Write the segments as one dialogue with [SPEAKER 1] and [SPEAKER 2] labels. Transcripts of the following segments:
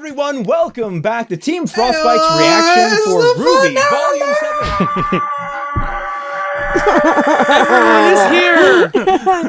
[SPEAKER 1] everyone, welcome back to Team Frostbite's reaction for RWBY Volume 7.
[SPEAKER 2] Everyone is here!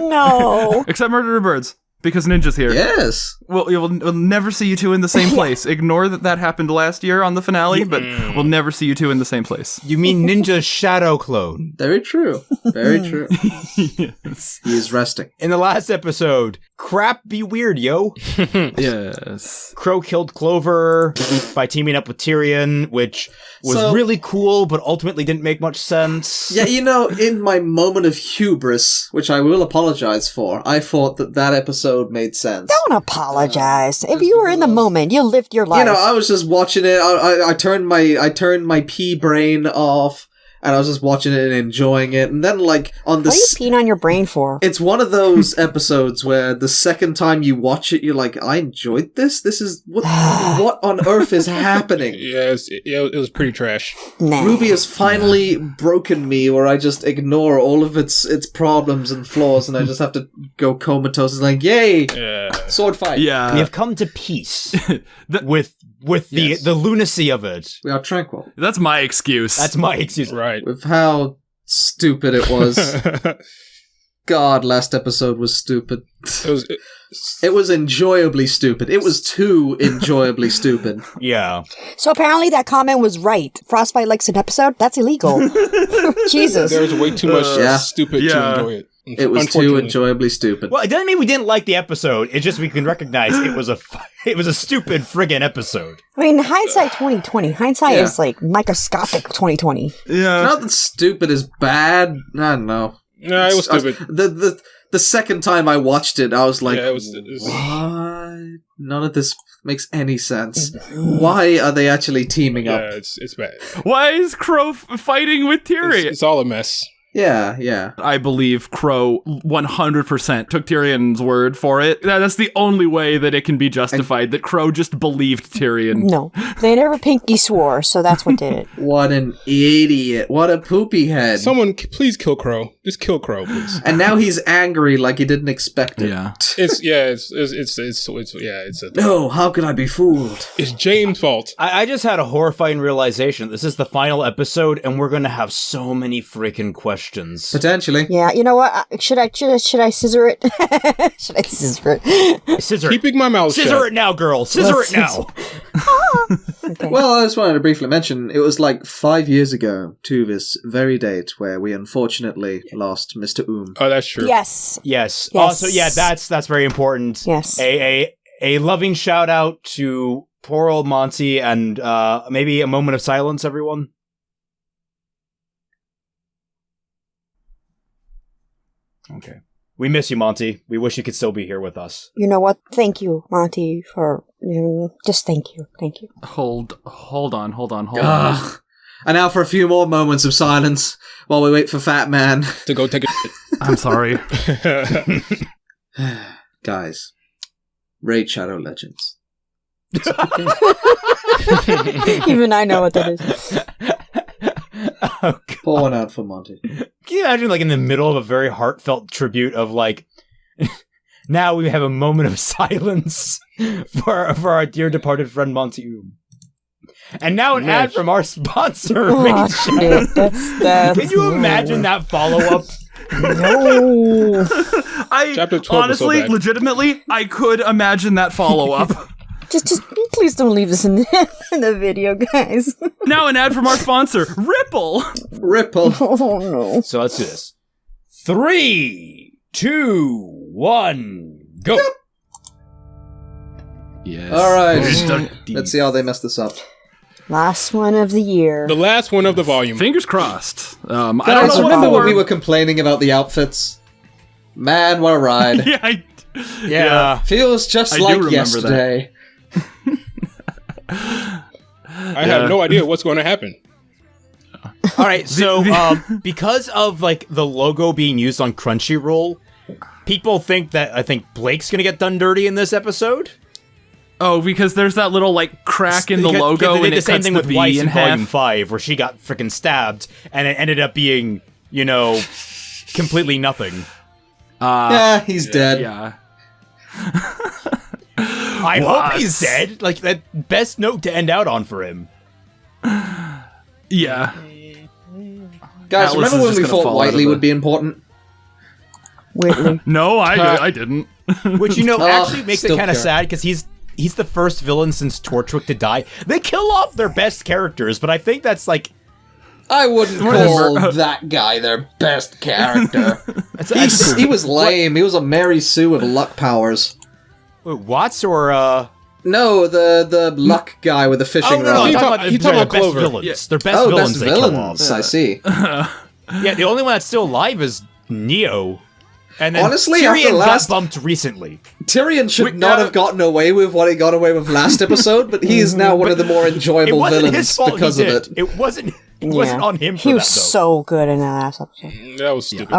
[SPEAKER 3] No.
[SPEAKER 2] Except MurderofBirds, because Ninja's here.
[SPEAKER 4] Yes.
[SPEAKER 2] We'll never see you two in the same place. Ignore that happened last year on the finale, but we'll never see you two in the same place.
[SPEAKER 1] You mean Ninja's shadow clone?
[SPEAKER 4] Very true. Very true.
[SPEAKER 2] Yes.
[SPEAKER 4] He is resting.
[SPEAKER 1] In the last episode, crap be weird, yo.
[SPEAKER 2] Yes.
[SPEAKER 1] Crow killed Clover by teaming up with Tyrion, which was really cool, but ultimately didn't make much sense.
[SPEAKER 4] Yeah, you know, in my moment of hubris, which I will apologize for, I thought that episode made sense.
[SPEAKER 3] Don't apologize. If you were in the moment, you lived your life.
[SPEAKER 4] You know, I was just watching it. I turned my pea brain off, and I was just watching it and enjoying it. And then, like, on the
[SPEAKER 3] what are you peeing on your brain for?
[SPEAKER 4] It's one of those episodes where the second time you watch it, you're like, I enjoyed this? This is... What on earth is happening?
[SPEAKER 5] Yeah, it was pretty trash.
[SPEAKER 3] Nah.
[SPEAKER 4] RWBY has finally broken me, where I just ignore all of its problems and flaws, and I just have to go comatose. It's like, yay! Sword fight.
[SPEAKER 2] Yeah.
[SPEAKER 1] We have come to peace with the lunacy of it.
[SPEAKER 4] We are tranquil.
[SPEAKER 2] That's my excuse.
[SPEAKER 1] That's my excuse.
[SPEAKER 5] Right.
[SPEAKER 4] With how stupid it was. God, last episode was stupid. It was enjoyably stupid. It was too enjoyably stupid.
[SPEAKER 1] Yeah.
[SPEAKER 3] So apparently that comment was right. Frostbite likes an episode? That's illegal. Jesus.
[SPEAKER 5] There was way too much stupid to enjoy it.
[SPEAKER 4] It was too enjoyably stupid.
[SPEAKER 1] Well, it doesn't mean we didn't like the episode. It's just we can recognize it was a stupid friggin' episode.
[SPEAKER 3] I mean, hindsight 2020. Hindsight is like microscopic 2020.
[SPEAKER 2] Yeah.
[SPEAKER 4] Not that stupid is bad. I don't know.
[SPEAKER 5] No, it was stupid.
[SPEAKER 4] The second time I watched it, I was like,
[SPEAKER 5] it was
[SPEAKER 4] what? None of this makes any sense. Why are they actually teaming up?
[SPEAKER 5] Yeah, it's bad.
[SPEAKER 2] Why is Crow fighting with Tyrion?
[SPEAKER 5] It's all a mess.
[SPEAKER 4] Yeah.
[SPEAKER 2] I believe Crow 100% took Tyrion's word for it. That's the only way that it can be justified, that Crow just believed Tyrion.
[SPEAKER 3] No. They never pinky swore, so that's what did it.
[SPEAKER 4] What an idiot. What a poopy head.
[SPEAKER 5] Someone, please kill Crow. Just kill Crow, please.
[SPEAKER 4] And now he's angry like he didn't expect it.
[SPEAKER 2] Yeah.
[SPEAKER 4] No, how could I be fooled?
[SPEAKER 5] It's James' fault.
[SPEAKER 1] I just had a horrifying realization. This is the final episode, and we're gonna have so many freaking questions.
[SPEAKER 4] Potentially.
[SPEAKER 3] Yeah, you know what? Should I scissor it? Should I scissor it?
[SPEAKER 1] Scissor.
[SPEAKER 5] Keeping my mouth shut.
[SPEAKER 1] Scissor it now, girl. Scissor it now.
[SPEAKER 3] Okay.
[SPEAKER 4] Well, I just wanted to briefly mention, it was like 5 years ago to this very date where we unfortunately lost Mr. Oum.
[SPEAKER 5] Oh, that's true.
[SPEAKER 3] Yes.
[SPEAKER 1] Also, yeah, that's very important.
[SPEAKER 3] Yes.
[SPEAKER 1] A loving shout out to poor old Monty, and maybe a moment of silence, everyone. Okay. We miss you, Monty. We wish you could still be here with us.
[SPEAKER 3] You know what? Thank you, Monty, for just thank you. Thank you.
[SPEAKER 2] Hold on.
[SPEAKER 4] Ugh. And now for a few more moments of silence while we wait for Fat Man
[SPEAKER 5] To go take a
[SPEAKER 2] I'm sorry.
[SPEAKER 4] Guys, Raid Shadow Legends.
[SPEAKER 3] Even I know what that is.
[SPEAKER 1] Oh,
[SPEAKER 4] Pour one out for Monty.
[SPEAKER 1] can you imagine, like, in the middle of a very heartfelt tribute of, like, now we have a moment of silence for our dear departed friend Monty Oum. And now an ad from our sponsor,
[SPEAKER 3] Oh,
[SPEAKER 1] Raid
[SPEAKER 3] shit. That's
[SPEAKER 1] Can you imagine that follow-up?
[SPEAKER 3] No.
[SPEAKER 5] Chapter 12 was so
[SPEAKER 2] honestly,
[SPEAKER 5] bad.
[SPEAKER 2] legitimately, I could imagine that follow-up.
[SPEAKER 3] Just please don't leave this in the video, guys.
[SPEAKER 2] Now an ad from our sponsor, Ripple.
[SPEAKER 4] Ripple.
[SPEAKER 3] Oh no.
[SPEAKER 1] So let's do this. 3, 2, 1, go!
[SPEAKER 2] Yes.
[SPEAKER 4] Alright. Let's see how they mess this up.
[SPEAKER 3] Last one of the year.
[SPEAKER 5] The last one of the volume.
[SPEAKER 2] Fingers crossed. I don't
[SPEAKER 4] Guys,
[SPEAKER 2] know what
[SPEAKER 4] remember when
[SPEAKER 2] for.
[SPEAKER 4] we were complaining about the outfits? Man, what a ride.
[SPEAKER 1] Yeah.
[SPEAKER 4] Feels just
[SPEAKER 2] I do
[SPEAKER 4] like
[SPEAKER 2] remember
[SPEAKER 4] yesterday.
[SPEAKER 5] I have no idea what's going to happen.
[SPEAKER 1] All right, so because of, like, the logo being used on Crunchyroll, people think that I think Blake's gonna get done dirty in this episode.
[SPEAKER 2] Oh, because there's that little, like, crack in the
[SPEAKER 1] Because
[SPEAKER 2] logo,
[SPEAKER 1] they did
[SPEAKER 2] and
[SPEAKER 1] the
[SPEAKER 2] it
[SPEAKER 1] same
[SPEAKER 2] cuts
[SPEAKER 1] thing
[SPEAKER 2] the
[SPEAKER 1] with
[SPEAKER 2] V
[SPEAKER 1] Weiss
[SPEAKER 2] in
[SPEAKER 1] in Volume
[SPEAKER 2] half.
[SPEAKER 1] 5, where she got freaking stabbed, and it ended up being, you know, completely nothing.
[SPEAKER 4] Yeah, he's dead.
[SPEAKER 2] Yeah.
[SPEAKER 1] I hope he's dead. Like, that best note to end out on for him.
[SPEAKER 2] Yeah.
[SPEAKER 4] Guys,
[SPEAKER 2] Atlas
[SPEAKER 4] remember
[SPEAKER 2] is
[SPEAKER 4] when
[SPEAKER 2] just
[SPEAKER 4] we
[SPEAKER 2] gonna
[SPEAKER 4] thought
[SPEAKER 2] fall out of
[SPEAKER 4] Whiteley
[SPEAKER 2] the-
[SPEAKER 4] would be important?
[SPEAKER 3] Weirdly.
[SPEAKER 2] No, I didn't.
[SPEAKER 1] Which, you know,
[SPEAKER 4] Oh,
[SPEAKER 1] actually makes it
[SPEAKER 4] still
[SPEAKER 1] kind of
[SPEAKER 4] care.
[SPEAKER 1] sad, because he's the first villain since Torchwick to die. They kill off their best characters, but I think that's, like...
[SPEAKER 4] I wouldn't call that guy their best character. He was lame. He was a Mary Sue with luck powers.
[SPEAKER 1] Watts or,
[SPEAKER 4] No, the luck guy with the fishing
[SPEAKER 1] Oh, no,
[SPEAKER 4] rod.
[SPEAKER 1] I'm
[SPEAKER 5] He
[SPEAKER 1] talking
[SPEAKER 5] talk-
[SPEAKER 1] about
[SPEAKER 5] he talking
[SPEAKER 1] their
[SPEAKER 5] about
[SPEAKER 1] best
[SPEAKER 5] Clover.
[SPEAKER 1] villains.
[SPEAKER 2] Yeah.
[SPEAKER 1] They're best
[SPEAKER 4] Oh,
[SPEAKER 1] villains
[SPEAKER 4] best
[SPEAKER 1] they kill off.
[SPEAKER 4] villains. I see.
[SPEAKER 1] Yeah, the only one that's still alive is Neo. And then
[SPEAKER 4] Honestly,
[SPEAKER 1] Tyrion
[SPEAKER 4] after last-
[SPEAKER 1] got bumped recently.
[SPEAKER 4] Tyrion should not have gotten away with what he got away with last episode, but he is now one of the more
[SPEAKER 1] It
[SPEAKER 4] enjoyable
[SPEAKER 1] wasn't
[SPEAKER 4] villains
[SPEAKER 1] his fault
[SPEAKER 4] because
[SPEAKER 1] he
[SPEAKER 4] of
[SPEAKER 1] did.
[SPEAKER 4] it.
[SPEAKER 1] It wasn't on him for
[SPEAKER 3] He was
[SPEAKER 1] that, though.
[SPEAKER 3] so good in that last episode.
[SPEAKER 5] That was stupid.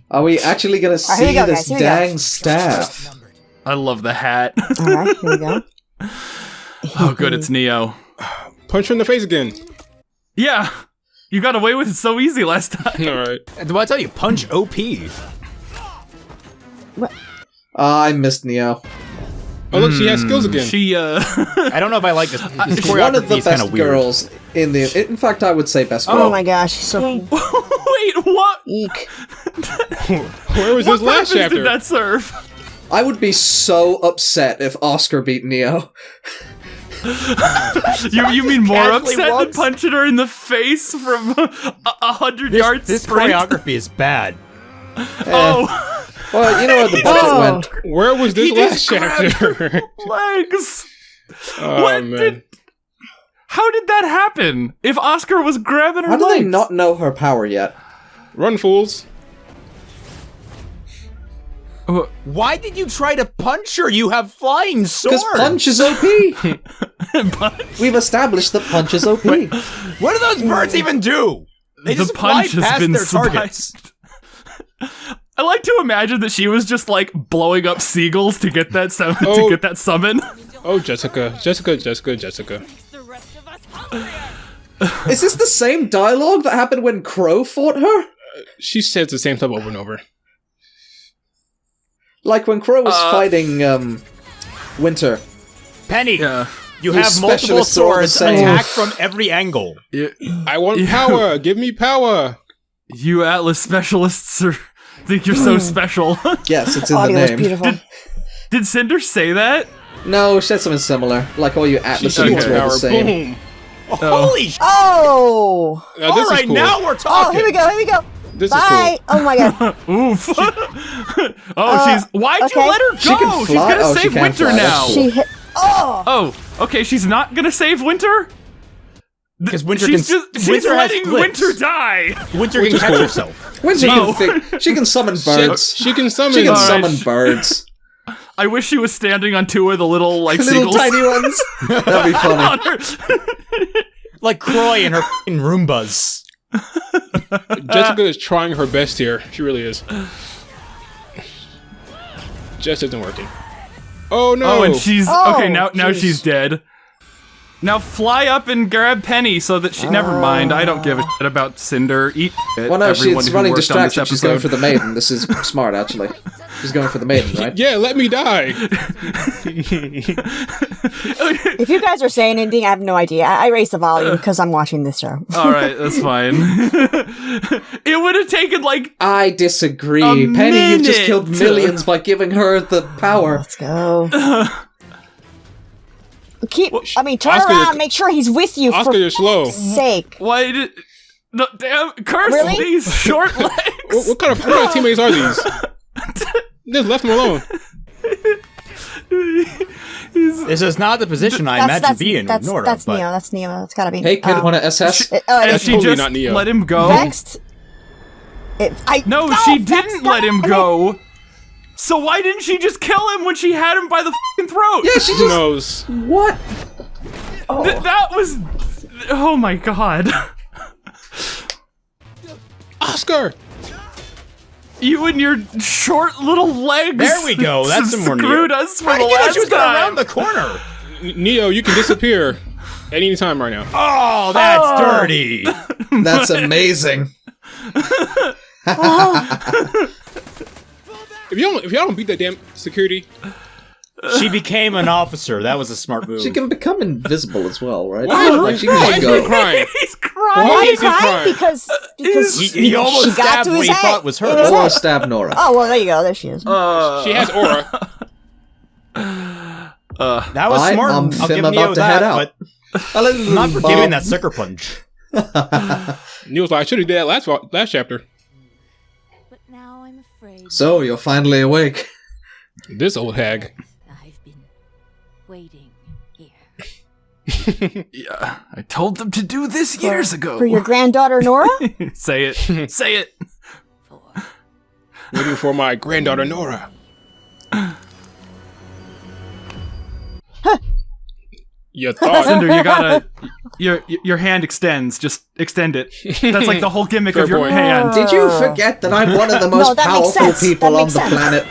[SPEAKER 4] Are we actually going to
[SPEAKER 3] Alright, here we
[SPEAKER 4] see
[SPEAKER 3] go,
[SPEAKER 4] this
[SPEAKER 3] guys, here we go.
[SPEAKER 4] dang staff?
[SPEAKER 2] I love the hat.
[SPEAKER 3] Alright, here we go.
[SPEAKER 2] Oh, good, it's Neo.
[SPEAKER 5] Punch her in the face again.
[SPEAKER 2] Yeah, you got away with it so easy last time.
[SPEAKER 5] Alright.
[SPEAKER 1] Do I tell you, punch OP?
[SPEAKER 4] I missed Neo.
[SPEAKER 5] Oh, look, she has skills again.
[SPEAKER 2] She,
[SPEAKER 1] I don't know if I like this. This
[SPEAKER 4] She's one of
[SPEAKER 1] choreography
[SPEAKER 4] the
[SPEAKER 1] is kind
[SPEAKER 4] best
[SPEAKER 1] of weird.
[SPEAKER 4] girls in the... In fact, I would say best girl.
[SPEAKER 3] Oh my gosh, he's so
[SPEAKER 2] Wait, what?
[SPEAKER 3] eek.
[SPEAKER 5] Where was
[SPEAKER 2] What
[SPEAKER 5] this last
[SPEAKER 2] purpose
[SPEAKER 5] chapter?
[SPEAKER 2] did that serve?
[SPEAKER 4] I would be so upset if Oscar beat Neo.
[SPEAKER 2] You mean more
[SPEAKER 1] Casually
[SPEAKER 2] upset than
[SPEAKER 1] runs?
[SPEAKER 2] punching her in the face from 100 yards
[SPEAKER 1] This
[SPEAKER 2] sprint?
[SPEAKER 1] choreography is bad.
[SPEAKER 2] Oh,
[SPEAKER 4] Well, you know where the budget went.
[SPEAKER 5] Where was this
[SPEAKER 2] He
[SPEAKER 5] last
[SPEAKER 2] just grabbed
[SPEAKER 5] chapter?
[SPEAKER 2] legs.
[SPEAKER 5] Oh,
[SPEAKER 2] What
[SPEAKER 5] man.
[SPEAKER 2] did- How did that happen? If Oscar was grabbing her
[SPEAKER 4] How do they
[SPEAKER 2] legs?
[SPEAKER 4] not know her power yet?
[SPEAKER 5] Run, fools.
[SPEAKER 1] Why did you try to punch her? You have flying swords.
[SPEAKER 4] Because Punch is OP! We've established that Punch is OP.
[SPEAKER 1] What do those birds even do? They
[SPEAKER 2] The
[SPEAKER 1] just fly
[SPEAKER 2] punch has
[SPEAKER 1] past
[SPEAKER 2] been
[SPEAKER 1] their targets.
[SPEAKER 2] spiked. I like to imagine that she was just like blowing up seagulls to get that to
[SPEAKER 5] Oh.
[SPEAKER 2] get that summon.
[SPEAKER 5] Oh, Jessica.
[SPEAKER 4] Is this the same dialogue that happened when Crow fought her?
[SPEAKER 5] She says the same stuff over and over.
[SPEAKER 4] Like when Crow was fighting, Winter.
[SPEAKER 1] Penny,
[SPEAKER 2] Yeah.
[SPEAKER 1] you
[SPEAKER 4] Your
[SPEAKER 1] have multiple
[SPEAKER 4] specialists are all the
[SPEAKER 1] swords
[SPEAKER 4] same.
[SPEAKER 1] attack from every angle.
[SPEAKER 5] I want
[SPEAKER 2] Yeah.
[SPEAKER 5] power. Give me power.
[SPEAKER 2] You Atlas specialists think you're so special.
[SPEAKER 4] Yes, it's in the
[SPEAKER 3] Audio was
[SPEAKER 4] name.
[SPEAKER 3] beautiful.
[SPEAKER 2] Did Cinder say that?
[SPEAKER 4] No, she said something similar. Like all you Atlas
[SPEAKER 5] She
[SPEAKER 4] elites
[SPEAKER 5] said
[SPEAKER 4] are all
[SPEAKER 5] power.
[SPEAKER 4] the same.
[SPEAKER 5] Boom.
[SPEAKER 1] Holy sh!
[SPEAKER 3] Oh!
[SPEAKER 5] Now, this
[SPEAKER 1] All right,
[SPEAKER 5] is cool.
[SPEAKER 1] now we're
[SPEAKER 3] Oh,
[SPEAKER 1] talking.
[SPEAKER 3] here we go, here we go.
[SPEAKER 5] This
[SPEAKER 3] Bye! Oh my god.
[SPEAKER 2] Oof. She's. Why'd
[SPEAKER 3] okay.
[SPEAKER 2] you let her go?
[SPEAKER 4] She can
[SPEAKER 2] She's
[SPEAKER 4] fly?
[SPEAKER 2] gonna
[SPEAKER 4] Oh, she
[SPEAKER 2] save
[SPEAKER 4] can
[SPEAKER 2] Winter
[SPEAKER 4] fly, that's
[SPEAKER 2] now.
[SPEAKER 4] cool.
[SPEAKER 3] She hit. Oh!
[SPEAKER 2] Oh, okay. She's not gonna save Winter.
[SPEAKER 1] Because Winter
[SPEAKER 2] She's
[SPEAKER 1] can.
[SPEAKER 2] just. She's
[SPEAKER 1] Winter has
[SPEAKER 2] letting
[SPEAKER 1] flips.
[SPEAKER 2] Winter die.
[SPEAKER 1] Winter can catch herself.
[SPEAKER 4] When she,
[SPEAKER 2] No.
[SPEAKER 4] she can summon birds.
[SPEAKER 5] She can summon.
[SPEAKER 4] She can
[SPEAKER 2] Alright.
[SPEAKER 4] summon birds.
[SPEAKER 2] I wish she was standing on two of the little like
[SPEAKER 4] Little
[SPEAKER 2] seagulls.
[SPEAKER 4] tiny ones. That'd be funny.
[SPEAKER 2] on her.
[SPEAKER 1] Like Croy and her f***ing Roombas.
[SPEAKER 5] Jessica is trying her best here. She really is. Just isn't working. Oh no!
[SPEAKER 2] Oh, and she's
[SPEAKER 3] Oh,
[SPEAKER 2] okay. Now
[SPEAKER 3] jeez.
[SPEAKER 2] she's dead. Now fly up and grab Penny so that she. Never mind. I don't give a shit about Cinder. Eat it.
[SPEAKER 4] Well, no,
[SPEAKER 2] everyone
[SPEAKER 4] she's
[SPEAKER 2] who
[SPEAKER 4] running
[SPEAKER 2] worked on this
[SPEAKER 4] distraction. She's going for
[SPEAKER 2] episode.
[SPEAKER 4] the maiden. This is smart, actually. She's going for the maiden, right?
[SPEAKER 5] Yeah, let me die.
[SPEAKER 3] If you guys are saying anything, I have no idea. I raised the volume because I'm watching this show.
[SPEAKER 2] All right, that's fine. It would have taken like
[SPEAKER 4] I disagree.
[SPEAKER 2] A
[SPEAKER 4] Penny, you've just
[SPEAKER 2] minute.
[SPEAKER 4] killed millions by giving her the power.
[SPEAKER 3] Let's go. Turn
[SPEAKER 5] Oscar,
[SPEAKER 3] around, make sure he's with you
[SPEAKER 5] Oscar,
[SPEAKER 3] for
[SPEAKER 5] you're slow.
[SPEAKER 3] sake.
[SPEAKER 2] why did the damn curse
[SPEAKER 3] Really?
[SPEAKER 2] these short legs?
[SPEAKER 5] What kind of teammates are these? Just left him alone.
[SPEAKER 1] This is not the position I imagine being
[SPEAKER 3] that's
[SPEAKER 1] Nora,
[SPEAKER 3] That's
[SPEAKER 1] but
[SPEAKER 3] Neo. That's Neo. That's gotta be.
[SPEAKER 4] Hey, kid, want to SS?
[SPEAKER 2] And
[SPEAKER 5] That's
[SPEAKER 2] she
[SPEAKER 5] totally
[SPEAKER 2] just
[SPEAKER 5] not Neo.
[SPEAKER 2] let him go.
[SPEAKER 3] Vexed.
[SPEAKER 2] No, she didn't let him go. So why didn't she just kill him when she had him by the fucking throat?
[SPEAKER 4] Yeah, she
[SPEAKER 5] Who
[SPEAKER 4] just...
[SPEAKER 5] knows?
[SPEAKER 4] What?
[SPEAKER 2] That was. Oh my god.
[SPEAKER 5] Oscar!
[SPEAKER 2] You and your short little legs.
[SPEAKER 1] There we go, that's some more Neo.
[SPEAKER 2] screwed us for
[SPEAKER 1] I
[SPEAKER 2] the
[SPEAKER 1] didn't know
[SPEAKER 2] last
[SPEAKER 1] she was going
[SPEAKER 2] time.
[SPEAKER 1] around the corner.
[SPEAKER 5] Neo, you can disappear at any time right now.
[SPEAKER 1] Oh, that's dirty.
[SPEAKER 4] That's amazing.
[SPEAKER 5] If y'all don't beat that damn security,
[SPEAKER 1] She became an officer. That was a smart move.
[SPEAKER 4] She can become invisible as well, right?
[SPEAKER 5] Why
[SPEAKER 4] Like, she can
[SPEAKER 5] is
[SPEAKER 4] just
[SPEAKER 5] he
[SPEAKER 4] go.
[SPEAKER 5] crying?
[SPEAKER 2] He's crying.
[SPEAKER 3] Why are you
[SPEAKER 5] is he
[SPEAKER 3] crying?
[SPEAKER 5] crying?
[SPEAKER 3] Because
[SPEAKER 1] He almost
[SPEAKER 3] she got
[SPEAKER 1] stabbed
[SPEAKER 3] to
[SPEAKER 1] what
[SPEAKER 3] his
[SPEAKER 1] he
[SPEAKER 3] head.
[SPEAKER 1] thought was her.
[SPEAKER 3] in his
[SPEAKER 4] Or
[SPEAKER 3] head.
[SPEAKER 4] stab Nora.
[SPEAKER 3] Oh, well, there you go. There she is.
[SPEAKER 5] She has aura.
[SPEAKER 1] That was smart.
[SPEAKER 4] I'm
[SPEAKER 1] I'll give
[SPEAKER 4] about
[SPEAKER 1] Neo
[SPEAKER 4] to
[SPEAKER 1] that,
[SPEAKER 4] head out.
[SPEAKER 1] but I'm not forgiving that sucker punch.
[SPEAKER 5] Neil's like, I should have did that last chapter.
[SPEAKER 6] But now I'm afraid.
[SPEAKER 4] So, you're finally awake.
[SPEAKER 5] This old hag.
[SPEAKER 6] I've been waiting here.
[SPEAKER 2] Yeah, I told them to do this years ago.
[SPEAKER 3] For your granddaughter, Nora?
[SPEAKER 2] Say it. Say it.
[SPEAKER 6] For
[SPEAKER 5] Waiting for my granddaughter Nora. You thought.
[SPEAKER 2] Cinder, you gotta. Your hand extends. Just extend it. That's like the whole gimmick
[SPEAKER 5] Fair
[SPEAKER 2] of your
[SPEAKER 5] point.
[SPEAKER 2] hand.
[SPEAKER 4] Did you forget that I'm one of the most
[SPEAKER 3] that makes
[SPEAKER 4] powerful
[SPEAKER 3] sense.
[SPEAKER 4] people
[SPEAKER 3] That
[SPEAKER 4] on
[SPEAKER 3] makes
[SPEAKER 4] the
[SPEAKER 3] sense.
[SPEAKER 4] planet?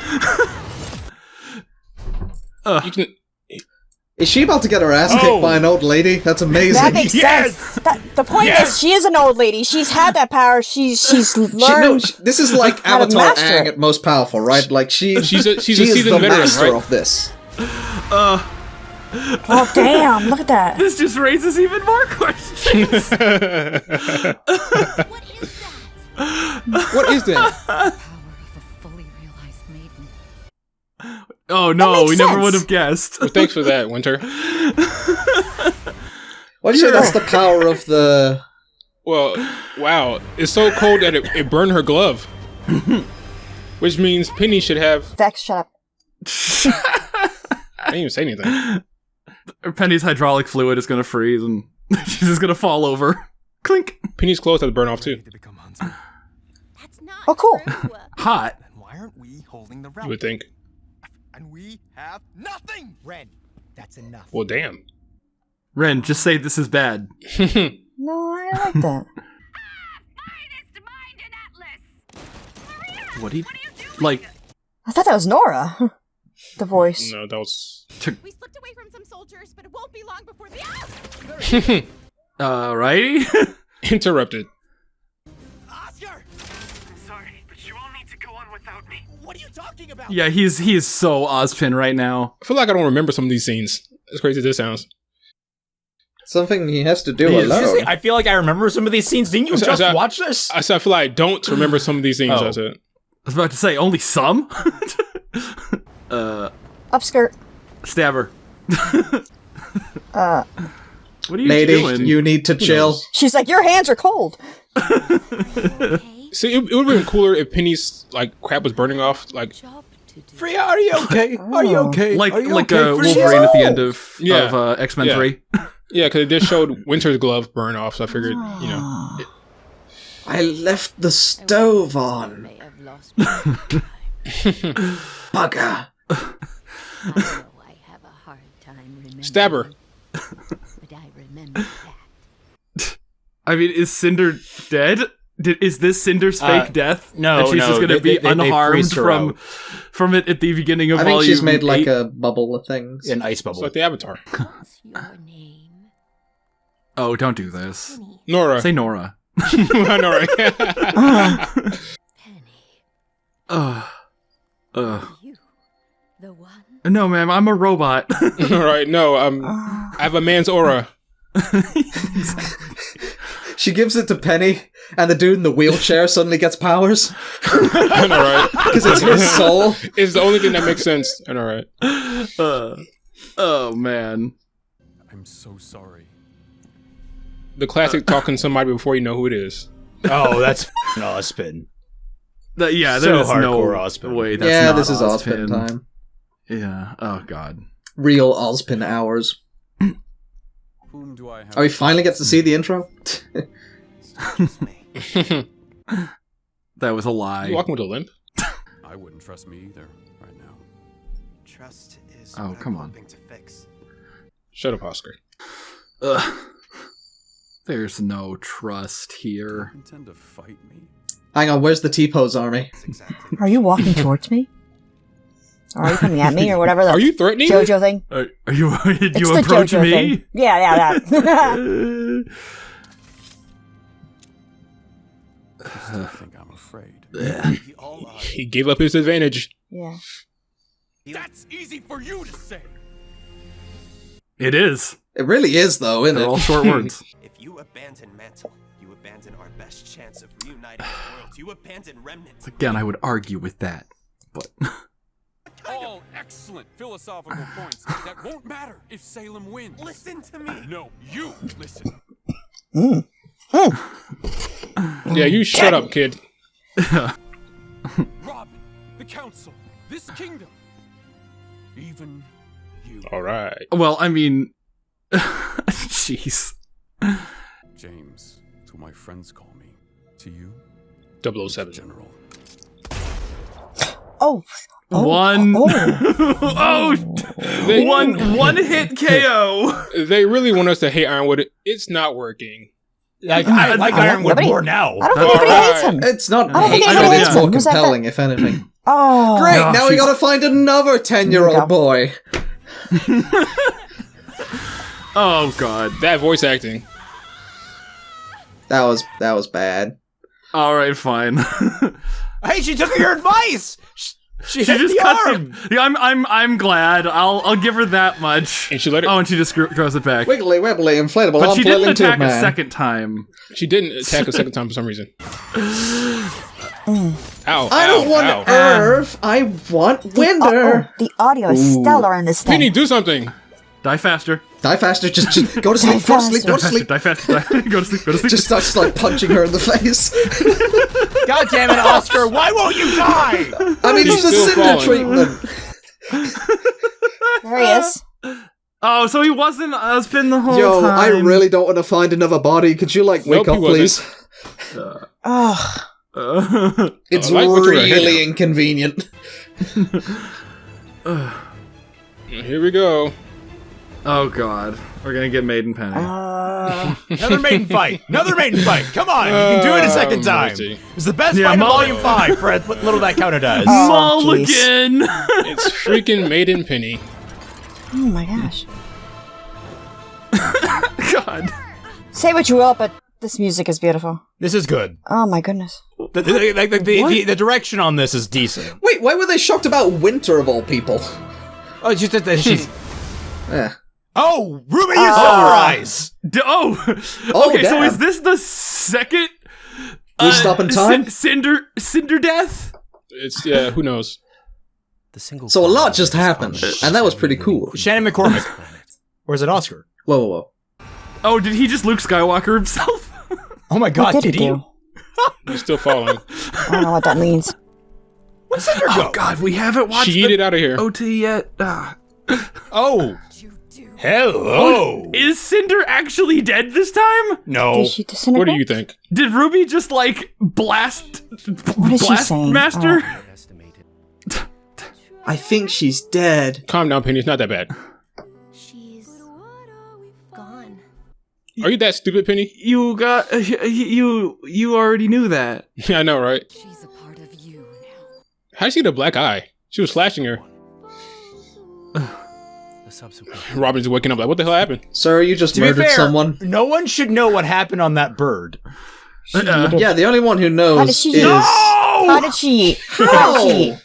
[SPEAKER 5] You can,
[SPEAKER 4] Is she about to get her ass kicked by an old lady? That's amazing.
[SPEAKER 3] That makes
[SPEAKER 1] Yes!
[SPEAKER 3] sense. The point is, she is an old lady. She's had that power. She's learned.
[SPEAKER 4] This is like
[SPEAKER 3] how to
[SPEAKER 4] Avatar
[SPEAKER 3] master
[SPEAKER 4] Aang
[SPEAKER 3] it.
[SPEAKER 4] at most powerful, right? Like
[SPEAKER 5] she's a
[SPEAKER 4] she is
[SPEAKER 5] seasoned
[SPEAKER 4] the
[SPEAKER 5] veteran,
[SPEAKER 4] master
[SPEAKER 5] right?
[SPEAKER 4] of this.
[SPEAKER 3] Oh, damn. Look at that.
[SPEAKER 2] This just raises even more questions.
[SPEAKER 6] what is that?
[SPEAKER 5] What is that?
[SPEAKER 6] Power of a fully realized maiden.
[SPEAKER 2] Oh no,
[SPEAKER 3] makes
[SPEAKER 2] we never
[SPEAKER 3] sense.
[SPEAKER 2] would have guessed.
[SPEAKER 5] Well, thanks for that, Winter.
[SPEAKER 4] Why do you say that's the power of the...
[SPEAKER 5] Well, wow. It's so cold that it burned her glove. Which means Penny should have...
[SPEAKER 3] Vex, shut up.
[SPEAKER 5] I didn't even say anything.
[SPEAKER 2] Penny's hydraulic fluid is gonna freeze and she's just gonna fall over. Clink.
[SPEAKER 5] Penny's clothes have to burn off too.
[SPEAKER 6] That's not
[SPEAKER 3] Oh, cool.
[SPEAKER 6] true.
[SPEAKER 2] Hot.
[SPEAKER 7] Then why aren't we holding the
[SPEAKER 5] You
[SPEAKER 7] route?
[SPEAKER 5] would think.
[SPEAKER 7] And we have nothing! Ren, that's enough.
[SPEAKER 5] Well, damn.
[SPEAKER 2] Ren, just say this is bad.
[SPEAKER 3] No, I like that.
[SPEAKER 2] What do you like?
[SPEAKER 3] I thought that was Nora. The voice.
[SPEAKER 5] No, that was...
[SPEAKER 6] We slipped away from some soldiers, but it won't be long before the
[SPEAKER 2] Right?
[SPEAKER 5] Interrupted.
[SPEAKER 7] Oscar!
[SPEAKER 8] Sorry, but you all need to go on without me.
[SPEAKER 7] What are you talking about?
[SPEAKER 2] Yeah, he is so Ozpin right now.
[SPEAKER 5] I feel like I don't remember some of these scenes. As crazy as this sounds.
[SPEAKER 4] Something he has to do
[SPEAKER 2] He is-
[SPEAKER 4] alone.
[SPEAKER 1] I feel like I remember some of these scenes. Didn't you just watch this?
[SPEAKER 5] I said I feel like I don't remember some of these scenes.
[SPEAKER 1] Oh.
[SPEAKER 5] I said.
[SPEAKER 2] I was about to say only some.
[SPEAKER 3] Upskirt.
[SPEAKER 2] Stabber. What are you
[SPEAKER 4] Lady,
[SPEAKER 2] doing?
[SPEAKER 4] you need to chill.
[SPEAKER 3] She's like, your hands are cold.
[SPEAKER 5] See, it would have been cooler if Penny's like crap was burning off. Like,
[SPEAKER 6] job to do.
[SPEAKER 1] Freya, are you okay? Are you okay?
[SPEAKER 2] Like
[SPEAKER 1] Are you
[SPEAKER 2] like
[SPEAKER 1] okay, Freya?
[SPEAKER 2] Wolverine at the end of
[SPEAKER 5] Yeah.
[SPEAKER 2] X-Men
[SPEAKER 5] Yeah.
[SPEAKER 2] 3.
[SPEAKER 5] yeah, because it just showed Winter's glove burn off. So I figured, you know,
[SPEAKER 4] I left the stove on.
[SPEAKER 6] May have lost my time.
[SPEAKER 4] Bugger.
[SPEAKER 6] I know I have a hard time remembering.
[SPEAKER 5] stab her.
[SPEAKER 6] But I remember that.
[SPEAKER 2] I mean, is Cinder dead? Is this Cinder's fake death?
[SPEAKER 1] no,
[SPEAKER 2] and she's
[SPEAKER 1] no,
[SPEAKER 2] just gonna
[SPEAKER 1] they-
[SPEAKER 2] be
[SPEAKER 1] they
[SPEAKER 2] unharmed
[SPEAKER 1] freeze her
[SPEAKER 2] from it at the beginning of
[SPEAKER 4] I think
[SPEAKER 2] volume
[SPEAKER 4] she's made like
[SPEAKER 2] 8.
[SPEAKER 4] a bubble of things.
[SPEAKER 1] An ice bubble.
[SPEAKER 5] It's like the Avatar.
[SPEAKER 6] What's your name?
[SPEAKER 2] Oh, don't do this.
[SPEAKER 6] Penny.
[SPEAKER 5] Nora.
[SPEAKER 2] Say Nora.
[SPEAKER 5] I know, right?
[SPEAKER 6] Penny.
[SPEAKER 2] Ugh.
[SPEAKER 6] You. The one.
[SPEAKER 2] No, ma'am, I'm a robot.
[SPEAKER 5] All right, no, I have a man's aura.
[SPEAKER 4] She gives it to Penny, and the dude in the wheelchair suddenly gets powers.
[SPEAKER 5] I know, right?
[SPEAKER 4] Because it's his soul.
[SPEAKER 5] It's the only thing that makes sense. I know, right?
[SPEAKER 2] Oh, man.
[SPEAKER 7] I'm so sorry.
[SPEAKER 5] The classic talking to somebody before you know who it is.
[SPEAKER 1] Oh, that's f***ing Ozpin.
[SPEAKER 2] Yeah,
[SPEAKER 1] So
[SPEAKER 2] there's no
[SPEAKER 1] hardcore Ozpin.
[SPEAKER 2] way that's
[SPEAKER 4] Yeah,
[SPEAKER 2] not
[SPEAKER 4] this is Ozpin time.
[SPEAKER 2] Yeah, oh, God.
[SPEAKER 4] Real Ozpin hours.
[SPEAKER 7] Whom do I have?
[SPEAKER 4] Oh, we finally get to see the intro?
[SPEAKER 7] Excuse me.
[SPEAKER 2] That was a lie.
[SPEAKER 5] You walking with a limp?
[SPEAKER 7] I wouldn't trust me either right now.
[SPEAKER 8] Trust is
[SPEAKER 2] Oh,
[SPEAKER 8] what
[SPEAKER 2] come
[SPEAKER 8] I'm
[SPEAKER 2] on.
[SPEAKER 8] hoping to fix.
[SPEAKER 5] Shut up, Oscar.
[SPEAKER 2] Ugh. There's no trust here.
[SPEAKER 7] You intend to fight me?
[SPEAKER 4] Hang on, where's the T-Pose army?
[SPEAKER 8] That's exactly.
[SPEAKER 3] Are you walking towards me? Or are you coming at me or whatever the
[SPEAKER 5] Are you threatening?
[SPEAKER 3] JoJo thing?
[SPEAKER 2] Are you? Did
[SPEAKER 3] It's
[SPEAKER 2] you
[SPEAKER 3] the
[SPEAKER 2] approach
[SPEAKER 3] JoJo
[SPEAKER 2] me?
[SPEAKER 3] thing. Yeah, that.
[SPEAKER 7] I think I'm afraid.
[SPEAKER 8] We all are.
[SPEAKER 5] He gave up his advantage.
[SPEAKER 3] Yeah.
[SPEAKER 7] That's easy for you to say.
[SPEAKER 2] It is.
[SPEAKER 4] It really is, though, isn't
[SPEAKER 2] They're
[SPEAKER 4] it?
[SPEAKER 2] all short words.
[SPEAKER 8] If you abandon Mantle, you abandon our best chance of reuniting the world. You abandon Remnant.
[SPEAKER 2] Again, I would argue with that, but
[SPEAKER 7] All excellent philosophical points that won't matter if Salem wins.
[SPEAKER 8] Listen to me.
[SPEAKER 7] No, you listen.
[SPEAKER 5] Yeah, you shut up, kid.
[SPEAKER 7] Robin, the council, this kingdom, even you.
[SPEAKER 5] All right.
[SPEAKER 2] well, I mean, jeez.
[SPEAKER 7] James, to my friends call me. To you,
[SPEAKER 5] 007.
[SPEAKER 7] General.
[SPEAKER 3] Oh.
[SPEAKER 2] One,
[SPEAKER 3] Oh.
[SPEAKER 2] one hit KO.
[SPEAKER 5] They really want us to hate Ironwood. It's not working.
[SPEAKER 1] I like Ironwood more now.
[SPEAKER 3] I don't think anybody hates him.
[SPEAKER 4] It's not
[SPEAKER 3] I don't think
[SPEAKER 4] hate,
[SPEAKER 3] anybody
[SPEAKER 4] it's
[SPEAKER 3] hates
[SPEAKER 4] more
[SPEAKER 3] him. Who's that
[SPEAKER 4] compelling, if anything.
[SPEAKER 3] Oh.
[SPEAKER 4] Great,
[SPEAKER 2] No,
[SPEAKER 4] now we
[SPEAKER 2] she's-
[SPEAKER 4] gotta find another 10-year-old boy.
[SPEAKER 2] Oh god.
[SPEAKER 5] That voice acting.
[SPEAKER 4] That was bad.
[SPEAKER 2] All right, fine.
[SPEAKER 1] Hey, she took your advice. She
[SPEAKER 2] She
[SPEAKER 1] hit
[SPEAKER 2] just
[SPEAKER 1] the
[SPEAKER 2] cut
[SPEAKER 1] arm.
[SPEAKER 2] the. Yeah, I'm glad. I'll give her that much.
[SPEAKER 5] And she let it.
[SPEAKER 2] Oh, and she just throws it back.
[SPEAKER 4] Wiggly, wibbly, inflatable,
[SPEAKER 2] But she didn't
[SPEAKER 4] unflailing tube
[SPEAKER 2] attack a
[SPEAKER 4] man.
[SPEAKER 2] second time.
[SPEAKER 5] She didn't attack a second time for some reason. Ow!
[SPEAKER 4] I don't want
[SPEAKER 5] ow.
[SPEAKER 4] Irv. I want Winder.
[SPEAKER 3] The audio is stellar in this thing.
[SPEAKER 5] Penny, do something.
[SPEAKER 2] Die faster.
[SPEAKER 4] Die faster. Just go to sleep. Go to sleep. Go to sleep.
[SPEAKER 2] Die faster. Go to sleep. Go to sleep.
[SPEAKER 4] Just starts like punching her in the face.
[SPEAKER 1] God damn it, Oscar! Why won't you die?
[SPEAKER 4] I mean,
[SPEAKER 5] He's
[SPEAKER 4] it's the
[SPEAKER 5] still
[SPEAKER 4] Cinder
[SPEAKER 5] falling.
[SPEAKER 4] treatment.
[SPEAKER 3] There he is.
[SPEAKER 2] Oh, so he wasn't a spin the whole
[SPEAKER 4] Yo,
[SPEAKER 2] time.
[SPEAKER 4] I really don't want to find another body. Could you like wake
[SPEAKER 5] Nope,
[SPEAKER 4] up,
[SPEAKER 5] he wasn't.
[SPEAKER 4] please?
[SPEAKER 3] Oh.
[SPEAKER 4] It's
[SPEAKER 5] I like what you were hitting
[SPEAKER 4] really
[SPEAKER 5] on.
[SPEAKER 4] inconvenient.
[SPEAKER 5] Here we go.
[SPEAKER 2] Oh god, we're gonna get Maiden Penny.
[SPEAKER 1] Another maiden fight. Another maiden fight. Come on, you can do it a second time.
[SPEAKER 5] mercy.
[SPEAKER 1] It's the best
[SPEAKER 2] Yeah,
[SPEAKER 1] fight of
[SPEAKER 2] Molly-
[SPEAKER 1] Volume 5 for what little that counter does.
[SPEAKER 3] Oh,
[SPEAKER 2] Mulligan.
[SPEAKER 5] It's freaking Maiden Penny.
[SPEAKER 3] Oh my gosh.
[SPEAKER 2] God.
[SPEAKER 3] Say what you will, but this music is beautiful.
[SPEAKER 1] This is good.
[SPEAKER 3] Oh my goodness.
[SPEAKER 1] The direction on this is decent.
[SPEAKER 4] Wait, why were they shocked about Winter of all people?
[SPEAKER 1] Oh, it's just that she's.
[SPEAKER 4] Yeah.
[SPEAKER 1] Oh, Ruby, you silver eyes.
[SPEAKER 4] Oh,
[SPEAKER 2] Okay, so
[SPEAKER 4] damn.
[SPEAKER 2] is this the second?
[SPEAKER 4] We stop in time?
[SPEAKER 2] Cinder death.
[SPEAKER 5] It's yeah. Who knows?
[SPEAKER 8] The single
[SPEAKER 4] So a lot just happened, and that was pretty cool.
[SPEAKER 1] Shannon McCormick. Or is it Oscar?
[SPEAKER 4] Whoa, whoa, whoa.
[SPEAKER 2] Oh, did he just Luke Skywalker himself?
[SPEAKER 1] Oh my god,
[SPEAKER 3] What did
[SPEAKER 1] did
[SPEAKER 3] he
[SPEAKER 1] he?
[SPEAKER 3] do?
[SPEAKER 5] He's still falling.
[SPEAKER 3] I don't know what that means.
[SPEAKER 1] What's Cinder
[SPEAKER 2] Oh
[SPEAKER 1] go?
[SPEAKER 2] god, we haven't watched
[SPEAKER 5] She
[SPEAKER 2] the
[SPEAKER 5] yeeted out of here.
[SPEAKER 2] OT yet.
[SPEAKER 1] Oh. Hello.
[SPEAKER 2] Is Cinder actually dead this time?
[SPEAKER 1] No.
[SPEAKER 3] Did she disintegrate?
[SPEAKER 5] What do you think?
[SPEAKER 2] Did Ruby just like blast
[SPEAKER 3] What is she
[SPEAKER 2] blast
[SPEAKER 3] saying?
[SPEAKER 2] master?
[SPEAKER 4] I think she's dead.
[SPEAKER 5] Calm down, Penny. It's not that bad.
[SPEAKER 6] She's gone.
[SPEAKER 5] Are you that stupid, Penny?
[SPEAKER 2] You got you already knew that.
[SPEAKER 5] Yeah, I know, right?
[SPEAKER 6] She's a part of you now.
[SPEAKER 5] How'd she get a black eye? She was slashing her.
[SPEAKER 8] The subsequent.
[SPEAKER 5] Robin's waking up like, what the hell happened?
[SPEAKER 4] Sir, you just
[SPEAKER 1] To be
[SPEAKER 4] murdered
[SPEAKER 1] fair,
[SPEAKER 4] someone.
[SPEAKER 1] no one should know what happened on that bird.
[SPEAKER 4] Yeah, the only one who
[SPEAKER 3] How
[SPEAKER 4] knows
[SPEAKER 3] did she
[SPEAKER 4] is...
[SPEAKER 3] How did she eat? How did she eat?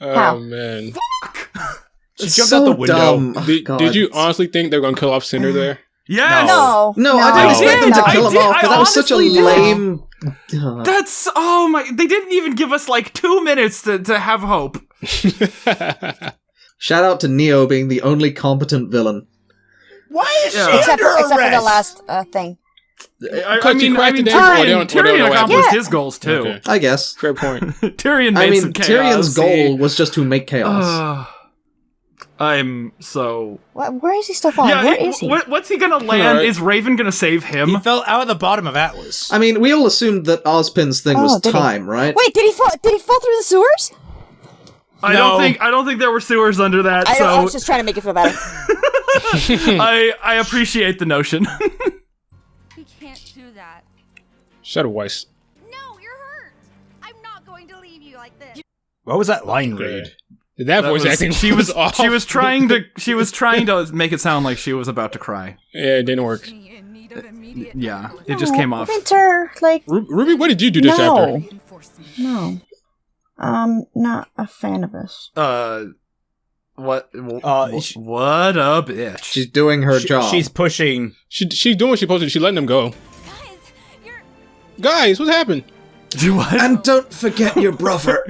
[SPEAKER 5] Oh,
[SPEAKER 3] How?
[SPEAKER 5] man.
[SPEAKER 1] She
[SPEAKER 4] It's
[SPEAKER 1] jumped
[SPEAKER 4] so
[SPEAKER 1] out the window.
[SPEAKER 4] dumb. Oh, God.
[SPEAKER 5] Did you honestly think they were going to kill off Cinder there?
[SPEAKER 2] Yes.
[SPEAKER 3] No.
[SPEAKER 4] No, I didn't expect them to
[SPEAKER 2] I
[SPEAKER 4] kill him
[SPEAKER 2] did.
[SPEAKER 4] off, but
[SPEAKER 2] I
[SPEAKER 4] that was such a
[SPEAKER 2] honestly did.
[SPEAKER 4] lame...
[SPEAKER 2] That's oh my! They didn't even give us like 2 minutes to have hope.
[SPEAKER 4] Shout out to Neo being the only competent villain.
[SPEAKER 1] Why is
[SPEAKER 2] Yeah.
[SPEAKER 1] she
[SPEAKER 3] Except
[SPEAKER 1] under
[SPEAKER 3] for the
[SPEAKER 1] arrest?
[SPEAKER 3] last thing.
[SPEAKER 5] Because you cracked it down, or they don't- or they
[SPEAKER 2] Tyrion
[SPEAKER 5] don't
[SPEAKER 2] accomplished
[SPEAKER 3] Yeah.
[SPEAKER 2] his goals too.
[SPEAKER 5] Okay.
[SPEAKER 4] I guess.
[SPEAKER 5] Fair point.
[SPEAKER 2] Tyrion made
[SPEAKER 4] I mean,
[SPEAKER 2] some chaos.
[SPEAKER 4] Tyrion's goal was just to make chaos.
[SPEAKER 2] I'm so.
[SPEAKER 3] Where is he still falling? Where is he?
[SPEAKER 2] What's he gonna land?
[SPEAKER 5] Alright.
[SPEAKER 2] Is Raven gonna save him?
[SPEAKER 1] He fell out of the bottom of Atlas.
[SPEAKER 4] I mean, we all assumed that Ozpin's thing was
[SPEAKER 3] did he?
[SPEAKER 4] time, right?
[SPEAKER 3] Wait, did he fall? Did he fall through the sewers?
[SPEAKER 2] I
[SPEAKER 1] No.
[SPEAKER 2] don't think there were sewers under that.
[SPEAKER 3] I
[SPEAKER 2] So
[SPEAKER 3] was just trying to make it feel better.
[SPEAKER 2] I appreciate the notion.
[SPEAKER 6] We can't do that.
[SPEAKER 5] Shut up, Weiss.
[SPEAKER 6] No, you're hurt. I'm not going to leave you like this.
[SPEAKER 1] What was that line read?
[SPEAKER 5] Great. That voice acting
[SPEAKER 2] she was
[SPEAKER 5] off.
[SPEAKER 2] she was trying to make it sound like she was about to cry.
[SPEAKER 5] Yeah, it didn't work.
[SPEAKER 6] In need of immediate
[SPEAKER 2] Yeah, it just came off.
[SPEAKER 3] Winter, like,
[SPEAKER 5] Ruby, what did you do this chapter?
[SPEAKER 6] reinforcement.
[SPEAKER 3] no. Not a fan of this.
[SPEAKER 2] What?
[SPEAKER 1] Sh-
[SPEAKER 2] What a bitch.
[SPEAKER 4] She's doing her job.
[SPEAKER 1] She's pushing.
[SPEAKER 5] She's doing what she's supposed to do. She's letting them go. Guys, what happened?
[SPEAKER 2] What?
[SPEAKER 4] And don't forget your brother.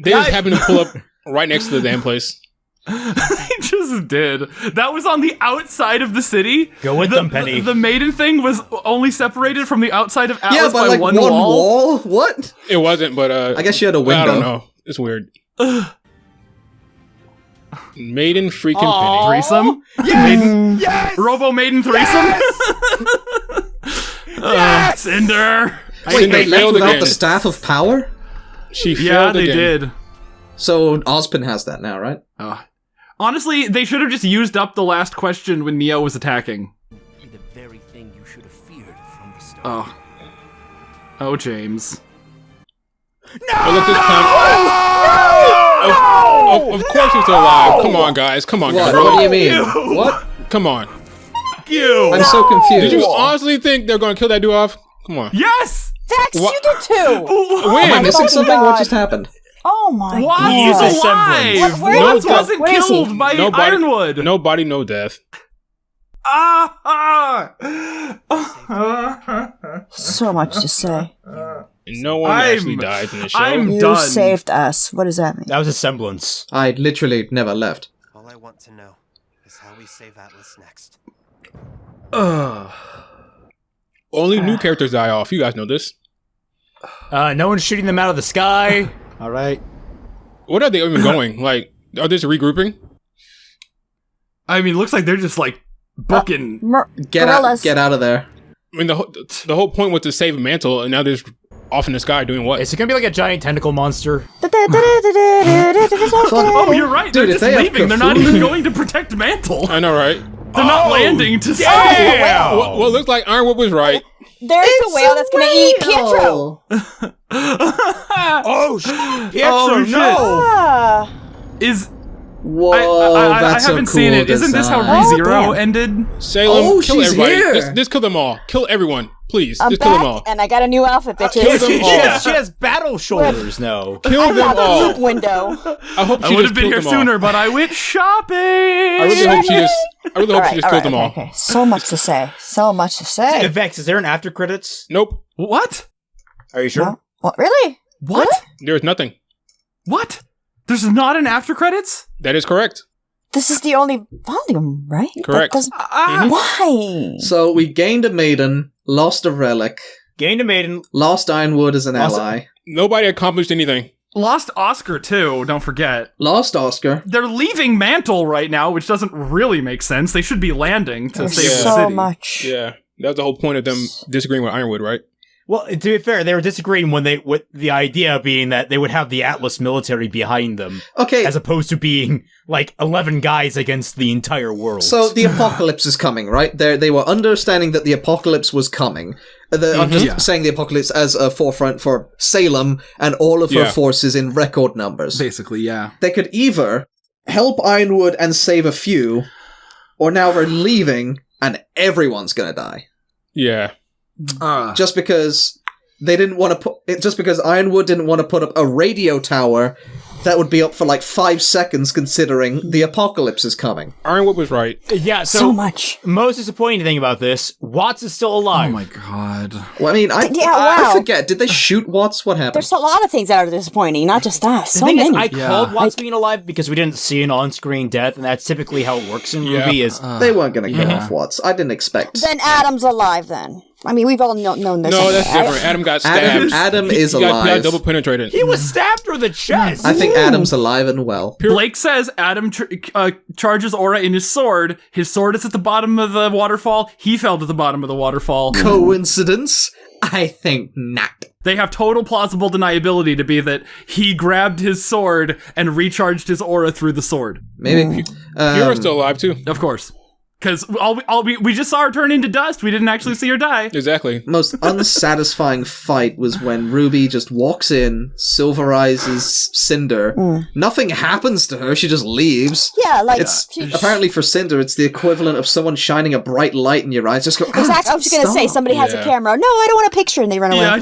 [SPEAKER 5] They just happened to pull up right next to the damn place.
[SPEAKER 2] They just did. That was on the outside of the city.
[SPEAKER 1] Go with them, Penny.
[SPEAKER 2] The Maiden thing was only separated from the outside of Atlas
[SPEAKER 4] Yeah, by
[SPEAKER 2] by
[SPEAKER 4] like
[SPEAKER 2] one wall.
[SPEAKER 4] What?
[SPEAKER 5] It wasn't, but
[SPEAKER 4] I guess she had a window.
[SPEAKER 5] I don't know. It's weird. Maiden freaking
[SPEAKER 1] Aw.
[SPEAKER 5] Penny.
[SPEAKER 2] Threesome?
[SPEAKER 1] Yes! Yes!
[SPEAKER 2] Robo Maiden threesome?
[SPEAKER 1] Yes!
[SPEAKER 2] Cinder!
[SPEAKER 4] Wait,
[SPEAKER 5] Cinder
[SPEAKER 4] they left
[SPEAKER 5] failed
[SPEAKER 4] without
[SPEAKER 5] again.
[SPEAKER 4] the Staff of Power?
[SPEAKER 5] She
[SPEAKER 2] Yeah,
[SPEAKER 5] failed
[SPEAKER 2] they
[SPEAKER 5] again.
[SPEAKER 2] did.
[SPEAKER 4] So Ozpin has that now, right?
[SPEAKER 2] Honestly, they should have just used up the last question when Neo was attacking.
[SPEAKER 8] Be the very thing you should have feared from the start.
[SPEAKER 2] Oh. Oh, James.
[SPEAKER 5] Well, at this time, of course he's still alive. Come on, guys. Come on, guys.
[SPEAKER 4] What? What do you
[SPEAKER 5] Really?
[SPEAKER 4] mean? What?
[SPEAKER 5] Come on.
[SPEAKER 2] You!
[SPEAKER 4] I'm so confused.
[SPEAKER 5] Did you honestly think they're going to kill that dude off? Come on.
[SPEAKER 2] Yes!
[SPEAKER 3] Vex,
[SPEAKER 5] What?
[SPEAKER 3] you did too!
[SPEAKER 5] When?
[SPEAKER 4] Am I missing
[SPEAKER 3] fucking
[SPEAKER 4] something?
[SPEAKER 3] God.
[SPEAKER 4] What just happened?
[SPEAKER 3] Oh my
[SPEAKER 2] Watts
[SPEAKER 1] He is
[SPEAKER 3] god.
[SPEAKER 1] a semblance.
[SPEAKER 2] alive!
[SPEAKER 3] Where-
[SPEAKER 2] Watts
[SPEAKER 5] where-
[SPEAKER 2] wasn't
[SPEAKER 3] where is he?
[SPEAKER 2] killed by
[SPEAKER 5] Nobody-
[SPEAKER 2] Ironwood!
[SPEAKER 5] No body, no death.
[SPEAKER 3] So much to say.
[SPEAKER 5] No one actually died in the show.
[SPEAKER 2] I'm
[SPEAKER 3] You
[SPEAKER 2] done.
[SPEAKER 3] saved us. What does that mean?
[SPEAKER 1] That was a semblance.
[SPEAKER 4] I literally never left.
[SPEAKER 8] All I want to know is how we save Atlas next.
[SPEAKER 5] Only new characters die off. You guys know this.
[SPEAKER 1] No one's shooting them out of the sky. All right.
[SPEAKER 5] What are they even going? Like, are they just regrouping?
[SPEAKER 2] I mean, looks like they're just like booking.
[SPEAKER 4] Get
[SPEAKER 3] Gorillas.
[SPEAKER 4] out of there.
[SPEAKER 5] I mean, the whole point was to save Mantle, and now they're just off in the sky doing what?
[SPEAKER 1] Is it gonna be like a giant tentacle monster?
[SPEAKER 2] Oh, you're right.
[SPEAKER 4] Dude,
[SPEAKER 2] They're
[SPEAKER 4] if
[SPEAKER 2] just
[SPEAKER 4] they have
[SPEAKER 2] leaving. They're not
[SPEAKER 4] Cthulhu-
[SPEAKER 2] even going to protect Mantle.
[SPEAKER 5] I know, right?
[SPEAKER 2] They're not landing to
[SPEAKER 1] Damn!
[SPEAKER 5] Well, it looks like Ironwood was right.
[SPEAKER 3] There's the whale that's gonna eat Pietro!
[SPEAKER 1] Oh, Pietro,
[SPEAKER 2] Oh, shit.
[SPEAKER 1] no!
[SPEAKER 3] Ah.
[SPEAKER 2] Is
[SPEAKER 4] Whoa,
[SPEAKER 2] I
[SPEAKER 4] that's
[SPEAKER 2] haven't
[SPEAKER 4] so
[SPEAKER 2] seen
[SPEAKER 4] cool
[SPEAKER 2] it. Isn't this how
[SPEAKER 4] design.
[SPEAKER 2] ReZero
[SPEAKER 3] damn.
[SPEAKER 2] ended?
[SPEAKER 5] Salem,
[SPEAKER 4] Oh,
[SPEAKER 5] kill
[SPEAKER 4] she's
[SPEAKER 5] everybody.
[SPEAKER 4] here.
[SPEAKER 5] Just kill them all. Kill everyone. Please.
[SPEAKER 3] I'm
[SPEAKER 5] just kill them
[SPEAKER 3] back,
[SPEAKER 5] all.
[SPEAKER 3] and I got a new outfit,
[SPEAKER 5] Kill
[SPEAKER 3] bitches.
[SPEAKER 5] them
[SPEAKER 1] She
[SPEAKER 5] all.
[SPEAKER 1] has battle shoulders now.
[SPEAKER 5] Kill
[SPEAKER 3] I'm
[SPEAKER 5] them
[SPEAKER 3] out the
[SPEAKER 5] all.
[SPEAKER 3] loop window.
[SPEAKER 5] I hope
[SPEAKER 2] I
[SPEAKER 5] she
[SPEAKER 2] would
[SPEAKER 5] just
[SPEAKER 2] have been
[SPEAKER 5] killed
[SPEAKER 2] here
[SPEAKER 5] them all.
[SPEAKER 2] sooner, but I went shopping.
[SPEAKER 5] I really hope she just. I really hope she just killed them all.
[SPEAKER 3] Okay. So much to say. So much to say.
[SPEAKER 1] Vex, is there an after credits?
[SPEAKER 5] Nope.
[SPEAKER 2] What?
[SPEAKER 1] Are you sure?
[SPEAKER 3] Well, what, really?
[SPEAKER 2] What?
[SPEAKER 5] There's nothing.
[SPEAKER 2] What? There's not an after credits?
[SPEAKER 5] That is correct.
[SPEAKER 3] This is the only volume, right? That
[SPEAKER 5] Correct.
[SPEAKER 3] doesn't-
[SPEAKER 2] Ah.
[SPEAKER 3] Why?
[SPEAKER 4] So we gained a maiden, lost a relic,
[SPEAKER 1] Gained a maiden.
[SPEAKER 4] lost Ironwood as an
[SPEAKER 1] Lost-
[SPEAKER 4] ally,
[SPEAKER 5] Nobody accomplished anything.
[SPEAKER 2] Lost Oscar too, don't forget.
[SPEAKER 4] lost Oscar.
[SPEAKER 2] They're leaving Mantle right now, which doesn't really make sense. They should be landing to
[SPEAKER 3] There's
[SPEAKER 2] save the
[SPEAKER 3] so
[SPEAKER 2] city.
[SPEAKER 3] much.
[SPEAKER 5] Yeah. That was the whole point of them disagreeing with Ironwood, right?
[SPEAKER 1] Well, to be fair, they were disagreeing with the idea being that they would have the Atlas military behind them,
[SPEAKER 4] Okay,
[SPEAKER 1] as opposed to being like 11 guys against the entire world.
[SPEAKER 4] so the apocalypse is coming, right? They were understanding that the apocalypse was coming. I'm just
[SPEAKER 2] Yeah.
[SPEAKER 4] saying the apocalypse as a forefront for Salem and all of her
[SPEAKER 5] Yeah.
[SPEAKER 4] forces in record numbers.
[SPEAKER 2] Basically, yeah.
[SPEAKER 4] They could either help Ironwood and save a few, or now we're leaving and everyone's gonna die.
[SPEAKER 5] Yeah.
[SPEAKER 4] Just because they didn't want to put just because Ironwood didn't want to put up a radio tower that would be up for like 5 seconds considering the apocalypse is coming.
[SPEAKER 5] Ironwood was right.
[SPEAKER 1] yeah,
[SPEAKER 3] So much.
[SPEAKER 1] most disappointing thing about this, Watts is still
[SPEAKER 2] Oh
[SPEAKER 1] alive.
[SPEAKER 2] my god.
[SPEAKER 4] Well, I mean, I
[SPEAKER 3] wow.
[SPEAKER 4] forget. Did they shoot Watts? What happened?
[SPEAKER 3] There's a lot of things that are disappointing, not just that.
[SPEAKER 1] The
[SPEAKER 3] So
[SPEAKER 1] thing
[SPEAKER 3] many.
[SPEAKER 1] is, I
[SPEAKER 2] Yeah.
[SPEAKER 1] called Watts being alive because we didn't see an on-screen death, and that's typically how it works in
[SPEAKER 5] Yeah.
[SPEAKER 1] RWBY. Is
[SPEAKER 4] They weren't going to kill
[SPEAKER 2] Yeah.
[SPEAKER 4] off Watts. I didn't expect.
[SPEAKER 3] Then Adam's alive then. I mean, we've all known this.
[SPEAKER 5] No,
[SPEAKER 3] anyway,
[SPEAKER 5] that's
[SPEAKER 3] right?
[SPEAKER 5] different. Adam got stabbed.
[SPEAKER 4] Adam is
[SPEAKER 5] He got
[SPEAKER 4] alive.
[SPEAKER 5] double penetrated.
[SPEAKER 1] he was stabbed through the chest.
[SPEAKER 4] I think Adam's alive and well.
[SPEAKER 2] Blake says Adam charges Aura in his sword. His sword is at the bottom of the waterfall. He fell to the bottom of the waterfall.
[SPEAKER 4] Coincidence? I think not.
[SPEAKER 2] They have total plausible deniability to be that he grabbed his sword and recharged his aura through the sword.
[SPEAKER 4] Maybe.
[SPEAKER 5] Hera's still alive, too.
[SPEAKER 2] Of course. Because we just saw her turn into dust. We didn't actually see her die.
[SPEAKER 5] Exactly.
[SPEAKER 4] Most unsatisfying fight was when RWBY just walks in, silverizes Cinder. Nothing happens to her, she just leaves.
[SPEAKER 3] Yeah, like
[SPEAKER 4] It's apparently for Cinder, it's the equivalent of someone shining a bright light in your eyes. Just go.
[SPEAKER 3] Exactly. I was just gonna say somebody has a
[SPEAKER 5] Yeah.
[SPEAKER 3] camera. No, I don't want a picture, and they run away.
[SPEAKER 2] Yeah, I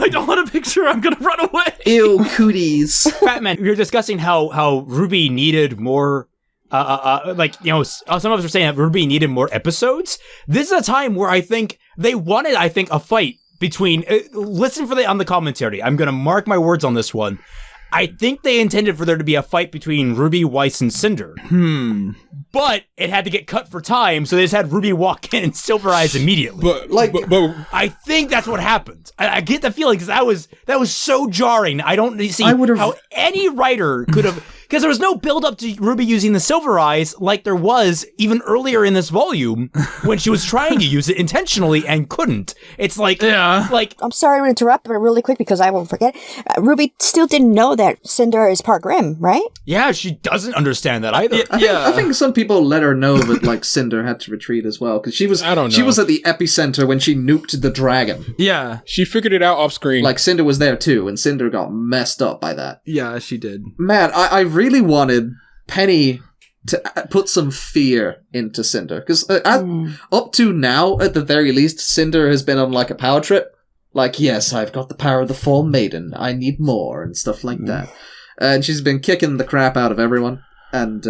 [SPEAKER 2] don't want a picture. I'm gonna run away.
[SPEAKER 4] Ew, cooties.
[SPEAKER 1] Fatman, we were discussing how RWBY needed more like, you know, some of us are saying that RWBY needed more episodes. This is a time where I think they wanted, a fight between, listen for on the commentary. I'm going to mark my words on this one. I think they intended for there to be a fight between RWBY, Weiss, and Cinder. But it had to get cut for time, so they just had RWBY walk in and Silver Eyes immediately.
[SPEAKER 5] But
[SPEAKER 1] I think that's what happened. I get the feeling, because that was so jarring. I don't see how any writer could have... Because there was no build-up to RWBY using the Silver Eyes like there was even earlier in this volume when she was trying to use it intentionally and couldn't. It's like...
[SPEAKER 3] I'm sorry to interrupt, but really quick because I won't forget. RWBY still didn't know that Cinder is part Grimm, right?
[SPEAKER 1] Yeah, she doesn't understand that either.
[SPEAKER 4] I think some people let her know that, like, Cinder had to retreat as well, because she was at the epicenter when she nuked the dragon.
[SPEAKER 2] Yeah.
[SPEAKER 5] She figured it out off screen.
[SPEAKER 4] Like, Cinder was there too, and Cinder got messed up by that.
[SPEAKER 2] Yeah, she did.
[SPEAKER 4] Man, I really wanted Penny to put some fear into Cinder, because up to now, at the very least, Cinder has been on, like, a power trip. Like, yes, I've got the power of the full maiden, I need more, and stuff like that. And she's been kicking the crap out of everyone, and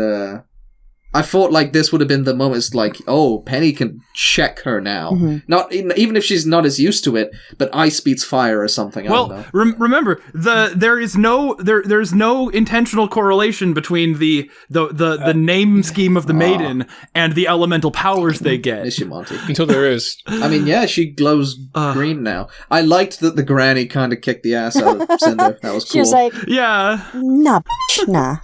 [SPEAKER 4] I thought, like, this would have been the moment. It's like, oh, Penny can check her now. Not even if she's not as used to it, but ice beats fire or something. I don't know.
[SPEAKER 2] Remember, there's no intentional correlation between the name scheme of the maiden and the elemental powers they get.
[SPEAKER 4] Is she, Monty?
[SPEAKER 5] Until there is.
[SPEAKER 4] I mean, yeah, she glows green now. I liked that the granny kind of kicked the ass out of Cinder. That was cool.
[SPEAKER 3] She was like,
[SPEAKER 2] yeah,
[SPEAKER 3] nah, bitch, nah.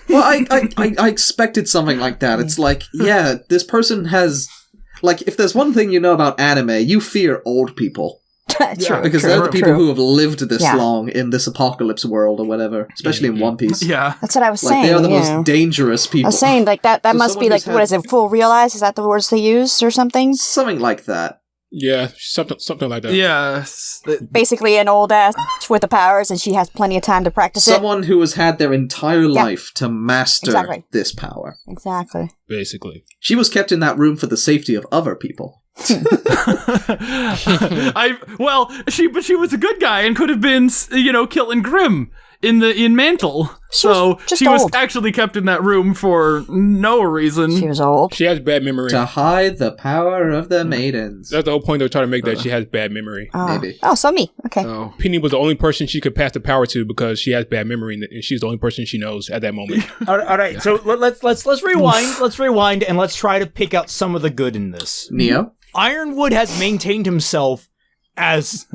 [SPEAKER 4] Well, I expected something like that. It's like, yeah, this person has, like, if there's one thing you know about anime, you fear old people.
[SPEAKER 3] True,
[SPEAKER 4] because they're the people who have lived this long in this apocalypse world or whatever, especially in One Piece.
[SPEAKER 2] Yeah.
[SPEAKER 3] That's what I was saying.
[SPEAKER 4] They are the most dangerous people.
[SPEAKER 3] I was saying, like, that
[SPEAKER 4] So
[SPEAKER 3] must be, like, what is it, full realize? Is that the words they used or something?
[SPEAKER 4] Something like that.
[SPEAKER 5] Yeah, something like that.
[SPEAKER 2] Yeah.
[SPEAKER 3] Basically an old ass with the powers, and she has plenty of time to practice
[SPEAKER 4] Someone who has had their entire life to master this power.
[SPEAKER 3] Exactly.
[SPEAKER 5] Basically.
[SPEAKER 4] She was kept in that room for the safety of other people.
[SPEAKER 2] She was a good guy and could have been, killing Grimm in Mantle. She was actually kept in that room for no reason.
[SPEAKER 3] She was old.
[SPEAKER 5] She has bad memory.
[SPEAKER 4] To hide the power of the maidens.
[SPEAKER 5] That's the whole point they're trying to make, that she has bad memory.
[SPEAKER 4] Maybe.
[SPEAKER 3] Oh, so me. Okay.
[SPEAKER 2] Oh.
[SPEAKER 5] Penny was the only person she could pass the power to because she has bad memory, and she's the only person she knows at that moment.
[SPEAKER 1] All right. So let's rewind. Let's rewind and let's try to pick out some of the good in this.
[SPEAKER 4] Neo?
[SPEAKER 1] Ironwood has maintained himself as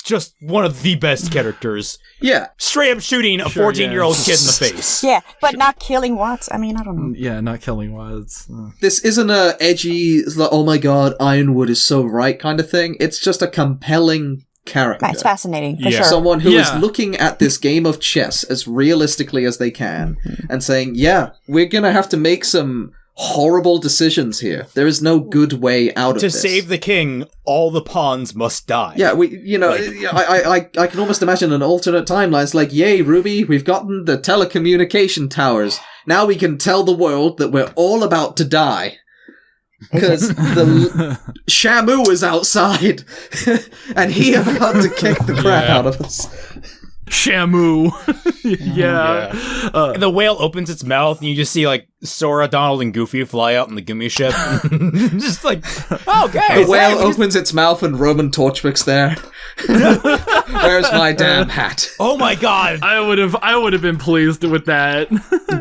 [SPEAKER 1] just one of the best characters.
[SPEAKER 4] Yeah.
[SPEAKER 1] Straight up shooting a 14-year-old kid in the face.
[SPEAKER 3] Yeah, but not killing Watts. I mean, I don't know.
[SPEAKER 2] Yeah, not killing Watts.
[SPEAKER 4] This isn't a edgy, oh my god, Ironwood is so right kind of thing. It's just a compelling character.
[SPEAKER 3] It's fascinating, for sure.
[SPEAKER 4] Someone who is looking at this game of chess as realistically as they can and saying, yeah, we're gonna have to make some horrible decisions here. There is no good way out of this.
[SPEAKER 1] To save the king, all the pawns must die.
[SPEAKER 4] Yeah, I can almost imagine an alternate timeline. It's like, yay, RWBY, we've gotten the telecommunication towers. Now we can tell the world that we're all about to die. Because the Shamu is outside, and he about to kick the crap out of us.
[SPEAKER 2] Shamu. Yeah.
[SPEAKER 1] The whale opens its mouth, and you just see, like, Sora, Donald, and Goofy fly out in the gummy ship. Just like, okay.
[SPEAKER 4] The whale opens its mouth, and Roman Torchwick's there. Where's my damn hat?
[SPEAKER 1] Oh my god.
[SPEAKER 2] I would have been pleased with that.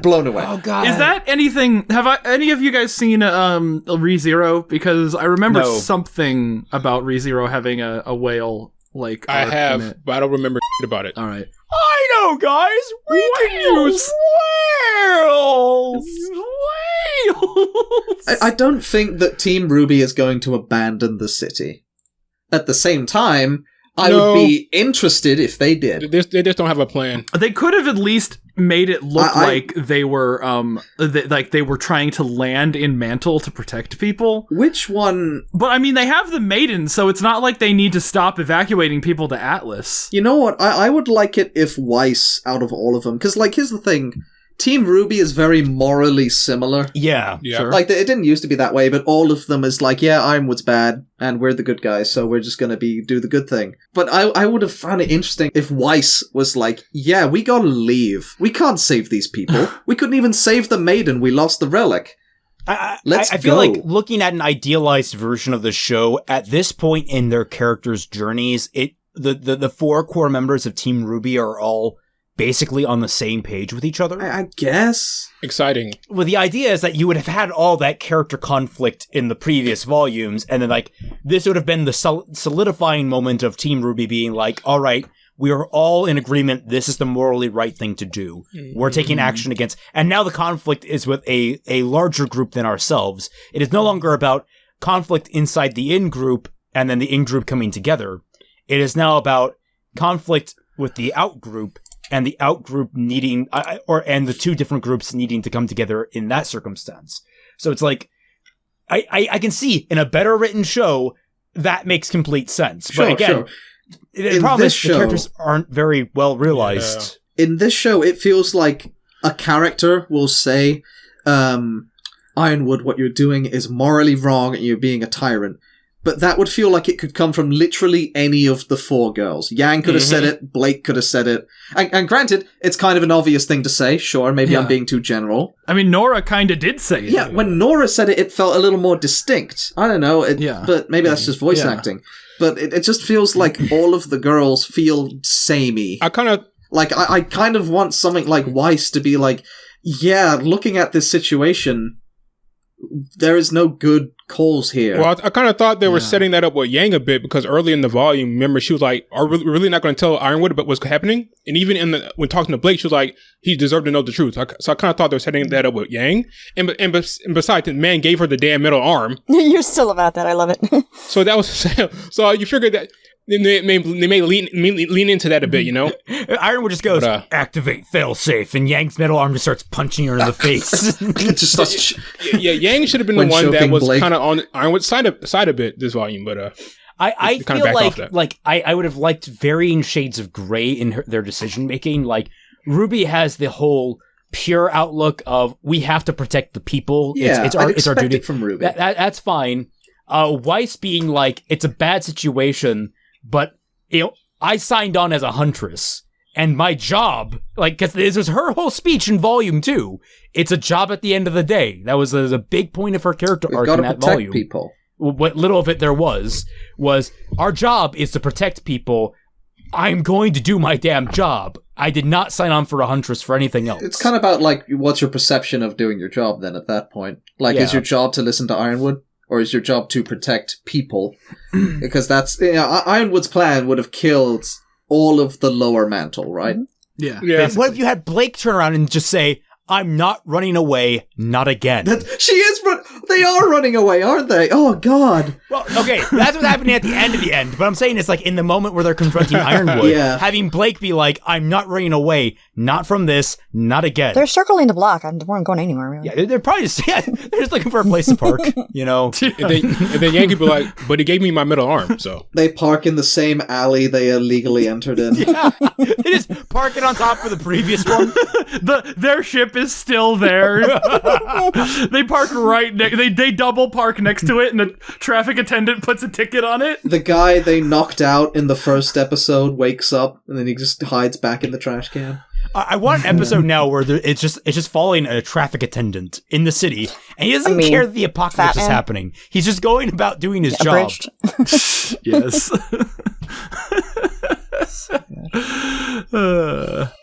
[SPEAKER 4] Blown away.
[SPEAKER 1] Oh god.
[SPEAKER 2] Is that anything? Any of you guys seen ReZero? Because I remember something about ReZero having a whale. Like
[SPEAKER 5] I have, but I don't remember about it.
[SPEAKER 2] All right.
[SPEAKER 1] I know, guys. We can use whales.
[SPEAKER 4] I don't think that Team RWBY is going to abandon the city. At the same time, I would be interested if they did.
[SPEAKER 5] They just don't have a plan.
[SPEAKER 2] They could have at least made it look like they were they were trying to land in Mantle to protect people.
[SPEAKER 4] Which one?
[SPEAKER 2] But I mean, they have the maidens, so it's not like they need to stop evacuating people to Atlas.
[SPEAKER 4] You know what? I would like it if Weiss, out of all of them, because, like, here's the thing. Team RWBY is very morally similar.
[SPEAKER 1] Yeah.
[SPEAKER 2] Sure.
[SPEAKER 4] Like, it didn't used to be that way, but all of them is like, yeah, Ironwood's bad, and we're the good guys, so we're just gonna do the good thing. But I would have found it interesting if Weiss was like, yeah, we gotta leave. We can't save these people. We couldn't even save the Maiden. We lost the relic.
[SPEAKER 1] I
[SPEAKER 4] Let's
[SPEAKER 1] feel
[SPEAKER 4] go.
[SPEAKER 1] like looking at an idealized version of the show at this point in their characters' journeys, the 4 core members of Team RWBY are all basically on the same page with each other.
[SPEAKER 4] I guess.
[SPEAKER 5] Exciting.
[SPEAKER 1] Well, the idea is that you would have had all that character conflict in the previous volumes, and then, like, this would have been the solidifying moment of Team RWBY being like, all right, we are all in agreement, this is the morally right thing to do. We're taking action against... And now the conflict is with a larger group than ourselves. It is no longer about conflict inside the in-group, and then the in-group coming together. It is now about conflict with the out-group, and the out-group needing, and the 2 different groups needing to come together in that circumstance. So it's like, I can see, in a better written show, that makes complete sense. But again, the problem is the characters aren't very well realized.
[SPEAKER 4] Yeah. In this show, it feels like a character will say, Ironwood, what you're doing is morally wrong and you're being a tyrant. But that would feel like it could come from literally any of the 4 girls. Yang could have said it, Blake could have said it. And granted, it's kind of an obvious thing to say, sure, maybe I'm being too general.
[SPEAKER 2] I mean, Nora kind of did say it.
[SPEAKER 4] Yeah, when Nora said it, it felt a little more distinct. I don't know, but maybe that's just voice acting. But it just feels like all of the girls feel samey.
[SPEAKER 5] I kind of...
[SPEAKER 4] Like, I kind of want something like Weiss to be like, yeah, looking at this situation, there is no good calls here.
[SPEAKER 5] Well, I kind of thought they were setting that up with Yang a bit, because early in the volume, remember, she was like, are we really not going to tell Ironwood about what's happening? And even when talking to Blake, she was like, he deserved to know the truth. So I kind of thought they were setting that up with Yang. And besides, the man gave her the damn metal arm.
[SPEAKER 3] You're still about that. I love it.
[SPEAKER 5] So that was... So you figured that... They may lean into that a bit, you know?
[SPEAKER 1] Ironwood just goes, activate failsafe, and Yang's metal arm just starts punching her in the face.
[SPEAKER 4] It just starts
[SPEAKER 5] Yang should have been the one that was kind of on Ironwood's side a bit this volume, but
[SPEAKER 1] I feel like I would have liked varying shades of gray in their decision making. Like, RWBY has the whole pure outlook of we have to protect the people.
[SPEAKER 4] Yeah,
[SPEAKER 1] it's our duty.
[SPEAKER 4] From RWBY.
[SPEAKER 1] That's fine. Weiss being like, it's a bad situation, but, you know, I signed on as a huntress, and my job, like, because this was her whole speech in volume 2. It's a job at the end of the day. That was a big point of her character arc in that volume.
[SPEAKER 4] People.
[SPEAKER 1] What little of it there was our job is to protect people. I'm going to do my damn job. I did not sign on for a huntress for anything else.
[SPEAKER 4] It's kind of about, like, what's your perception of doing your job then at that point? Like, is your job to listen to Ironwood? Or is your job to protect people? Because that's... You know, Ironwood's plan would have killed all of the lower mantle, right?
[SPEAKER 2] Yeah.
[SPEAKER 1] What if you had Blake turn around and just say, I'm not running away, not again.
[SPEAKER 4] She is, they are running away, aren't they? Oh, God.
[SPEAKER 1] Well, okay, that's what's happening at the end of the end. But I'm saying it's like in the moment where they're confronting Ironwood, having Blake be like, I'm not running away, not from this, not again.
[SPEAKER 3] They're circling the block. I weren't going anywhere, really.
[SPEAKER 1] Yeah, they're probably just, they're just looking for a place to park, you know?
[SPEAKER 5] and then Yankee be like, but he gave me my middle arm, so.
[SPEAKER 4] They park in the same alley they illegally entered in.
[SPEAKER 1] Yeah, they just park it on top of the previous one.
[SPEAKER 2] Their ship is still there. They park right next. They double park next to it, and the traffic attendant puts a ticket on it.
[SPEAKER 4] The guy they knocked out in the first episode wakes up, and then he just hides back in the trash can.
[SPEAKER 1] I want an episode now where it's just following a traffic attendant in the city, and he doesn't care that the apocalypse is happening. He's just going about doing his job.
[SPEAKER 2] Yes.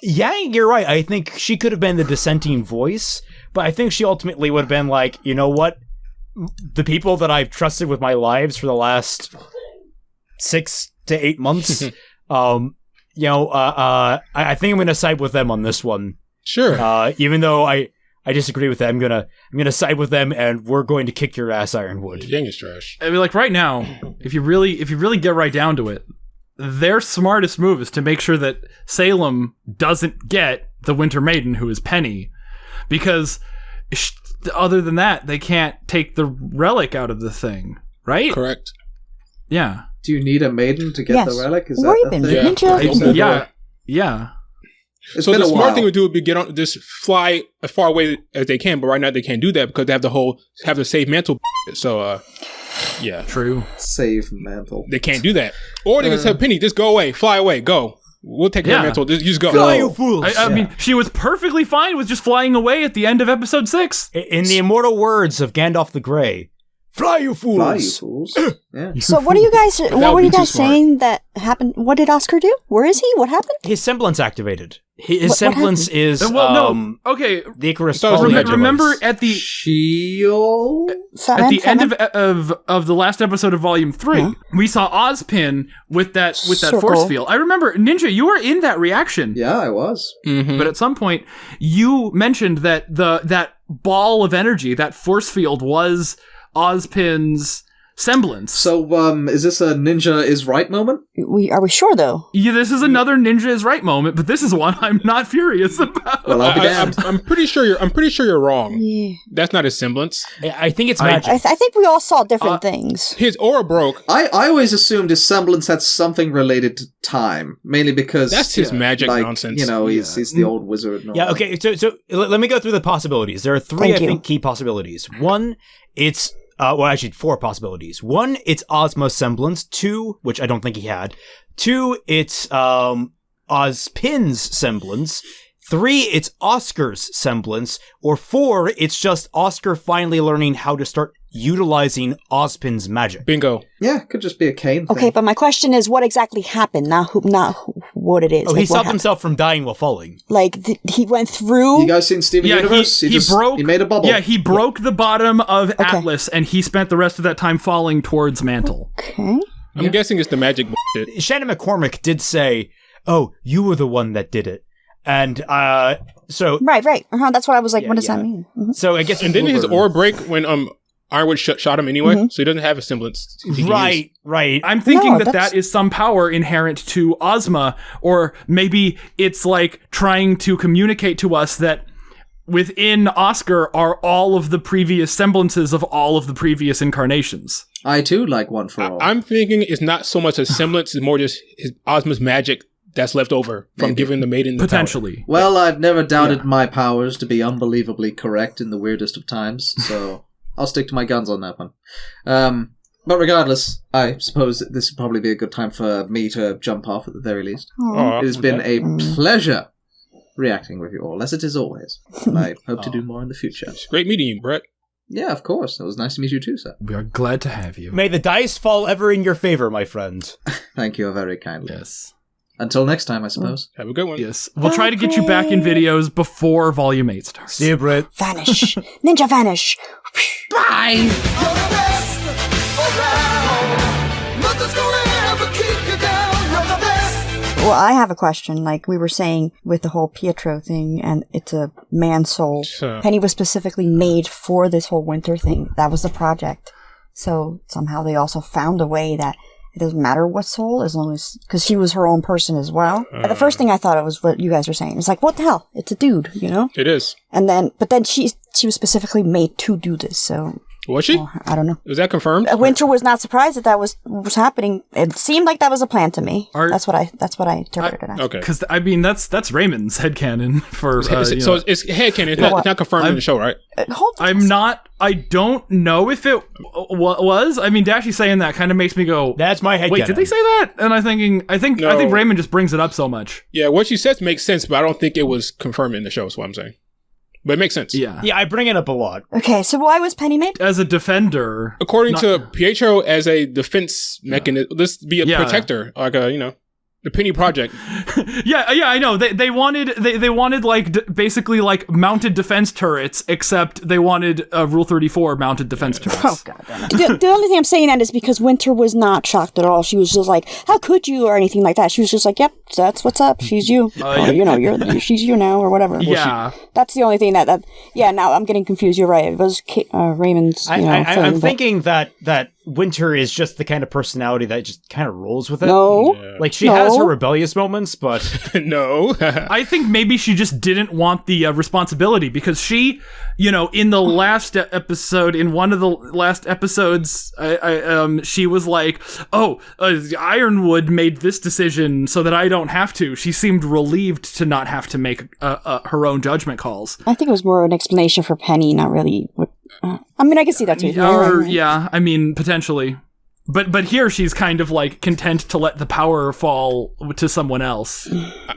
[SPEAKER 1] Yang, you're right. I think she could have been the dissenting voice, but I think she ultimately would have been like, you know what? The people that I've trusted with my lives for the last 6 to 8 months, I think I'm going to side with them on this one.
[SPEAKER 5] Sure.
[SPEAKER 1] Even though I disagree with them, I'm gonna side with them, and we're going to kick your ass, Ironwood.
[SPEAKER 5] Yang is trash.
[SPEAKER 2] I mean, like right now, if you really get right down to it, their smartest move is to make sure that Salem doesn't get the Winter Maiden, who is Penny, because other than that, they can't take the relic out of the thing, right?
[SPEAKER 5] Correct.
[SPEAKER 2] Yeah.
[SPEAKER 4] Do you need a maiden to get the relic? Is
[SPEAKER 3] or
[SPEAKER 4] that
[SPEAKER 3] even
[SPEAKER 4] the thing?
[SPEAKER 3] ninja.
[SPEAKER 2] Yeah.
[SPEAKER 4] It's
[SPEAKER 5] So
[SPEAKER 4] been
[SPEAKER 5] the
[SPEAKER 4] a
[SPEAKER 5] smart
[SPEAKER 4] while.
[SPEAKER 5] thing would do would be just fly as far away as they can, but right now they can't do that because they have the save mantle. So, yeah,
[SPEAKER 2] True.
[SPEAKER 4] Save mantle.
[SPEAKER 5] they can't do that. Or they can tell Penny, just go away, fly away, go. We'll take your
[SPEAKER 2] Yeah.
[SPEAKER 5] mantle. You just go.
[SPEAKER 1] Fly, you fools!
[SPEAKER 2] I mean, she was perfectly fine with just flying away at the end of episode 6.
[SPEAKER 1] In the immortal words of Gandalf the Grey, fly, you fools!
[SPEAKER 4] Fly, you fools. Yeah.
[SPEAKER 3] So what are you guys? What
[SPEAKER 5] would
[SPEAKER 3] were
[SPEAKER 5] be
[SPEAKER 3] you
[SPEAKER 5] too
[SPEAKER 3] guys
[SPEAKER 5] smart.
[SPEAKER 3] saying that happened? What did Oscar do? Where is he? What happened?
[SPEAKER 1] His semblance activated. His
[SPEAKER 3] What
[SPEAKER 1] semblance is
[SPEAKER 2] No. Okay.
[SPEAKER 1] the Icarus
[SPEAKER 5] thought it was
[SPEAKER 1] falling
[SPEAKER 5] Remember-
[SPEAKER 2] Remember
[SPEAKER 1] device.
[SPEAKER 2] at the
[SPEAKER 4] Shield?
[SPEAKER 2] at the end of the last episode of Volume 3, we saw Ozpin with that
[SPEAKER 3] Circle.
[SPEAKER 2] force field. I remember, Ninja, you were in that reaction.
[SPEAKER 4] Yeah, I was.
[SPEAKER 5] Mhm.
[SPEAKER 2] But at some point, you mentioned that that ball of energy, that force field, was Ozpin's semblance.
[SPEAKER 4] So, is this a ninja is right moment?
[SPEAKER 3] Are we sure though?
[SPEAKER 2] Yeah, this is another Ninja is right moment, but this is one I'm not furious about.
[SPEAKER 4] Well, I'll be damned.
[SPEAKER 5] I'm pretty sure you're wrong.
[SPEAKER 3] Yeah.
[SPEAKER 5] That's not his semblance.
[SPEAKER 1] I think it's magic.
[SPEAKER 3] I think we all saw different things.
[SPEAKER 5] His aura broke.
[SPEAKER 4] I always assumed his semblance had something related to time, mainly because
[SPEAKER 5] That's his magic
[SPEAKER 4] like,
[SPEAKER 5] nonsense.
[SPEAKER 4] You know, he's the old wizard. And all
[SPEAKER 1] Yeah,
[SPEAKER 4] that.
[SPEAKER 1] okay, so let me go through the possibilities. There are three,
[SPEAKER 3] Thank
[SPEAKER 1] I
[SPEAKER 3] you.
[SPEAKER 1] think, key possibilities. One, it's, well, actually, 4 possibilities. One, it's Ozma's semblance. 2, which I don't think he had. 2, it's Ozpin's semblance. 3, it's Oscar's semblance. Or 4, it's just Oscar finally learning how to start utilizing Ozpin's magic.
[SPEAKER 5] Bingo.
[SPEAKER 4] Yeah, could just be a cane thing.
[SPEAKER 3] Okay, but my question is, what exactly happened? Not what it is.
[SPEAKER 1] Oh,
[SPEAKER 3] Like,
[SPEAKER 1] he
[SPEAKER 3] what
[SPEAKER 1] stopped
[SPEAKER 3] happened?
[SPEAKER 1] himself from dying while falling.
[SPEAKER 3] Like he went through.
[SPEAKER 4] You guys seen Steven
[SPEAKER 2] Yeah,
[SPEAKER 4] Universe?
[SPEAKER 2] he broke.
[SPEAKER 4] He made a bubble.
[SPEAKER 2] Yeah, he broke the bottom of Atlas, and he spent the rest of that time falling towards Mantle.
[SPEAKER 3] Okay.
[SPEAKER 5] I'm guessing it's the magic bullshit.
[SPEAKER 1] Shannon McCormick did say, "Oh, you were the one that did it," and so
[SPEAKER 3] Right. That's what I was like.
[SPEAKER 1] Yeah,
[SPEAKER 3] what does
[SPEAKER 1] yeah.
[SPEAKER 3] that mean? Mhm.
[SPEAKER 1] so I guess
[SPEAKER 5] And didn't his aura break when Ironwood shot him anyway? So he doesn't have a semblance. he can use.
[SPEAKER 1] Right.
[SPEAKER 2] I'm thinking
[SPEAKER 3] No,
[SPEAKER 2] that
[SPEAKER 3] that's-
[SPEAKER 2] that is some power inherent to Ozma, or maybe it's like trying to communicate to us that within Oscar are all of the previous semblances of all of the previous incarnations.
[SPEAKER 4] I too like One for All.
[SPEAKER 5] I'm thinking it's not so much a semblance; it's more just his Ozma's magic that's left over from
[SPEAKER 4] Maybe.
[SPEAKER 5] giving the maiden the power.
[SPEAKER 2] Potentially.
[SPEAKER 4] Well, I've never doubted my powers to be unbelievably correct in the weirdest of times, so I'll stick to my guns on that one. But regardless, I suppose that this would probably be a good time for me to jump off at the very least.
[SPEAKER 5] Aw,
[SPEAKER 4] It has been
[SPEAKER 5] okay.
[SPEAKER 4] a pleasure reacting with you all, as it is always. And I hope to do more in the future.
[SPEAKER 5] It's great meeting you, Brett.
[SPEAKER 4] Yeah, of course. It was nice to meet you too, sir.
[SPEAKER 2] We are glad to have you.
[SPEAKER 1] May the dice fall ever in your favor, my friend.
[SPEAKER 4] Thank you very kindly.
[SPEAKER 2] Yes.
[SPEAKER 4] Until next time, I suppose.
[SPEAKER 5] Have a good one.
[SPEAKER 2] Yes. We'll try to get you back in videos before Volume 8 starts.
[SPEAKER 1] See you, Britt.
[SPEAKER 3] Vanish, ninja, vanish. Well, I have a question. Like we were saying with the whole Pietro thing, and it's a man soul.
[SPEAKER 5] Sure.
[SPEAKER 3] Penny was specifically made for this whole winter thing. That was the project. So somehow they also found a way that it doesn't matter what soul, as long as, because she was her own person as well. And the first thing I thought it was what you guys were saying. It's like, what the hell? It's a dude, you know?
[SPEAKER 5] It is.
[SPEAKER 3] And then, but then she was specifically made to do this. So
[SPEAKER 5] Was she?
[SPEAKER 3] well, I don't know.
[SPEAKER 5] Is that confirmed?
[SPEAKER 3] Winter was not surprised that was happening. It seemed like that was a plan to me. That's what I interpreted it as.
[SPEAKER 5] Okay.
[SPEAKER 2] Because, I mean, that's Raymond's headcanon for...
[SPEAKER 5] So
[SPEAKER 2] you know.
[SPEAKER 5] it's headcanon. It's not confirmed in the show, right?
[SPEAKER 3] Hold on.
[SPEAKER 2] I'm not... I don't know if it was. I mean, Dashie saying that kind of makes me go...
[SPEAKER 1] That's my head.
[SPEAKER 2] Wait, did they say that? And I think
[SPEAKER 5] No.
[SPEAKER 2] Raymond just brings it up so much.
[SPEAKER 5] Yeah, what she says makes sense, but I don't think it was confirmed in the show, is what I'm saying. But it makes sense.
[SPEAKER 2] Yeah.
[SPEAKER 1] Yeah, I bring it up a lot.
[SPEAKER 3] Okay, so why was Penny made?
[SPEAKER 2] As a defender...
[SPEAKER 5] According to Pietro, as a defense mechanism, this be a
[SPEAKER 2] Yeah.
[SPEAKER 5] protector, like a, the Penny Project.
[SPEAKER 2] yeah, I know. They wanted like basically like mounted defense turrets, except they wanted Rule 34 mounted defense turrets.
[SPEAKER 3] Oh god. The only thing I'm saying that is because Winter was not shocked at all. She was just like, "How could you?" or anything like that. She was just like, "Yep, that's what's up. She's you. Or, you know, she's you now, or whatever."
[SPEAKER 2] Yeah.
[SPEAKER 3] That's the only thing that. Yeah. Now I'm getting confused. You're right. It was Raymond's.
[SPEAKER 1] I'm
[SPEAKER 3] thing, but-
[SPEAKER 1] thinking that Winter is just the kind of personality that just kind of rolls with it.
[SPEAKER 3] No.
[SPEAKER 5] Yeah.
[SPEAKER 1] Like, she has her rebellious moments, but...
[SPEAKER 5] No.
[SPEAKER 2] I think maybe she just didn't want the responsibility, because she, in the last episode, in one of the last episodes, she was like, Ironwood made this decision so that I don't have to. She seemed relieved to not have to make her own judgment calls.
[SPEAKER 3] I think it was more an explanation for Penny, not really. I can see that too.
[SPEAKER 2] Yeah, I mean, potentially. But here she's kind of like content to let the power fall to someone else.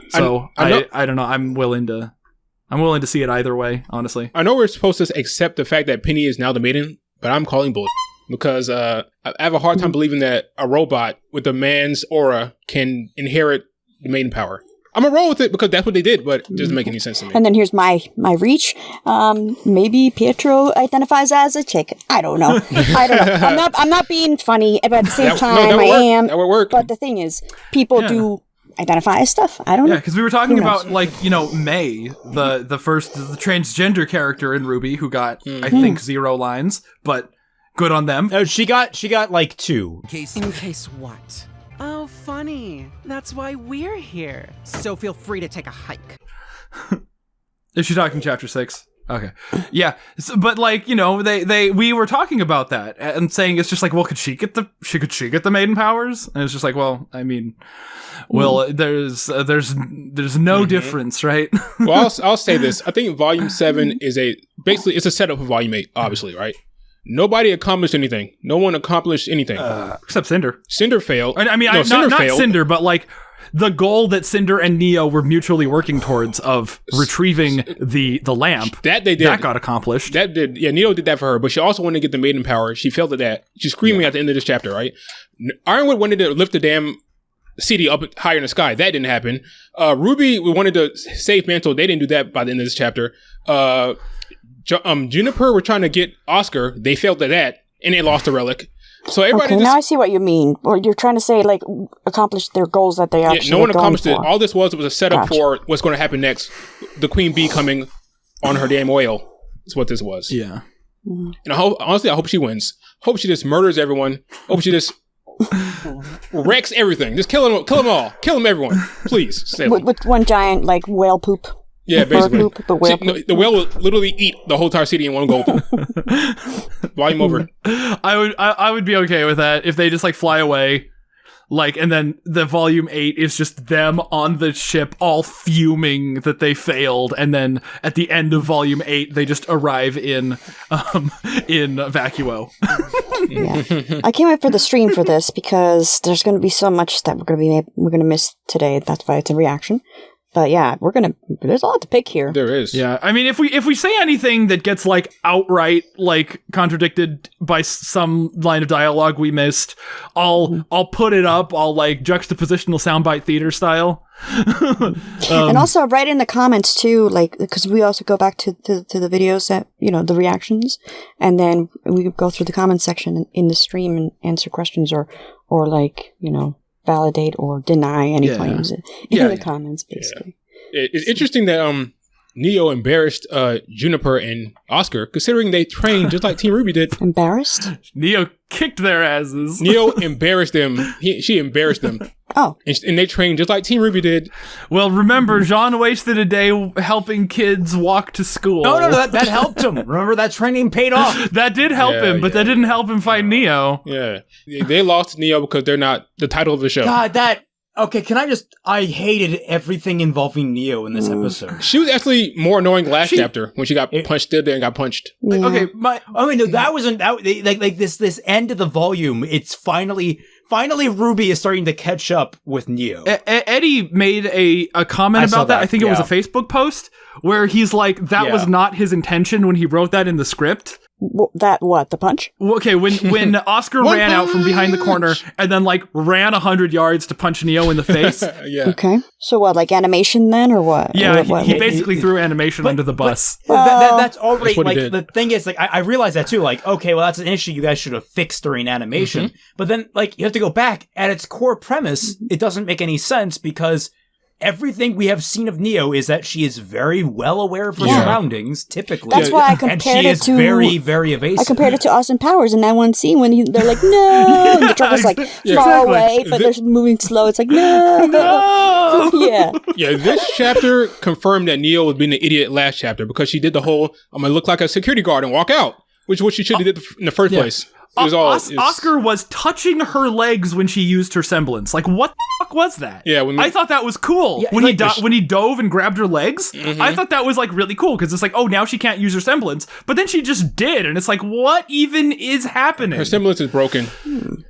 [SPEAKER 2] So I don't know. I'm willing to see it either way, honestly.
[SPEAKER 5] I know we're supposed to accept the fact that Penny is now the maiden, but I'm calling bullshit because I have a hard time believing that a robot with a man's aura can inherit the maiden power. I'm gonna roll with it because that's what they did, but it doesn't make any sense to me.
[SPEAKER 3] And then here's my reach. Maybe Pietro identifies as a chick. I don't know. I'm not being funny, but at the same time, I am.
[SPEAKER 5] That would work.
[SPEAKER 3] But the thing is, people do identify as stuff. I don't know.
[SPEAKER 2] Yeah, because we were talking about May, the transgender character in RWBY, who got I think 0 lines, but good on them.
[SPEAKER 1] Oh, she got like 2.
[SPEAKER 9] In case what? Oh, funny. That's why we're here. So feel free to take a hike.
[SPEAKER 2] Is she talking chapter 6? Okay. Yeah. So, but we were talking about that and saying it's just like, well, could she get the maiden powers? And it's just like, well, I mean, there's no difference, right?
[SPEAKER 5] Well, I'll say this. I think Volume 7 is basically it's a setup for Volume 8, obviously, right? Nobody accomplished anything. No one accomplished anything.
[SPEAKER 2] Except Cinder.
[SPEAKER 5] Cinder failed.
[SPEAKER 2] I mean,
[SPEAKER 5] Cinder
[SPEAKER 2] not
[SPEAKER 5] failed.
[SPEAKER 2] Cinder, but like the goal that Cinder and Neo were mutually working towards of retrieving the lamp.
[SPEAKER 5] That they did.
[SPEAKER 2] That got accomplished.
[SPEAKER 5] That did. Yeah, Neo did that for her, but she also wanted to get the maiden power. She failed at that. She's screaming at the end of this chapter, right? Ironwood wanted to lift the damn city up higher in the sky. That didn't happen. RWBY wanted to save Mantle. They didn't do that by the end of this chapter. Juniper were trying to get Oscar. They failed at that, and they lost the relic. So everybody
[SPEAKER 3] now I see what you mean. Or you're trying to say, like, accomplish their goals that they actually
[SPEAKER 5] no one accomplished
[SPEAKER 3] for.
[SPEAKER 5] it. All this was a setup for what's going to happen next. The Queen Bee coming on her damn oil is what this was.
[SPEAKER 2] Yeah.
[SPEAKER 3] Mm-hmm.
[SPEAKER 5] And honestly, I hope she wins. Hope she just murders everyone. Hope she just wrecks everything. Just kill them all. Kill them, everyone. Please.
[SPEAKER 3] With one giant, like, whale poop.
[SPEAKER 5] Yeah, basically.
[SPEAKER 3] Poop, the whale poop.
[SPEAKER 5] The whale will literally eat the whole entire city in one gulp. Volume over.
[SPEAKER 2] I would be okay with that if they just like fly away, like, and then the Volume 8 is just them on the ship all fuming that they failed, and then at the end of Volume 8 they just arrive in Vacuo.
[SPEAKER 3] Yeah. I can't wait for the stream for this because there's going to be so much that we're going to miss today. That's why it's a reaction. But yeah, there's a lot to pick here.
[SPEAKER 5] There is.
[SPEAKER 2] Yeah, I mean, if we say anything that gets like outright like contradicted by some line of dialogue we missed, I'll put it up. I'll like juxtapositional soundbite theater style.
[SPEAKER 3] And also write in the comments too, like, because we also go back to the videos that, the reactions, and then we go through the comments section in the stream and answer questions or like, validate or deny any claims in the comments, basically.
[SPEAKER 5] Yeah. It's interesting that Neo embarrassed Juniper and Oscar, considering they trained just like Team RWBY did.
[SPEAKER 3] Embarrassed?
[SPEAKER 2] Neo kicked their asses.
[SPEAKER 5] Neo embarrassed them. She embarrassed them.
[SPEAKER 3] Oh.
[SPEAKER 5] And they trained just like Team RWBY did.
[SPEAKER 2] Well, remember, Jean wasted a day helping kids walk to school.
[SPEAKER 1] No, that helped him. Remember, that training paid off.
[SPEAKER 2] That did help him, but that didn't help him find Neo.
[SPEAKER 5] Yeah. They lost Neo because they're not the title of the show.
[SPEAKER 1] God, okay, I hated everything involving Neo in this episode.
[SPEAKER 5] She was actually more annoying last chapter when she got punched there and got punched.
[SPEAKER 2] Yeah. Okay,
[SPEAKER 1] that wasn't like this end of the volume. It's finally RWBY is starting to catch up with Neo.
[SPEAKER 2] Eddie made a comment about that. I think it was a Facebook post where he's like, that was not his intention when he wrote that in the script.
[SPEAKER 3] The punch?
[SPEAKER 2] Okay, when Oscar ran out from behind the corner and then like ran 100 yards to punch Neo in the face.
[SPEAKER 5] Yeah.
[SPEAKER 3] Okay. So what, like animation then, or what?
[SPEAKER 2] Yeah, he basically threw animation under the bus.
[SPEAKER 1] That's already
[SPEAKER 5] that's
[SPEAKER 1] like the thing is like I realize that too. Like, okay, well that's an issue you guys should have fixed during animation. But then like you have to go back at its core premise. It doesn't make any sense because everything we have seen of Neo is that she is very well aware of her
[SPEAKER 3] Yeah.
[SPEAKER 1] surroundings, typically.
[SPEAKER 3] That's why I
[SPEAKER 1] and
[SPEAKER 3] compared
[SPEAKER 1] she
[SPEAKER 3] it
[SPEAKER 1] is
[SPEAKER 3] to
[SPEAKER 1] very, very evasive.
[SPEAKER 3] I compared it to Austin Powers in that one scene when they're like, no, and the truck is like far
[SPEAKER 2] exactly.
[SPEAKER 3] away, but they're moving slow. It's like, no,
[SPEAKER 1] No!
[SPEAKER 3] yeah.
[SPEAKER 5] Yeah, this chapter confirmed that Neo was being an idiot last chapter because she did the whole "I'm gonna look like a security guard and walk out," which is what she should have did in the first place. It was all
[SPEAKER 2] Oscar was touching her legs when she used her semblance. Like, what the fuck was that?
[SPEAKER 5] Yeah, when
[SPEAKER 2] I thought that was cool.
[SPEAKER 1] Yeah,
[SPEAKER 2] when
[SPEAKER 1] like-
[SPEAKER 2] when he dove and grabbed her legs, I thought that was like really cool because it's like, oh, now she can't use her semblance, but then she just did, and it's like, what even is happening?
[SPEAKER 5] her semblance is broken.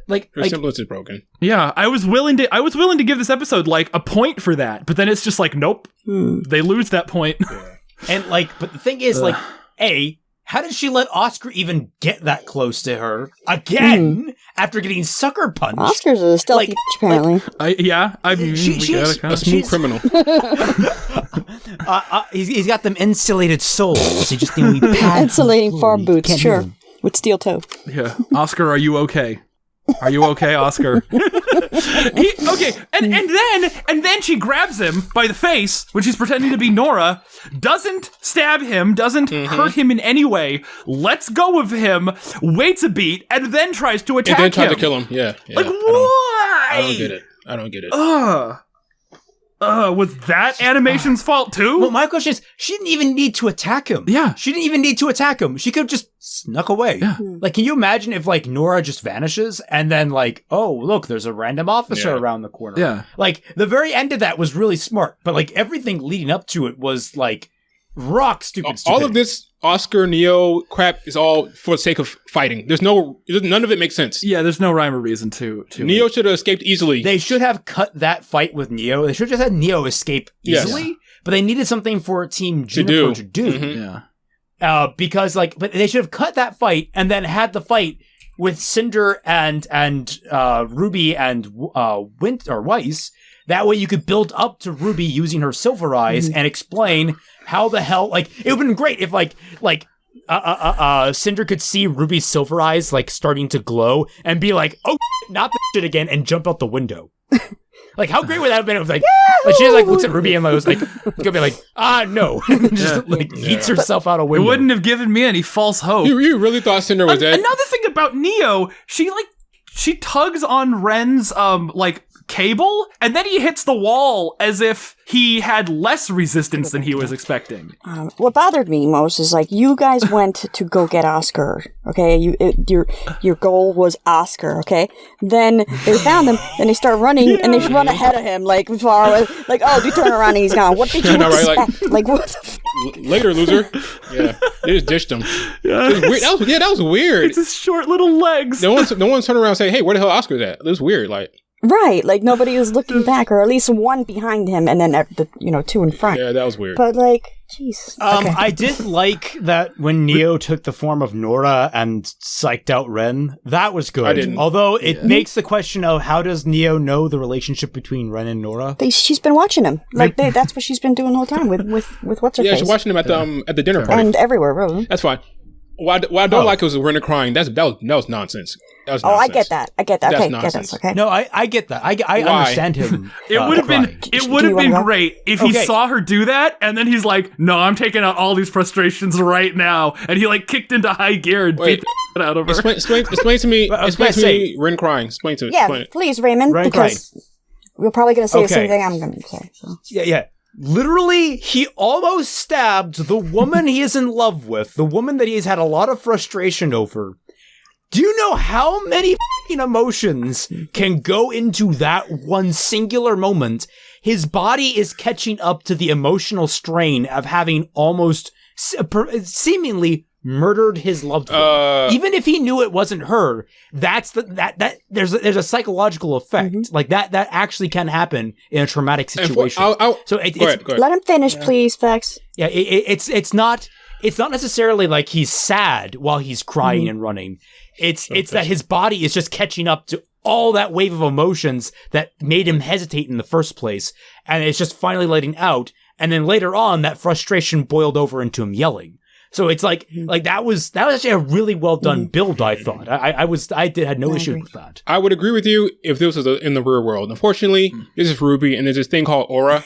[SPEAKER 1] Like,
[SPEAKER 5] Her semblance is broken.
[SPEAKER 2] Yeah, I was willing to give this episode like a point for that, but then it's just like, nope, they lose that point.
[SPEAKER 1] and like, but the thing is, like, how did she let Oscar even get that close to her again after getting sucker punched?
[SPEAKER 3] Oscar's a stealthy
[SPEAKER 1] Like-
[SPEAKER 3] bitch, apparently.
[SPEAKER 2] I mean,
[SPEAKER 1] She-
[SPEAKER 2] we
[SPEAKER 1] she-
[SPEAKER 2] gotta kinda-
[SPEAKER 5] A smooth criminal.
[SPEAKER 1] He's got them insulated soles. He just need to be padded.
[SPEAKER 3] Insulating farm boots,
[SPEAKER 1] Can't
[SPEAKER 3] sure.
[SPEAKER 1] move.
[SPEAKER 3] With steel toe.
[SPEAKER 2] Yeah, Oscar, are you okay? Are you okay, Oscar? And then she grabs him by the face when she's pretending to be Nora, doesn't stab him, doesn't hurt him in any way, lets go of him, waits a beat, and then tries to attack
[SPEAKER 5] And then tried
[SPEAKER 2] him.
[SPEAKER 5] to kill him. Yeah.
[SPEAKER 2] Like,
[SPEAKER 5] I
[SPEAKER 2] why?
[SPEAKER 5] don't get it.
[SPEAKER 2] Was that animation's fault too?
[SPEAKER 1] Well, my question is, she didn't even need to attack him.
[SPEAKER 2] Yeah.
[SPEAKER 1] She didn't even need to attack him. She could have just snuck away.
[SPEAKER 2] Yeah.
[SPEAKER 1] Like, can you imagine if, like, Nora just vanishes and then, like, oh, look, there's a random officer
[SPEAKER 5] Yeah.
[SPEAKER 1] around the corner.
[SPEAKER 2] Yeah.
[SPEAKER 1] Like, the very end of that was really smart, but, like, everything leading up to it was, like, rock stupid.
[SPEAKER 5] All of this Oscar Neo crap is all for the sake of fighting. None of it makes sense.
[SPEAKER 2] Yeah, there's no rhyme or reason to
[SPEAKER 5] Neo should have escaped easily.
[SPEAKER 1] They should have cut that fight with Neo. They should have just had Neo escape
[SPEAKER 5] Yes.
[SPEAKER 1] easily, but they needed something for Team Juniper to do.
[SPEAKER 5] Mhm.
[SPEAKER 2] Yeah.
[SPEAKER 1] Because, like, but they should have cut that fight and then had the fight with Cinder and RWBY and Weiss. That way you could build up to RWBY using her silver eyes and explain how the hell, like, it would have been great if, Cinder could see RWBY's silver eyes, like, starting to glow and be like, oh, not that shit again, and jump out the window. Like, how great would that have been? It was like she just, like, looks at RWBY and was like, gonna be like, no. Just, like, eats herself out a
[SPEAKER 2] It
[SPEAKER 1] window.
[SPEAKER 2] wouldn't have given me any false hope.
[SPEAKER 5] You really thought Cinder was dead?
[SPEAKER 2] Another thing about Neo, she tugs on Ren's cable, and then he hits the wall as if he had less resistance than he was expecting.
[SPEAKER 3] What bothered me most is like you guys went to go get Oscar, okay? Your goal was Oscar, okay? Then they found him, and they start running, and they run ahead of him, like far away. Like, oh, you turn around and he's gone. What did you expect? Like what?
[SPEAKER 5] Later, loser. Yeah, they just dished him.
[SPEAKER 2] Yeah,
[SPEAKER 5] It was weird. That was weird.
[SPEAKER 2] It's his short little legs.
[SPEAKER 5] No one's turned around and say, "Hey, where the hell Oscar's at?" It was weird. Like,
[SPEAKER 3] Right, like nobody was looking back, or at least one behind him, and then two in front.
[SPEAKER 5] yeah, that was weird.
[SPEAKER 3] But like, jeez. Okay.
[SPEAKER 1] I did like that when Neo took the form of Nora and psyched out Ren. That was good.
[SPEAKER 5] I didn't.
[SPEAKER 1] Although it makes the question of how does Neo know the relationship between Ren and Nora?
[SPEAKER 3] She's been watching him. Like that's what she's been doing the whole time with what's her
[SPEAKER 5] Yeah,
[SPEAKER 3] face.
[SPEAKER 5] she's watching him at the dinner party.
[SPEAKER 3] And everywhere, really.
[SPEAKER 5] That's fine. What I don't like was Renner crying. That was nonsense. That was
[SPEAKER 3] Oh, I
[SPEAKER 5] nonsense.
[SPEAKER 3] get that.
[SPEAKER 5] That's
[SPEAKER 3] Okay,
[SPEAKER 5] nonsense.
[SPEAKER 3] okay.
[SPEAKER 1] No, I get that. I
[SPEAKER 5] Why?
[SPEAKER 1] understand him.
[SPEAKER 2] It would have been
[SPEAKER 1] crying.
[SPEAKER 2] great if he saw her do that, and then he's like, "No, I'm taking out all these frustrations right now," and he like kicked into high gear and beat the shit out of her.
[SPEAKER 5] Explain to me.
[SPEAKER 1] I was
[SPEAKER 5] Explain
[SPEAKER 1] gonna
[SPEAKER 5] to me. Ren crying. Explain to
[SPEAKER 3] Yeah,
[SPEAKER 5] explain it.
[SPEAKER 3] please, Raymond,
[SPEAKER 1] Ren
[SPEAKER 3] because we're probably going to say the same
[SPEAKER 1] Okay.
[SPEAKER 3] thing I'm going to say. So.
[SPEAKER 1] Yeah. Literally, he almost stabbed the woman he is in love with, the woman that he's had a lot of frustration over. Do you know how many f***ing emotions can go into that one singular moment? His body is catching up to the emotional strain of having almost seemingly murdered his loved one. Even if he knew it wasn't her, there's a psychological effect. Like that actually can happen in a traumatic situation. So
[SPEAKER 5] go ahead.
[SPEAKER 3] Let him finish, please, Vex.
[SPEAKER 1] Yeah, it's not necessarily like he's sad while he's crying and running. It's that his body is just catching up to all that wave of emotions that made him hesitate in the first place, and it's just finally letting out. And then later on, that frustration boiled over into him yelling. So it's like that was actually a really well done build. I thought I had no issue with that.
[SPEAKER 5] I would agree with you if this was in the real world. Unfortunately, this is RWBY, and there's this thing called aura.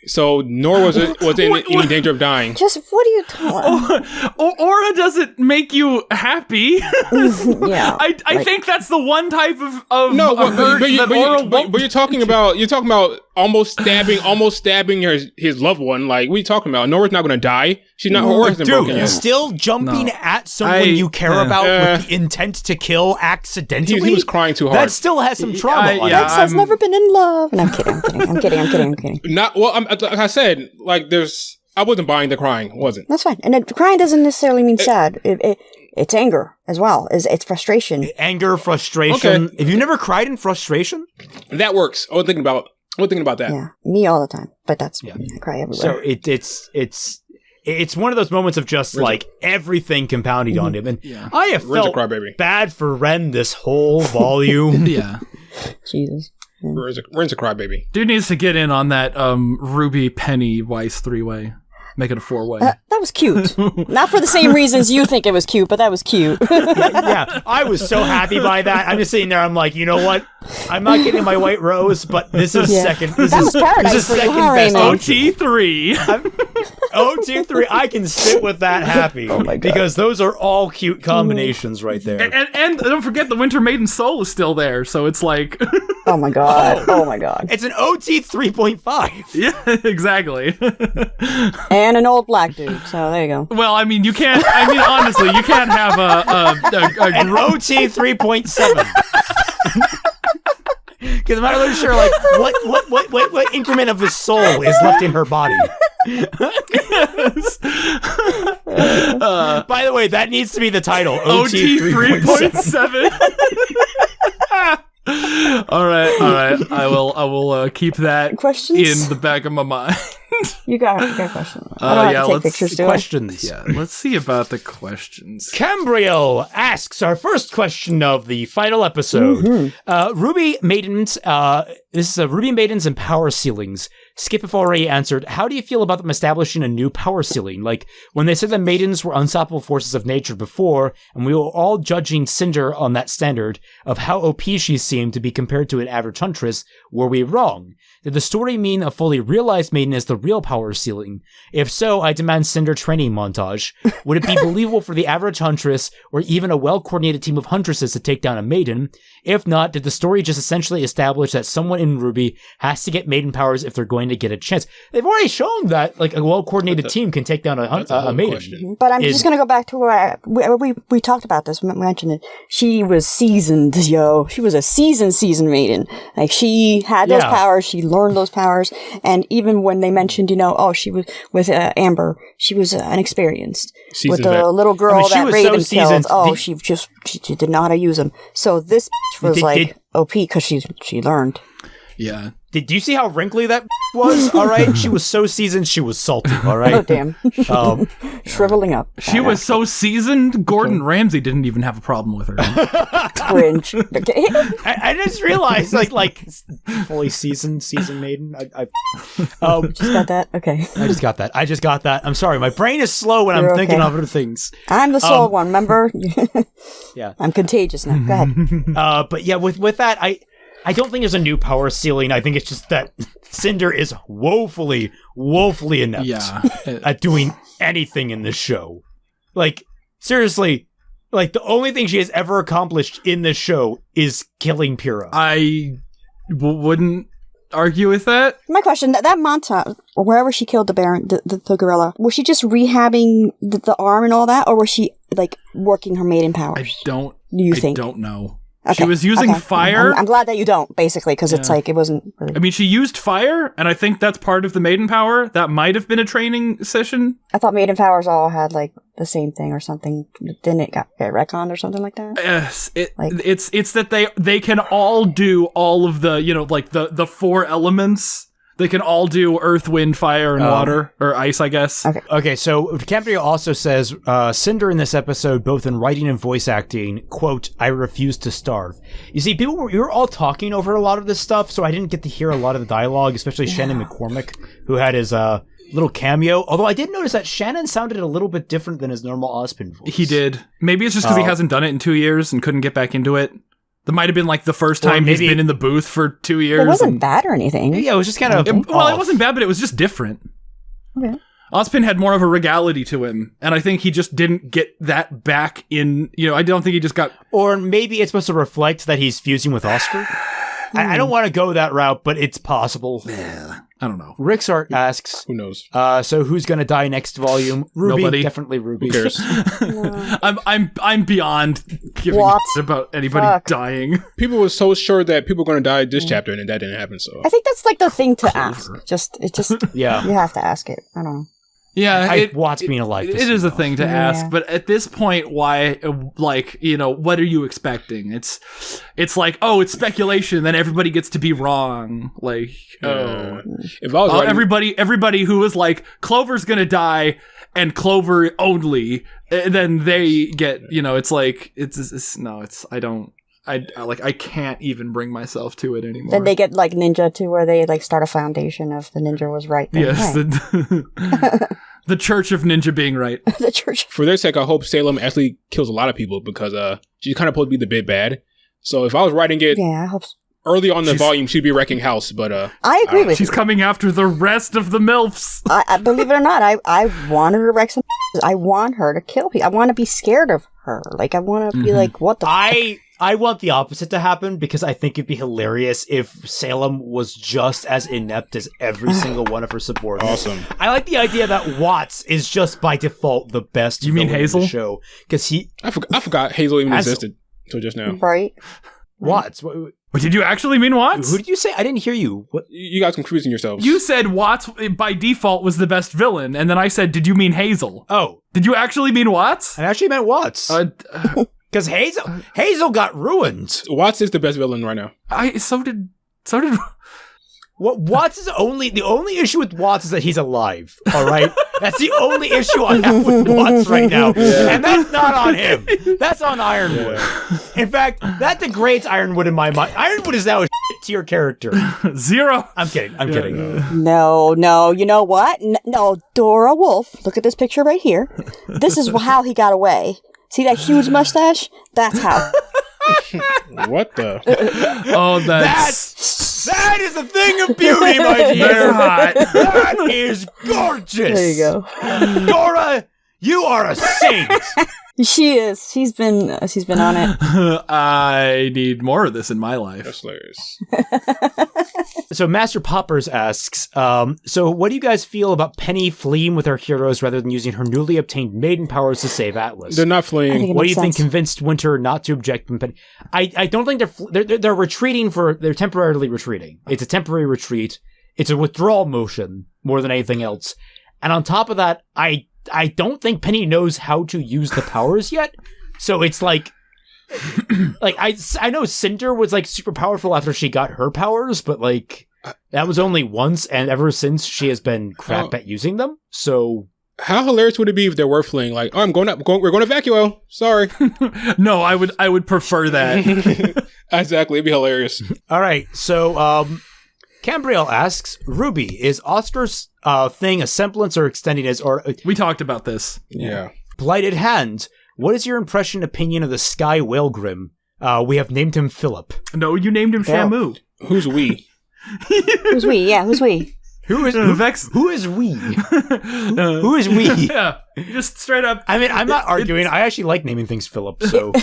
[SPEAKER 5] So Nor wasn't in any danger of dying.
[SPEAKER 3] Just what are you talking?
[SPEAKER 2] Aura doesn't make you happy.
[SPEAKER 3] Yeah,
[SPEAKER 2] I think that's the one type of
[SPEAKER 5] No,
[SPEAKER 2] hurt that Aura won't.
[SPEAKER 5] but you're talking about almost stabbing his loved one. Like, what are you talking about? Nora's not going to die. She's not. Aura's been broken yet.
[SPEAKER 1] Still jumping at someone you care about with the intent to kill accidentally.
[SPEAKER 5] He was crying too hard.
[SPEAKER 1] That still has some trauma.
[SPEAKER 3] Vex has never been in love. And I'm kidding.
[SPEAKER 5] Not well. Like I said, I wasn't buying the crying. Wasn't.
[SPEAKER 3] That's fine. And crying doesn't necessarily mean sad. It's anger as well. It's frustration.
[SPEAKER 1] Anger, frustration.
[SPEAKER 5] Okay.
[SPEAKER 1] Have you never cried in frustration?
[SPEAKER 5] That works. I was thinking about that.
[SPEAKER 3] Yeah, me all the time. But I cry everywhere.
[SPEAKER 1] So it's one of those moments of just everything compounding on him, and I have felt bad for Ren this whole volume.
[SPEAKER 2] Yeah,
[SPEAKER 3] Jesus.
[SPEAKER 5] Ren's a crybaby.
[SPEAKER 2] Dude needs to get in on that RWBY Penny Weiss 3-way. Make it a 4-way.
[SPEAKER 3] That was cute. Not for the same reasons you think it was cute, but that was cute.
[SPEAKER 1] Yeah, I was so happy by that. I'm just sitting there. I'm like, you know what? I'm not getting my white rose, but this is second. This is second best.
[SPEAKER 2] OT3.
[SPEAKER 1] OT3. I can sit with that happy.
[SPEAKER 3] Oh my God.
[SPEAKER 1] Because those are all cute combinations right there.
[SPEAKER 2] And don't forget the Winter Maiden soul is still there, so it's like.
[SPEAKER 3] Oh my God. Oh my God.
[SPEAKER 1] It's an OT 3.5.
[SPEAKER 2] Yeah, exactly.
[SPEAKER 3] And an old black dude. So there you go.
[SPEAKER 2] Well, I mean, honestly, you can't have
[SPEAKER 1] an OT 3.7. Because I'm not really sure, what increment of his soul is left in her body. By the way, that needs to be the title. OT 3.7.
[SPEAKER 2] All right. I will keep that
[SPEAKER 3] Questions?
[SPEAKER 2] in the back of my mind.
[SPEAKER 3] You got a question. I don't have to take pictures, do I?
[SPEAKER 1] Questions.
[SPEAKER 2] Yeah, let's see about the questions.
[SPEAKER 1] Cambriel asks our first question of the final episode. RWBY Maidens, this is RWBY Maidens and Power Ceilings. Skip have already answered, how do you feel about them establishing a new power ceiling? Like, when they said that maidens were unstoppable forces of nature before, and we were all judging Cinder on that standard of how OP she seemed to be compared to an average huntress, were we wrong? Did the story mean a fully realized maiden is the real power ceiling? If so, I demand Cinder training montage. Would it be believable for the average huntress, or even a well-coordinated team of huntresses to take down a maiden? If not, did the story just essentially establish that someone in RWBY has to get maiden powers if they're going to get a chance? They've already shown that a well-coordinated team can take down a maiden.
[SPEAKER 5] Question.
[SPEAKER 3] But I'm just going to go back to where we talked about this. We mentioned it. She was seasoned, yo. She was a seasoned maiden. Like, she had those powers. She learned those powers. And even when they mentioned, she was with Amber, she was unexperienced. With the little girl that Raven killed. She did know how to use them. So this was OP because she learned.
[SPEAKER 2] Yeah.
[SPEAKER 1] Did you see how wrinkly that was? All right. She was so seasoned, she was salty. All right.
[SPEAKER 3] Oh, damn. Shriveling up.
[SPEAKER 2] She was so seasoned, Gordon Ramsay didn't even have a problem with her.
[SPEAKER 3] Cringe.
[SPEAKER 1] I just realized, fully seasoned maiden.
[SPEAKER 3] Just got that? Okay.
[SPEAKER 1] I just got that. I'm sorry. My brain is slow when I'm thinking of other things.
[SPEAKER 3] I'm the soul one, remember?
[SPEAKER 1] Yeah.
[SPEAKER 3] I'm contagious now. Go ahead.
[SPEAKER 1] But yeah, with that, I don't think there's a new power ceiling. I think it's just that Cinder is woefully inept at doing anything in this show. Like, seriously, the only thing she has ever accomplished in this show is killing Pyrrha.
[SPEAKER 2] I wouldn't argue with that.
[SPEAKER 3] My question, that montage, or wherever she killed the Baron, the gorilla, was she just rehabbing the arm and all that, or was she, working her maiden powers?
[SPEAKER 2] I don't know.
[SPEAKER 3] Okay.
[SPEAKER 2] She was using fire.
[SPEAKER 3] I'm glad that you don't, basically, because it's it wasn't really...
[SPEAKER 2] I mean, she used fire, and I think that's part of the maiden power. That might have been a training session.
[SPEAKER 3] I thought maiden powers all had, the same thing or something. Didn't it get retconned or something like that?
[SPEAKER 2] Yes. It's that they can all do all of the, the 4 elements. They can all do earth, wind, fire, and water. Or ice, I guess.
[SPEAKER 1] Okay, so Cambria also says, Cinder in this episode, both in writing and voice acting, quote, I refuse to starve. You see, we were all talking over a lot of this stuff, so I didn't get to hear a lot of the dialogue, especially Shannon McCormick, who had his little cameo. Although I did notice that Shannon sounded a little bit different than his normal Ozpin voice.
[SPEAKER 2] He did. Maybe it's just because he hasn't done it in 2 years and couldn't get back into it. That might have been like the first time he's been in the booth for 2 years.
[SPEAKER 3] It wasn't bad or anything.
[SPEAKER 1] Yeah, it was just kind of...
[SPEAKER 2] It wasn't bad, but it was just different.
[SPEAKER 3] Okay.
[SPEAKER 2] Ozpin had more of a regality to him, and I think he just didn't get that back in... I don't think he just got...
[SPEAKER 1] Or maybe it's supposed to reflect that he's fusing with Oscar? I don't want to go that route, but it's possible.
[SPEAKER 2] I don't know.
[SPEAKER 1] Rixart asks...
[SPEAKER 5] Who knows?
[SPEAKER 1] So who's going to die next volume? RWBY.
[SPEAKER 2] Nobody.
[SPEAKER 1] Definitely RWBY.
[SPEAKER 5] Who cares?
[SPEAKER 2] I'm beyond giving a shit about anybody dying.
[SPEAKER 5] People were so sure that people were going to die this chapter, and then that didn't happen, so...
[SPEAKER 3] I think that's like the thing to ask.
[SPEAKER 1] Yeah.
[SPEAKER 3] You have to ask it. I don't know.
[SPEAKER 2] Yeah,
[SPEAKER 1] Watts being alive.
[SPEAKER 2] It is a thing to ask, but at this point, why? What are you expecting? It's like, oh, it's speculation. Then everybody gets to be wrong. Like,
[SPEAKER 5] if I was
[SPEAKER 2] everybody who was like, Clover's gonna die, and Clover only, then they get. I can't even bring myself to it anymore.
[SPEAKER 3] Then they get like Ninja too, where they like start a foundation of the Ninja was right. Then.
[SPEAKER 2] Yes, the Church of Ninja being right.
[SPEAKER 3] The Church.
[SPEAKER 5] For their sake, I hope Salem actually kills a lot of people because she's kind of supposed to be the big bad. So if I was writing it,
[SPEAKER 3] I hope so.
[SPEAKER 5] Early on in the volume, she'd be wrecking house, but
[SPEAKER 3] I agree with you.
[SPEAKER 2] She's coming after the rest of the MILFs.
[SPEAKER 3] I believe it or not, I want her to wreck some. I want her to kill people. I want to be scared of her. Like I want to be like, what the?
[SPEAKER 1] I want the opposite to happen because I think it'd be hilarious if Salem was just as inept as every single one of her subordinates.
[SPEAKER 5] Awesome.
[SPEAKER 1] I like the idea that Watts is just by default the best.
[SPEAKER 2] You mean Hazel?
[SPEAKER 1] In the show because
[SPEAKER 5] I forgot Hazel even existed until just now.
[SPEAKER 3] Right.
[SPEAKER 1] Watts.
[SPEAKER 2] What did you actually mean Watts?
[SPEAKER 1] Who did you say? I didn't hear you. What?
[SPEAKER 5] You guys confusing yourselves.
[SPEAKER 2] You said Watts by default was the best villain, and then I said, did you mean Hazel?
[SPEAKER 1] Oh.
[SPEAKER 2] Did you actually mean Watts?
[SPEAKER 1] I actually meant Watts. Because Hazel got ruined.
[SPEAKER 5] Watts is the best villain right now.
[SPEAKER 2] So did.
[SPEAKER 1] Watts is the only issue with Watts is that he's alive. All right, that's the only issue I have with Watts right now, and that's not on him. That's on Ironwood. In fact, that degrades Ironwood in my mind. Ironwood is now a tier character.
[SPEAKER 2] 0.
[SPEAKER 1] I'm kidding.
[SPEAKER 3] No. You know what? No, Dora Wolf. Look at this picture right here. This is how he got away. See that huge mustache? That's how.
[SPEAKER 5] What the?
[SPEAKER 2] Oh,
[SPEAKER 1] that is a thing of beauty, my dear. That is gorgeous.
[SPEAKER 3] There you go.
[SPEAKER 1] Dora, you are a saint.
[SPEAKER 3] She is. She's been on it.
[SPEAKER 2] I need more of this in my life.
[SPEAKER 5] That's hilarious.
[SPEAKER 1] So Master Poppers asks, so what do you guys feel about Penny fleeing with her heroes rather than using her newly obtained maiden powers to save Atlas?
[SPEAKER 5] They're not fleeing.
[SPEAKER 1] What do you think convinced Winter not to object when Penny... I don't think they're retreating they're temporarily retreating. It's a temporary retreat. It's a withdrawal motion more than anything else. And on top of that, I don't think Penny knows how to use the powers yet. So it's like I know Cinder was like super powerful after she got her powers, but like that was only once, and ever since she has been crap at using them. So
[SPEAKER 5] how hilarious would it be if they were fleeing? Like, oh, we're going to Vacuo. Sorry.
[SPEAKER 2] No, I would prefer that.
[SPEAKER 5] Exactly, it'd be hilarious.
[SPEAKER 1] All right, so Cambriel asks, RWBY, is Oscar's thing a semblance or extending his... or
[SPEAKER 2] we talked about this.
[SPEAKER 5] Yeah.
[SPEAKER 1] Blighted Hand, what is your opinion of the Sky Whalgrim? We have named him Philip.
[SPEAKER 2] No, you named him Shamu.
[SPEAKER 5] Who's we?
[SPEAKER 3] Who's we? Yeah, who's we?
[SPEAKER 1] Who is we? Who is we?
[SPEAKER 2] Yeah, just straight up.
[SPEAKER 1] I mean, I'm not arguing. I actually like naming things Philip, so...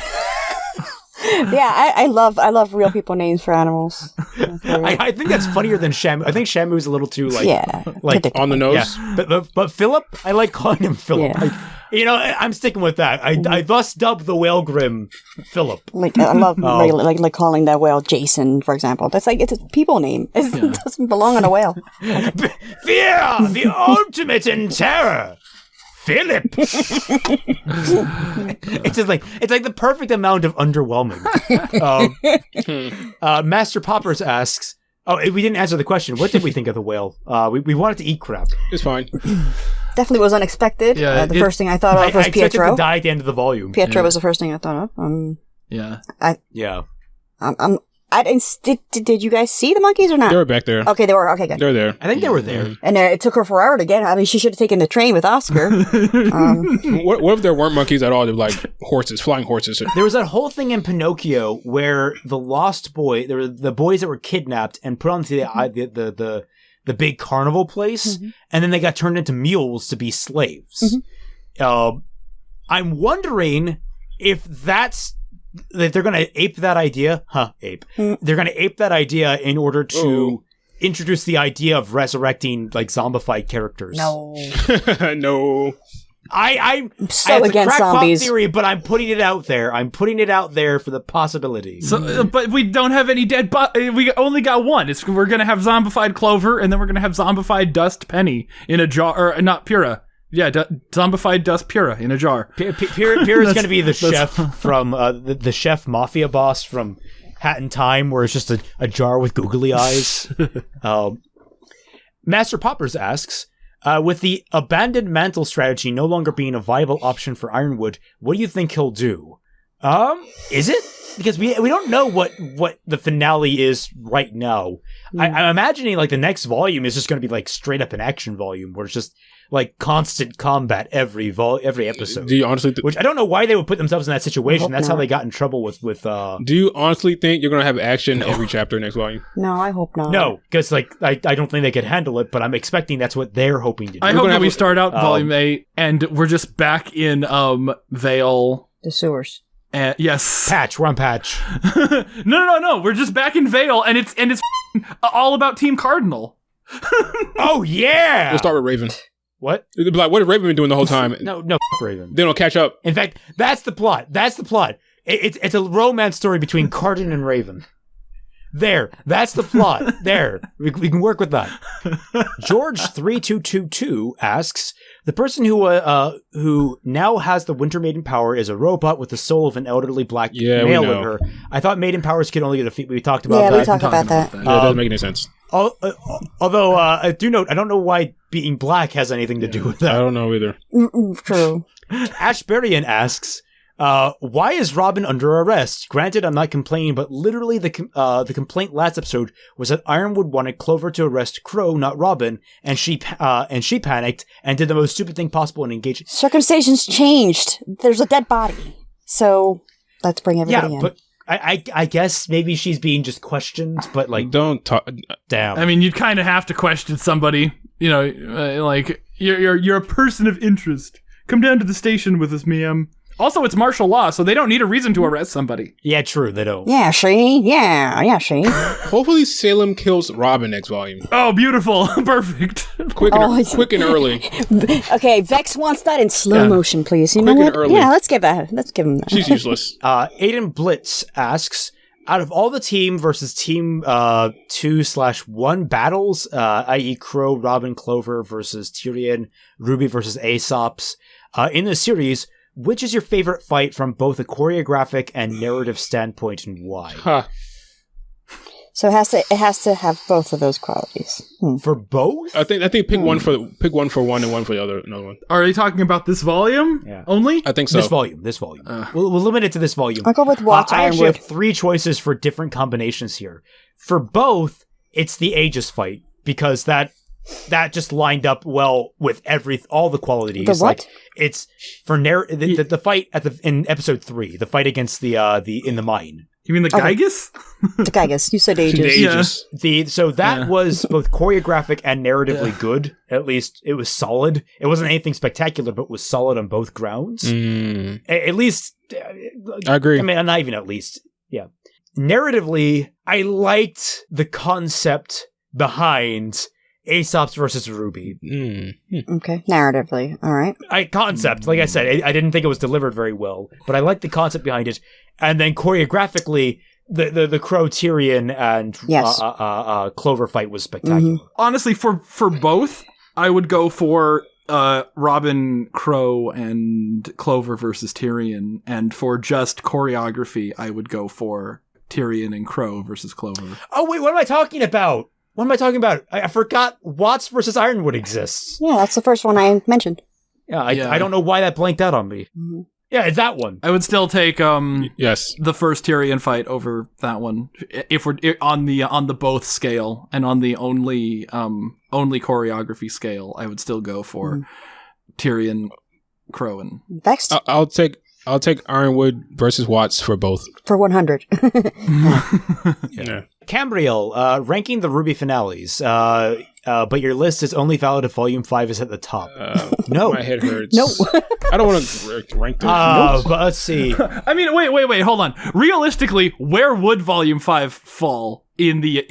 [SPEAKER 3] Yeah, I love real people names for animals.
[SPEAKER 1] I think that's funnier than Shamu. I think Shamu is a little too like
[SPEAKER 5] on the nose.
[SPEAKER 1] Yeah. But Philip, I like calling him Philip. Yeah. I'm sticking with that. I thus dubbed the Whalgrim Philip.
[SPEAKER 3] Like I love like calling that whale Jason, for example. That's like it's a people name. It doesn't belong on a whale.
[SPEAKER 1] Fear, the ultimate in terror. Philip. It's like the perfect amount of underwhelming. Master Poppers asks, Oh, we didn't answer the question. What did we think of the whale? We wanted to eat crap.
[SPEAKER 5] It's fine.
[SPEAKER 3] Definitely was unexpected.
[SPEAKER 2] Yeah,
[SPEAKER 3] The first thing I thought of was
[SPEAKER 1] I expected
[SPEAKER 3] Pietro.
[SPEAKER 1] to die at the end of the volume.
[SPEAKER 3] Pietro was the first thing I thought of.
[SPEAKER 2] Yeah.
[SPEAKER 1] Yeah.
[SPEAKER 3] I didn't. Did you guys see the monkeys or not?
[SPEAKER 5] They were back there.
[SPEAKER 3] Okay, they were. Okay, good.
[SPEAKER 5] They're there.
[SPEAKER 1] I think they were there.
[SPEAKER 3] And it took her forever to get. I mean, she should have taken the train with Oscar.
[SPEAKER 5] What if there weren't monkeys at all? They're like horses, flying horses.
[SPEAKER 1] There was that whole thing in Pinocchio where the lost boy, there were the boys that were kidnapped and put onto the big carnival place, and then they got turned into mules to be slaves. I'm wondering if they're going to ape that idea. They're going to ape that idea in order to introduce the idea of resurrecting like zombified characters.
[SPEAKER 3] No.
[SPEAKER 5] No.
[SPEAKER 3] I'm so
[SPEAKER 1] it's
[SPEAKER 3] against
[SPEAKER 1] a crackpot
[SPEAKER 3] zombies.
[SPEAKER 1] theory, but I'm putting it out there. I'm putting it out there for the possibility.
[SPEAKER 2] So, but we don't have any dead we only got one. We're going to have zombified Clover, and then we're going to have zombified Dust Penny in a jar, or not Pyrrha. Yeah, zombified Dust Pyrrha in a jar.
[SPEAKER 1] Pyrrha's going to be the chef from the chef mafia boss from Hat in Time, where it's just a jar with googly eyes. Master Poppers asks, with the abandoned mantle strategy no longer being a viable option for Ironwood, what do you think he'll do? Is it? Because we don't know what the finale is right now. I'm imagining like the next volume is just going to be like straight up an action volume where it's just like constant combat every episode.
[SPEAKER 5] Do you honestly
[SPEAKER 1] which I don't know why they would put themselves in that situation. That's how they got in trouble with
[SPEAKER 5] Do you honestly think you're going to have action every chapter next volume?
[SPEAKER 3] No, I hope not.
[SPEAKER 1] No, because like I don't think they could handle it, but I'm expecting that's what they're hoping to do.
[SPEAKER 2] I hope that we start out volume 8 and we're just back in Vale.
[SPEAKER 3] The sewers.
[SPEAKER 2] Yes.
[SPEAKER 1] Patch, we're on Patch.
[SPEAKER 2] No. We're just back in Vale and it's all about Team Cardinal.
[SPEAKER 1] Oh yeah.
[SPEAKER 5] We'll start with Raven.
[SPEAKER 1] What?
[SPEAKER 5] It'll be like, what have Raven been doing the whole time?
[SPEAKER 1] No, Raven.
[SPEAKER 5] They don't catch up.
[SPEAKER 1] In fact, that's the plot. It's a romance story between Cardin and Raven. That's the plot. We can work with that. George3222 asks, the person who now has the Winter Maiden power is a robot with the soul of an elderly black male in her. I thought Maiden powers could only defeat. We talked about that.
[SPEAKER 3] Yeah, we talked about that.
[SPEAKER 5] Yeah, it doesn't make any sense.
[SPEAKER 1] Although I do note, I don't know why being black has anything to do with that.
[SPEAKER 5] I don't know either.
[SPEAKER 3] True.
[SPEAKER 1] Ashberian asks, why is Robin under arrest? Granted, I'm not complaining, but literally the complaint last episode was that Ironwood wanted Clover to arrest Crow, not Robin, and she panicked and did the most stupid thing possible and engaged.
[SPEAKER 3] Circumstances changed. There's a dead body, so let's bring everybody in.
[SPEAKER 1] But I guess maybe she's being just questioned, but like,
[SPEAKER 5] don't talk.
[SPEAKER 1] Damn.
[SPEAKER 2] I mean, you'd kind of have to question somebody. You know, like you're a person of interest. Come down to the station with us, ma'am. Also, it's martial law, so they don't need a reason to arrest somebody.
[SPEAKER 1] Yeah, true, they don't.
[SPEAKER 3] Yeah, she.
[SPEAKER 5] Hopefully Salem kills Robin next volume.
[SPEAKER 2] Oh, beautiful. Perfect.
[SPEAKER 5] Quick and early.
[SPEAKER 3] Okay, Vex wants that in slow motion, please. You know
[SPEAKER 5] Quick
[SPEAKER 3] what?
[SPEAKER 5] and early.
[SPEAKER 3] Yeah, let's give him that.
[SPEAKER 5] She's useless.
[SPEAKER 1] Aiden Blitz asks, out of all the team versus team 2/1 battles, i.e. Crow, Robin, Clover versus Tyrion, RWBY versus Aesop's, in the series, which is your favorite fight from both a choreographic and narrative standpoint, and why?
[SPEAKER 5] Huh.
[SPEAKER 3] So it has to have both of those qualities.
[SPEAKER 1] For both?
[SPEAKER 5] I think pick one for one and one for the another one.
[SPEAKER 2] Are they talking about this volume only?
[SPEAKER 5] I think so.
[SPEAKER 1] This volume. We'll limit it to this volume.
[SPEAKER 3] I'll go with Watch
[SPEAKER 1] I actually
[SPEAKER 3] Ironwood.
[SPEAKER 1] have 3 choices for different combinations here. For both, it's the Aegis fight, because that just lined up well with all the qualities.
[SPEAKER 3] The what?
[SPEAKER 1] Like, it's for the fight in episode 3, the fight against the in the mine.
[SPEAKER 2] You mean the Gygus?
[SPEAKER 3] The Gygus. You said Aegis.
[SPEAKER 5] Aegis.
[SPEAKER 1] So that was both choreographic and narratively good. At least it was solid. It wasn't anything spectacular, but was solid on both grounds. At least,
[SPEAKER 5] I agree.
[SPEAKER 1] I mean, not even at least. Yeah. Narratively, I liked the concept behind Aesop's versus RWBY.
[SPEAKER 3] Okay, narratively. All right.
[SPEAKER 1] Concept, like I said, I didn't think it was delivered very well, but I liked the concept behind it. And then choreographically, the Crow, Tyrion, and Clover fight was spectacular.
[SPEAKER 2] Honestly, for both, I would go for Robin, Crow, and Clover versus Tyrion. And for just choreography, I would go for Tyrion and Crow versus Clover.
[SPEAKER 1] Oh wait, what am I talking about? I forgot Watts versus Ironwood exists.
[SPEAKER 3] Yeah, that's the first one I mentioned.
[SPEAKER 1] Yeah, I don't know why that blanked out on me.
[SPEAKER 3] Mm-hmm.
[SPEAKER 1] Yeah, it's that one.
[SPEAKER 2] I would still take
[SPEAKER 5] yes,
[SPEAKER 2] the first Tyrion fight over that one if we're on the both scale and on the only choreography scale. I would still go for Tyrion, Crow, and
[SPEAKER 3] Vexed
[SPEAKER 5] I'll take Ironwood versus Watts for both.
[SPEAKER 3] for 100.
[SPEAKER 5] Yeah.
[SPEAKER 1] Cambriel, ranking the RWBY finales, but your list is only valid if Volume 5 is at the top. No.
[SPEAKER 5] My head hurts.
[SPEAKER 3] No.
[SPEAKER 5] I don't want to rank this.
[SPEAKER 1] But let's see.
[SPEAKER 2] I mean, wait, hold on. Realistically, where would Volume 5 fall in the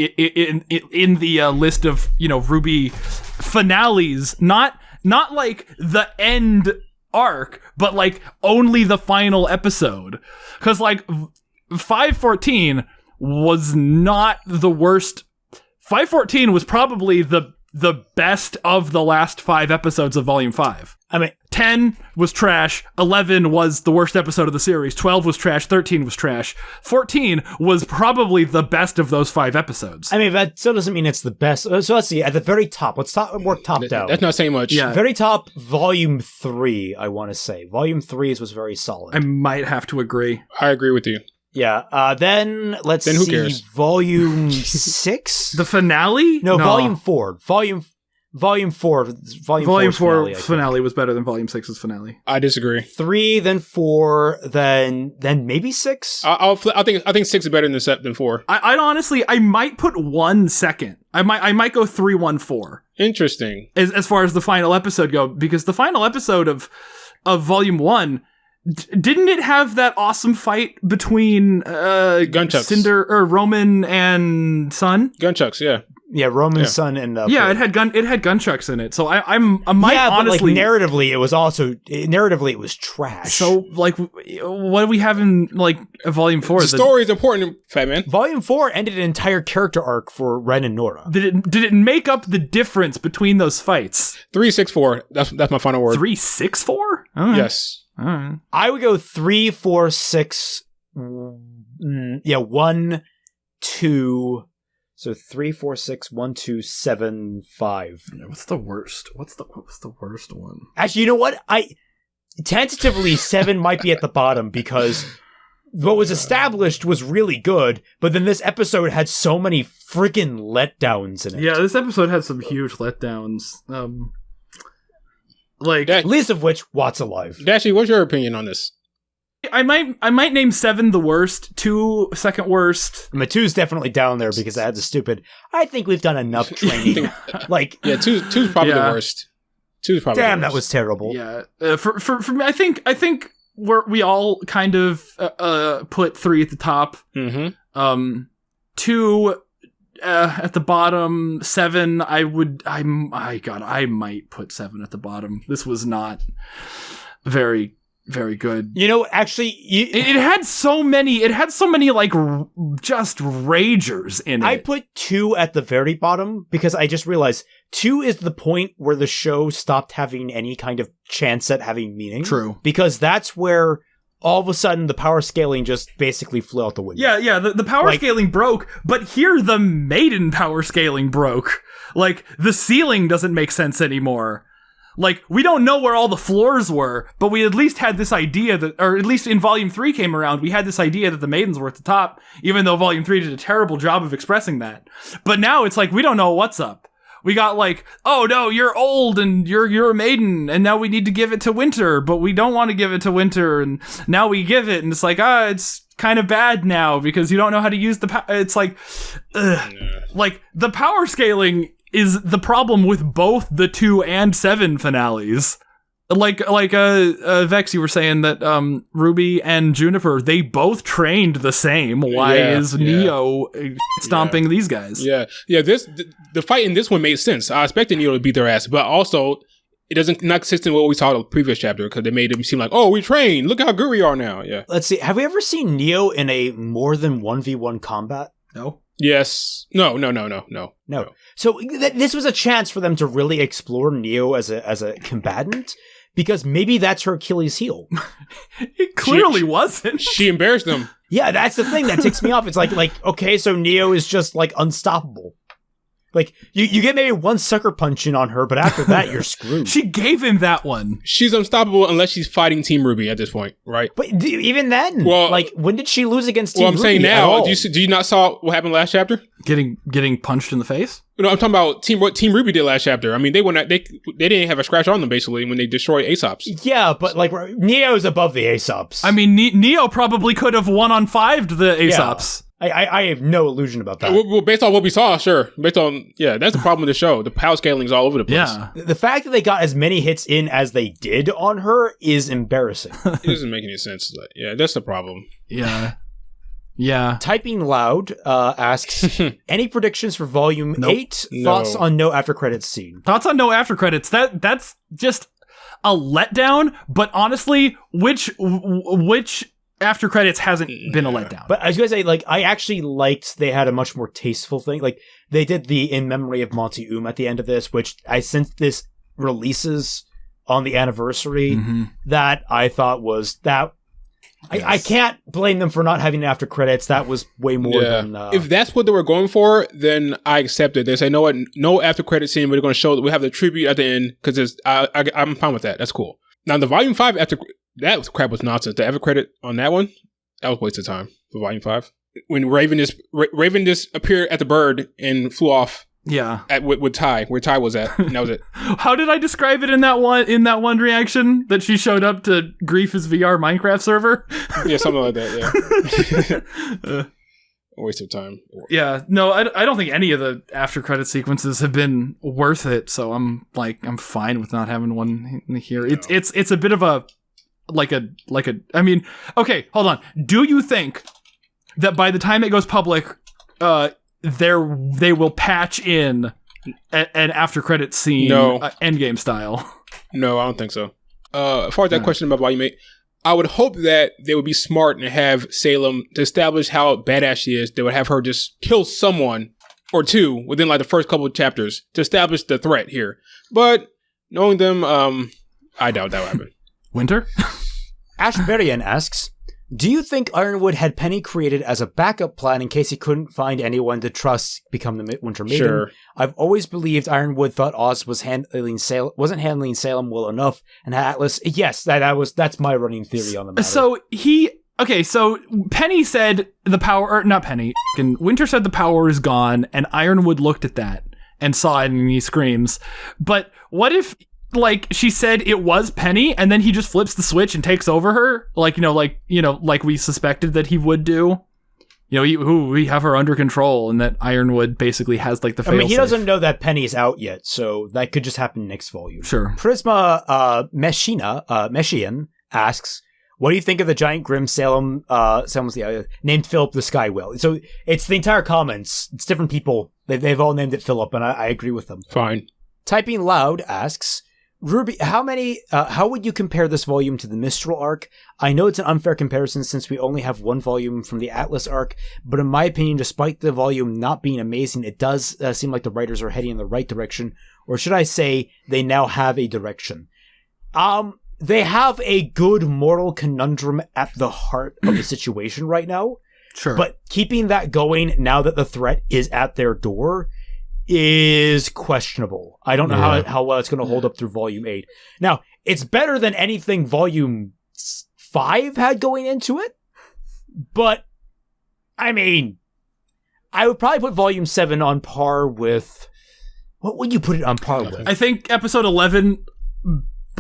[SPEAKER 2] list of, RWBY finales? Not like the end arc, but like only the final episode. Because like 514 was not the worst. 514 was probably the best of the last 5 episodes of Volume 5.
[SPEAKER 1] I mean,
[SPEAKER 2] 10 was trash, 11 was the worst episode of the series, 12 was trash, 13 was trash, 14 was probably the best of those 5 episodes.
[SPEAKER 1] I mean, that still doesn't mean it's the best. So let's see, at the very top, work top down.
[SPEAKER 5] That's not saying much.
[SPEAKER 2] Yeah.
[SPEAKER 1] Very top, Volume 3, I want to say. Volume 3 was very solid.
[SPEAKER 2] I might have to agree.
[SPEAKER 5] I agree with you.
[SPEAKER 1] Yeah, then who see,
[SPEAKER 5] cares?
[SPEAKER 1] Volume 6?
[SPEAKER 2] The finale?
[SPEAKER 1] No, Volume 4. Volume 4
[SPEAKER 2] finale was better than Volume 6's finale.
[SPEAKER 5] I disagree.
[SPEAKER 1] 3, then 4, then maybe 6?
[SPEAKER 5] I think 6 is better than 4.
[SPEAKER 2] I honestly, I might put 1 second. I might go 3, 1, 4.
[SPEAKER 5] Interesting.
[SPEAKER 2] As far as the final episode go, because the final episode of Volume 1, didn't it have that awesome fight between
[SPEAKER 5] Gunchucks.
[SPEAKER 2] Cinder or Roman and Sun?
[SPEAKER 5] Gunchucks, yeah.
[SPEAKER 1] Yeah, Roman's son and
[SPEAKER 2] it had gunchucks in it. So I might honestly,
[SPEAKER 1] but like narratively it was trash.
[SPEAKER 2] So like, what do we have in like Volume 4?
[SPEAKER 5] The story is important, Fat Man.
[SPEAKER 1] Volume 4 ended an entire character arc for Ren and Nora.
[SPEAKER 2] Did it make up the difference between those fights?
[SPEAKER 5] 3-6-4. That's my final word.
[SPEAKER 2] 3-6-4?
[SPEAKER 5] Yes.
[SPEAKER 1] I would go 3, 4, 6. 1, 2. So 3, 4, 6, 1, 2, 7, 5.
[SPEAKER 2] What's the worst? What was the worst one?
[SPEAKER 1] Actually, you know what? Tentatively 7 might be at the bottom because what was established was really good, but then this episode had so many freaking letdowns in it.
[SPEAKER 2] Yeah, this episode had some huge letdowns.
[SPEAKER 1] Least of which, Watt's alive.
[SPEAKER 5] Dashie, what's your opinion on this?
[SPEAKER 2] I might name 7 the worst, 2 second worst.
[SPEAKER 1] I mean, 2's definitely down there because I had the stupid. I think we've done enough training.
[SPEAKER 5] Yeah, 2's probably the worst. 2's probably.
[SPEAKER 1] Damn,
[SPEAKER 5] the worst.
[SPEAKER 1] that was terrible.
[SPEAKER 2] Yeah, for me, I think we all kind of put 3 at the top.
[SPEAKER 5] Mm-hmm.
[SPEAKER 2] 2 at the bottom. 7, I might put 7 at the bottom. This was not very good.
[SPEAKER 1] You know, actually,
[SPEAKER 2] it had so many like just ragers in it.
[SPEAKER 1] I put 2 at the very bottom because I just realized 2 is the point where the show stopped having any kind of chance at having meaning.
[SPEAKER 2] True.
[SPEAKER 1] Because that's where all of a sudden the power scaling just basically flew out the window.
[SPEAKER 2] Yeah, the power scaling broke, but here the Maiden power scaling broke. Like, the ceiling doesn't make sense anymore. Like, we don't know where all the floors were, but we at least had this idea that, or at least in Volume 3 came around, we had this idea that the maidens were at the top, even though Volume 3 did a terrible job of expressing that. But now it's like, we don't know what's up. We got like, oh no, you're old and you're a maiden, and now we need to give it to Winter, but we don't want to give it to Winter, and now we give it, and it's like, it's kind of bad now because you don't know how to use the power. It's like, like the power scaling is the problem with both the 2 and 7 finales. Like Vex, you were saying that RWBY and Juniper, they both trained the same. Why is Neo stomping these guys?
[SPEAKER 5] Yeah. The fight in this one made sense. I expected Neo to beat their ass, but also it not consistent with what we saw in the previous chapter because they made it seem like, oh, we trained. Look how good we are now. Yeah.
[SPEAKER 1] Let's see. Have we ever seen Neo in a more than 1v1 combat?
[SPEAKER 2] No.
[SPEAKER 5] Yes. No.
[SPEAKER 1] So this was a chance for them to really explore Neo as a combatant. because maybe that's her Achilles heel.
[SPEAKER 2] It clearly wasn't.
[SPEAKER 5] She embarrassed them.
[SPEAKER 1] Yeah, that's the thing that ticks me off. It's like, okay, so Neo is just like unstoppable. Like, you get maybe one sucker punch in on her, but after that, you're screwed.
[SPEAKER 2] She gave him that one.
[SPEAKER 5] She's unstoppable unless she's fighting Team RWBY at this point, right?
[SPEAKER 1] But even then,
[SPEAKER 5] Well,
[SPEAKER 1] like, when did she lose against Team
[SPEAKER 5] Well, I'm saying
[SPEAKER 1] RWBY at
[SPEAKER 5] now,
[SPEAKER 1] all?
[SPEAKER 5] do you not saw what happened last chapter?
[SPEAKER 2] Getting punched in the face?
[SPEAKER 5] No, I'm talking about what Team RWBY did last chapter. I mean, they didn't have a scratch on them, basically, when they destroyed Aesop's.
[SPEAKER 1] Yeah, but, like, Neo's above the Aesops.
[SPEAKER 2] I mean, Neo probably could have 1-on-5'd the Aesops.
[SPEAKER 1] I have no illusion about that.
[SPEAKER 5] Well, based on what we saw, sure. Based on, that's the problem with the show. The power scaling's all over the place.
[SPEAKER 2] Yeah.
[SPEAKER 1] The fact that they got as many hits in as they did on her is embarrassing.
[SPEAKER 5] It doesn't make any sense. Yeah, that's the problem.
[SPEAKER 2] Yeah. Yeah.
[SPEAKER 1] Typing Loud asks, any predictions for Volume 8?
[SPEAKER 5] No.
[SPEAKER 1] Thoughts on no after credits scene?
[SPEAKER 2] Thoughts on no after credits. That's just a letdown, but honestly, which after credits hasn't been a letdown?
[SPEAKER 1] But I was going to say, like, I actually liked they had a much more tasteful thing. Like, they did the In Memory of Monty Oum at the end of this, which since this releases on the anniversary, that I thought was that. Yes. I can't blame them for not having after credits. That was way more than...
[SPEAKER 5] if that's what they were going for, then I accept it. They say, what? No after credit scene. We're going to show that we have the tribute at the end, because I'm fine with that. That's cool. Now, the Volume 5 after... That crap was nonsense. The after credit on that one, that was a waste of time for Volume 5. When Raven just appeared at the bird and flew off.
[SPEAKER 2] Yeah.
[SPEAKER 5] With Ty, where Ty was at, and that was it.
[SPEAKER 2] How did I describe it in that one reaction? That she showed up to grief his VR Minecraft server?
[SPEAKER 5] Yeah, something like that, yeah. A waste of time.
[SPEAKER 2] Yeah, no, I don't think any of the after credit sequences have been worth it, so I'm fine with not having one here. No. It's a bit of a I mean, okay, hold on. Do you think that by the time it goes public, they will patch in an after credit scene, endgame style?
[SPEAKER 5] No, I don't think so. As far as that question about Volume 8, I would hope that they would be smart and have Salem to establish how badass she is. They would have her just kill someone or two within like the first couple of chapters to establish the threat here. But knowing them, I doubt that would happen.
[SPEAKER 2] Winter?
[SPEAKER 1] Ashberian asks, do you think Ironwood had Penny created as a backup plan in case he couldn't find anyone to trust become the Winter Maiden?
[SPEAKER 5] Sure.
[SPEAKER 1] I've always believed Ironwood thought Oz wasn't handling Salem well enough, and Atlas. Yes, that's my running theory on the matter.
[SPEAKER 2] So Penny said the power, or not Penny. Winter said the power is gone, and Ironwood looked at that and saw it, and he screams. But what if? Like she said it was Penny, and then he just flips the switch and takes over her, like we suspected that he would do. We have her under control, and that Ironwood basically has like the fail-safe.
[SPEAKER 1] I mean, he doesn't know that Penny's out yet, so that could just happen next volume.
[SPEAKER 2] Sure.
[SPEAKER 1] Prisma Meshian asks, what do you think of the giant grim Salem? Named Philip the Sky Whale. So it's the entire comments. It's different people. They've all named it Philip, and I agree with them.
[SPEAKER 5] Fine.
[SPEAKER 1] Typing Loud asks, RWBY, how would you compare this volume to the Mistral arc? I know it's an unfair comparison since we only have one volume from the Atlas arc, but in my opinion, despite the volume not being amazing, it does seem like the writers are heading in the right direction, or should I say, they now have a direction. They have a good moral conundrum at the heart of the situation right now.
[SPEAKER 2] Sure.
[SPEAKER 1] But keeping that going now that the threat is at their door is questionable. I don't know how well it's going to hold up through Volume 8. Now, it's better than anything Volume 5 had going into it, but, I mean, I would probably put Volume 7 on par with... What would you put it on par with?
[SPEAKER 2] I think Episode 11,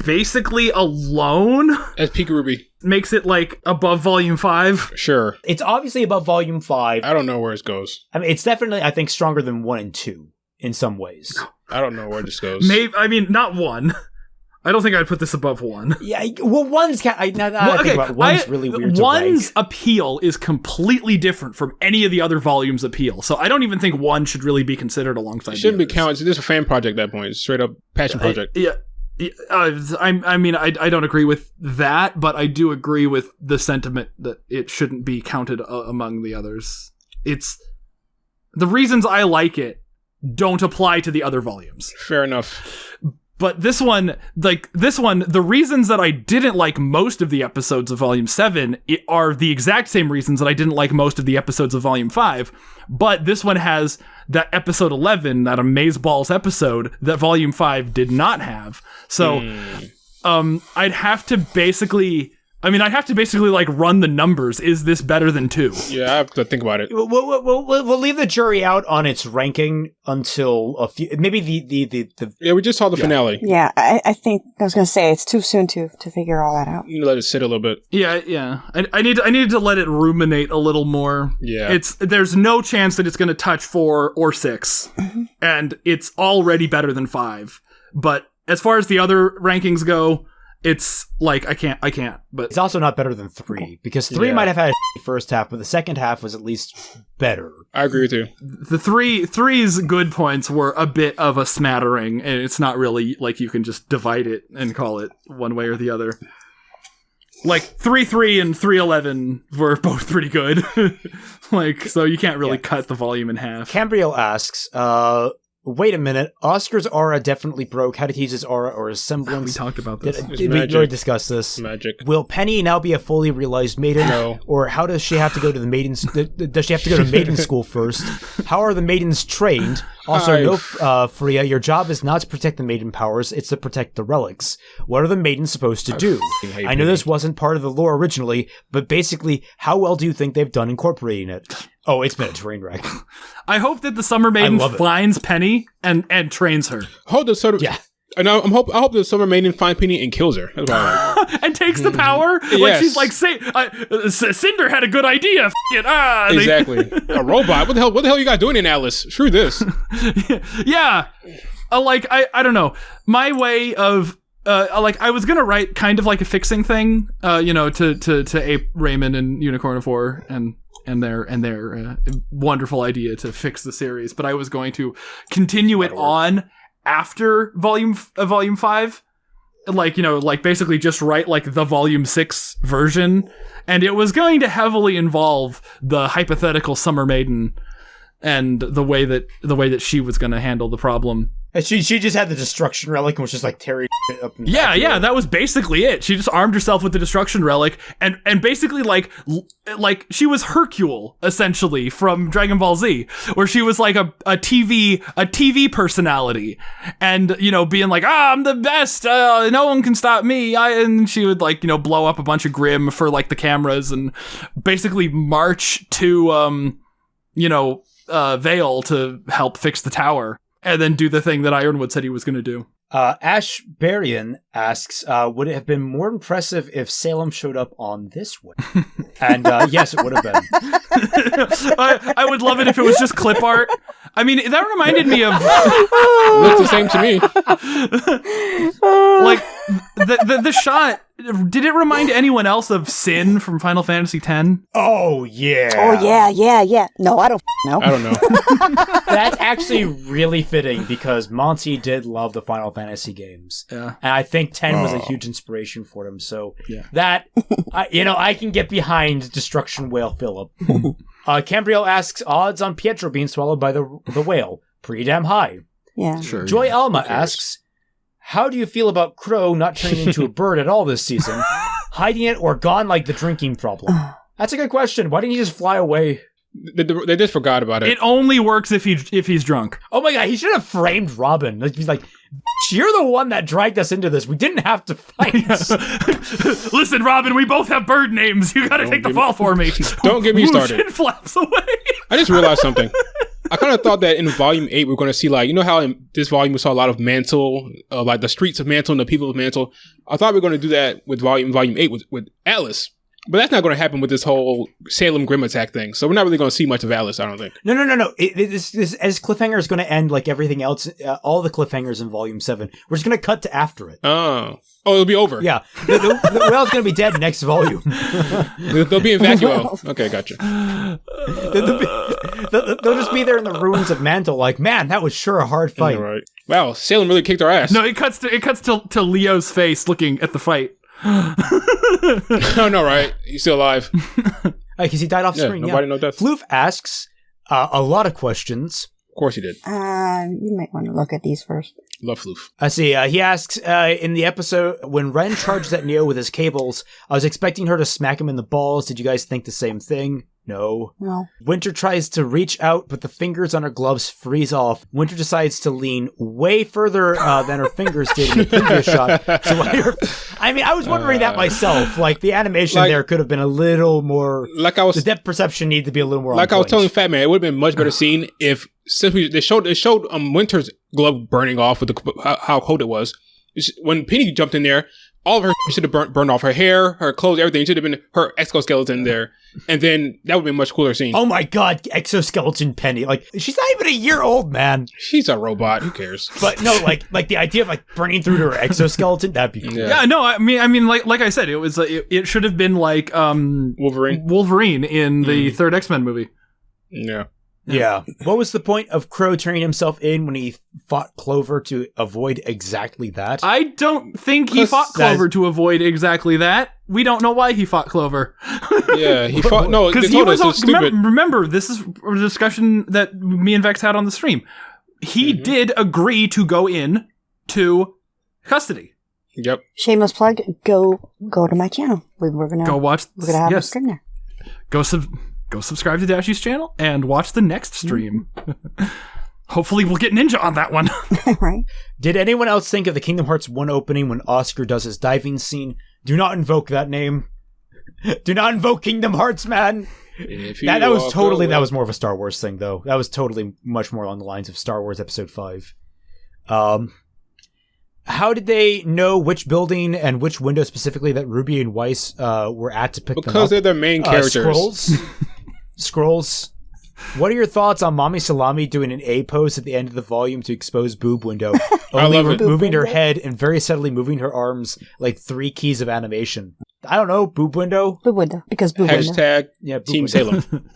[SPEAKER 2] basically alone...
[SPEAKER 5] As peak RWBY.
[SPEAKER 2] Makes it, like, above Volume 5.
[SPEAKER 5] Sure.
[SPEAKER 1] It's obviously above Volume 5.
[SPEAKER 5] I don't know where it goes.
[SPEAKER 1] I mean, it's definitely, I think, stronger than 1 and 2. In some ways.
[SPEAKER 5] I don't know where this goes.
[SPEAKER 2] Maybe, I mean, not 1. I don't think I'd put this above 1.
[SPEAKER 1] Yeah, well, 1's I think about 1's really weird to rank.
[SPEAKER 2] 1's appeal is completely different from any of the other volumes' appeal, so I don't even think 1 should really be considered alongside
[SPEAKER 5] It shouldn't
[SPEAKER 2] the
[SPEAKER 5] be counted. It's just a fan project at that point. It's straight up passion project.
[SPEAKER 2] I mean, I don't agree with that, but I do agree with the sentiment that it shouldn't be counted among the others. It's the reasons I like it don't apply to the other volumes.
[SPEAKER 5] Fair enough.
[SPEAKER 2] But this one, the reasons that I didn't like most of the episodes of Volume 7 are the exact same reasons that I didn't like most of the episodes of Volume 5. But this one has that episode 11, that Amazeballs episode that Volume 5 did not have. So, I'd have to basically like run the numbers. Is this better than 2?
[SPEAKER 5] Yeah, I have to think about it.
[SPEAKER 1] We'll leave the jury out on its ranking until a few. Maybe the
[SPEAKER 5] Yeah, we just saw the finale.
[SPEAKER 3] Yeah, I think I was going to say it's too soon to figure all that out.
[SPEAKER 5] You let it sit a little bit.
[SPEAKER 2] Yeah. I needed to let it ruminate a little more.
[SPEAKER 5] Yeah.
[SPEAKER 2] There's no chance that it's going to touch 4 or 6, and it's already better than 5. But as far as the other rankings go, it's like I can't. But
[SPEAKER 1] it's also not better than 3 because 3 might have had a first half, but the second half was at least better.
[SPEAKER 5] I agree with you.
[SPEAKER 2] The three's good points were a bit of a smattering, and it's not really like you can just divide it and call it one way or the other. Like 3-3 and 3-11 were both pretty good. So you can't really cut the volume in half.
[SPEAKER 1] Cambriel asks, wait a minute, Oscar's aura definitely broke. How did he use his aura or his semblance?
[SPEAKER 2] We talked about this.
[SPEAKER 1] We already discussed this.
[SPEAKER 5] Magic.
[SPEAKER 1] Will Penny now be a fully realized maiden?
[SPEAKER 5] No.
[SPEAKER 1] Or how does she have to go to the maidens? Does she have to go to maiden school first? How are the maidens trained? Also, Freya, your job is not to protect the maiden powers, it's to protect the relics. What are the maidens supposed to do? I know this wasn't part of the lore originally, but basically, how well do you think they've done incorporating it? Oh, it's been a train wreck.
[SPEAKER 2] I hope that the Summer Maiden finds Penny and trains her.
[SPEAKER 5] And I hope the Summer Maiden finds Penny and kills her. That's what I like.
[SPEAKER 2] And takes the power.
[SPEAKER 5] Yes.
[SPEAKER 2] Like she's like, Cinder had a good idea. F it.
[SPEAKER 5] Exactly. A robot. What the hell are you guys doing in Atlas? Screw this.
[SPEAKER 2] Yeah. I don't know. My way of I was gonna write kind of like a fixing thing, to Ape Raymond and Unicorn of War and their wonderful idea to fix the series, but I was going to continue it on after volume 5, basically just write like the volume 6 version, and it was going to heavily involve the hypothetical Summer Maiden and the way that she was going to handle the problem.
[SPEAKER 1] And she just had the destruction relic and was just like tearing shit up.
[SPEAKER 2] Yeah, that was basically it. She just armed herself with the destruction relic and basically like she was Hercule essentially from Dragon Ball Z, where she was like a TV personality, and being like, I'm the best, no one can stop me. And she would blow up a bunch of Grimm for like the cameras and basically march to Vale to help fix the tower. And then do the thing that Ironwood said he was going to do.
[SPEAKER 1] Ash Barian asks, would it have been more impressive if Salem showed up on this one? And yes, it would have been.
[SPEAKER 2] I would love it if it was just clip art. I mean, that reminded me of...
[SPEAKER 5] Looks the same to me.
[SPEAKER 2] Like, the shot... Did it remind anyone else of Sin from Final Fantasy X?
[SPEAKER 1] Oh, yeah.
[SPEAKER 3] Oh, yeah. No, I don't know.
[SPEAKER 5] I don't know.
[SPEAKER 1] That's actually really fitting because Monty did love the Final Fantasy games.
[SPEAKER 2] Yeah.
[SPEAKER 1] And I think 10 was a huge inspiration for him. So that, I can get behind Destruction Whale Phillip. Cambriel asks, odds on Pietro being swallowed by the whale. Pretty damn high.
[SPEAKER 3] Yeah.
[SPEAKER 2] Sure.
[SPEAKER 1] Joy Alma asks, how do you feel about Crow not turning into a bird at all this season? Hiding it or gone like the drinking problem? That's a good question. Why didn't he just fly away?
[SPEAKER 5] They just forgot about it.
[SPEAKER 2] It only works if he's drunk.
[SPEAKER 1] Oh my god, he should have framed Robin. He's like, you're the one that dragged us into this. We didn't have to fight.
[SPEAKER 2] Listen, Robin, we both have bird names. You gotta take the fall for me.
[SPEAKER 5] Don't get me started.
[SPEAKER 2] It flaps away.
[SPEAKER 5] I just realized something. I kind of thought that in Volume 8 we're going to see, how in this volume we saw a lot of Mantle, like the streets of Mantle and the people of Mantle. I thought we were going to do that with Volume 8 with Atlas. But that's not going to happen with this whole Salem Grimm attack thing. So we're not really going to see much of Atlas, I don't think.
[SPEAKER 1] No. This as cliffhanger is going to end like everything else, all the cliffhangers in Volume 7. We're just going to cut to after it.
[SPEAKER 5] Oh, it'll be over.
[SPEAKER 1] Yeah. The whale's going to be dead next volume.
[SPEAKER 5] They'll be in Vacuo. Okay, gotcha.
[SPEAKER 1] They'll just be there in the ruins of Mantle like, man, that was sure a hard fight.
[SPEAKER 5] Right. Wow, Salem really kicked our ass.
[SPEAKER 2] No, it cuts to Leo's face looking at the fight.
[SPEAKER 5] No, right? He's still alive.
[SPEAKER 1] Because he died off screen.
[SPEAKER 5] Nobody knows that.
[SPEAKER 1] Floof asks a lot of questions.
[SPEAKER 5] course he did.
[SPEAKER 3] You might want to look at these first.
[SPEAKER 5] Love Floof.
[SPEAKER 1] I see. He asks, in the episode, when Ren charges at Neo with his cables, I was expecting her to smack him in the balls. Did you guys think the same thing? No. Winter tries to reach out, but the fingers on her gloves freeze off. Winter decides to lean way further than her fingers did in the previous shot. So I was wondering that myself. Like, the animation there could have been a little more... the depth perception needed to be a little more on
[SPEAKER 5] Like I was
[SPEAKER 1] point.
[SPEAKER 5] telling Fat Man, it would have been much better scene if simply they showed Winter's glove burning off with how cold it was. When Penny jumped in there, all of her should have burned off. Her hair, her clothes, everything. Should have been her exoskeleton there. And then that would be a much cooler scene.
[SPEAKER 1] Oh my god, exoskeleton Penny. Like, she's not even a year old, man.
[SPEAKER 5] She's a robot. Who cares?
[SPEAKER 1] But no, like the idea of like burning through to her exoskeleton, that'd be cool.
[SPEAKER 2] Yeah, no, I mean, like I said, it was it should have been like Wolverine in the third X-Men movie.
[SPEAKER 1] Yeah. What was the point of Crow turning himself in when he fought Clover to avoid exactly that?
[SPEAKER 2] I don't think he fought Clover to avoid exactly that. We don't know why he fought Clover.
[SPEAKER 5] Yeah, he fought... No,
[SPEAKER 2] because
[SPEAKER 5] he was stupid.
[SPEAKER 2] Remember, this is a discussion that me and Vex had on the stream. He did agree to go in to custody.
[SPEAKER 5] Yep.
[SPEAKER 3] Shameless plug. Go to my channel. We're gonna
[SPEAKER 2] go watch.
[SPEAKER 3] We're gonna have a stream there.
[SPEAKER 2] Go subscribe to Dashie's channel and watch the next stream. Hopefully we'll get Ninja on that one.
[SPEAKER 3] Right.
[SPEAKER 1] Did anyone else think of the Kingdom Hearts 1 opening when Oscar does his diving scene? Do not invoke that name. Do not invoke Kingdom Hearts, man. That was more of a Star Wars thing, though. That was totally much more along the lines of Star Wars Episode 5. How did they know which building and which window specifically that Ruby and Weiss were at to pick them up?
[SPEAKER 5] Because they're their main characters.
[SPEAKER 1] Scrolls. What are your thoughts on Mommy Salami doing an A pose at the end of the volume to expose boob window? Only moving her head and very subtly moving her arms like 3 keys of animation. I don't know, boob window?
[SPEAKER 3] Boob window, because boob window.
[SPEAKER 5] Hashtag Team
[SPEAKER 1] window.
[SPEAKER 5] Salem.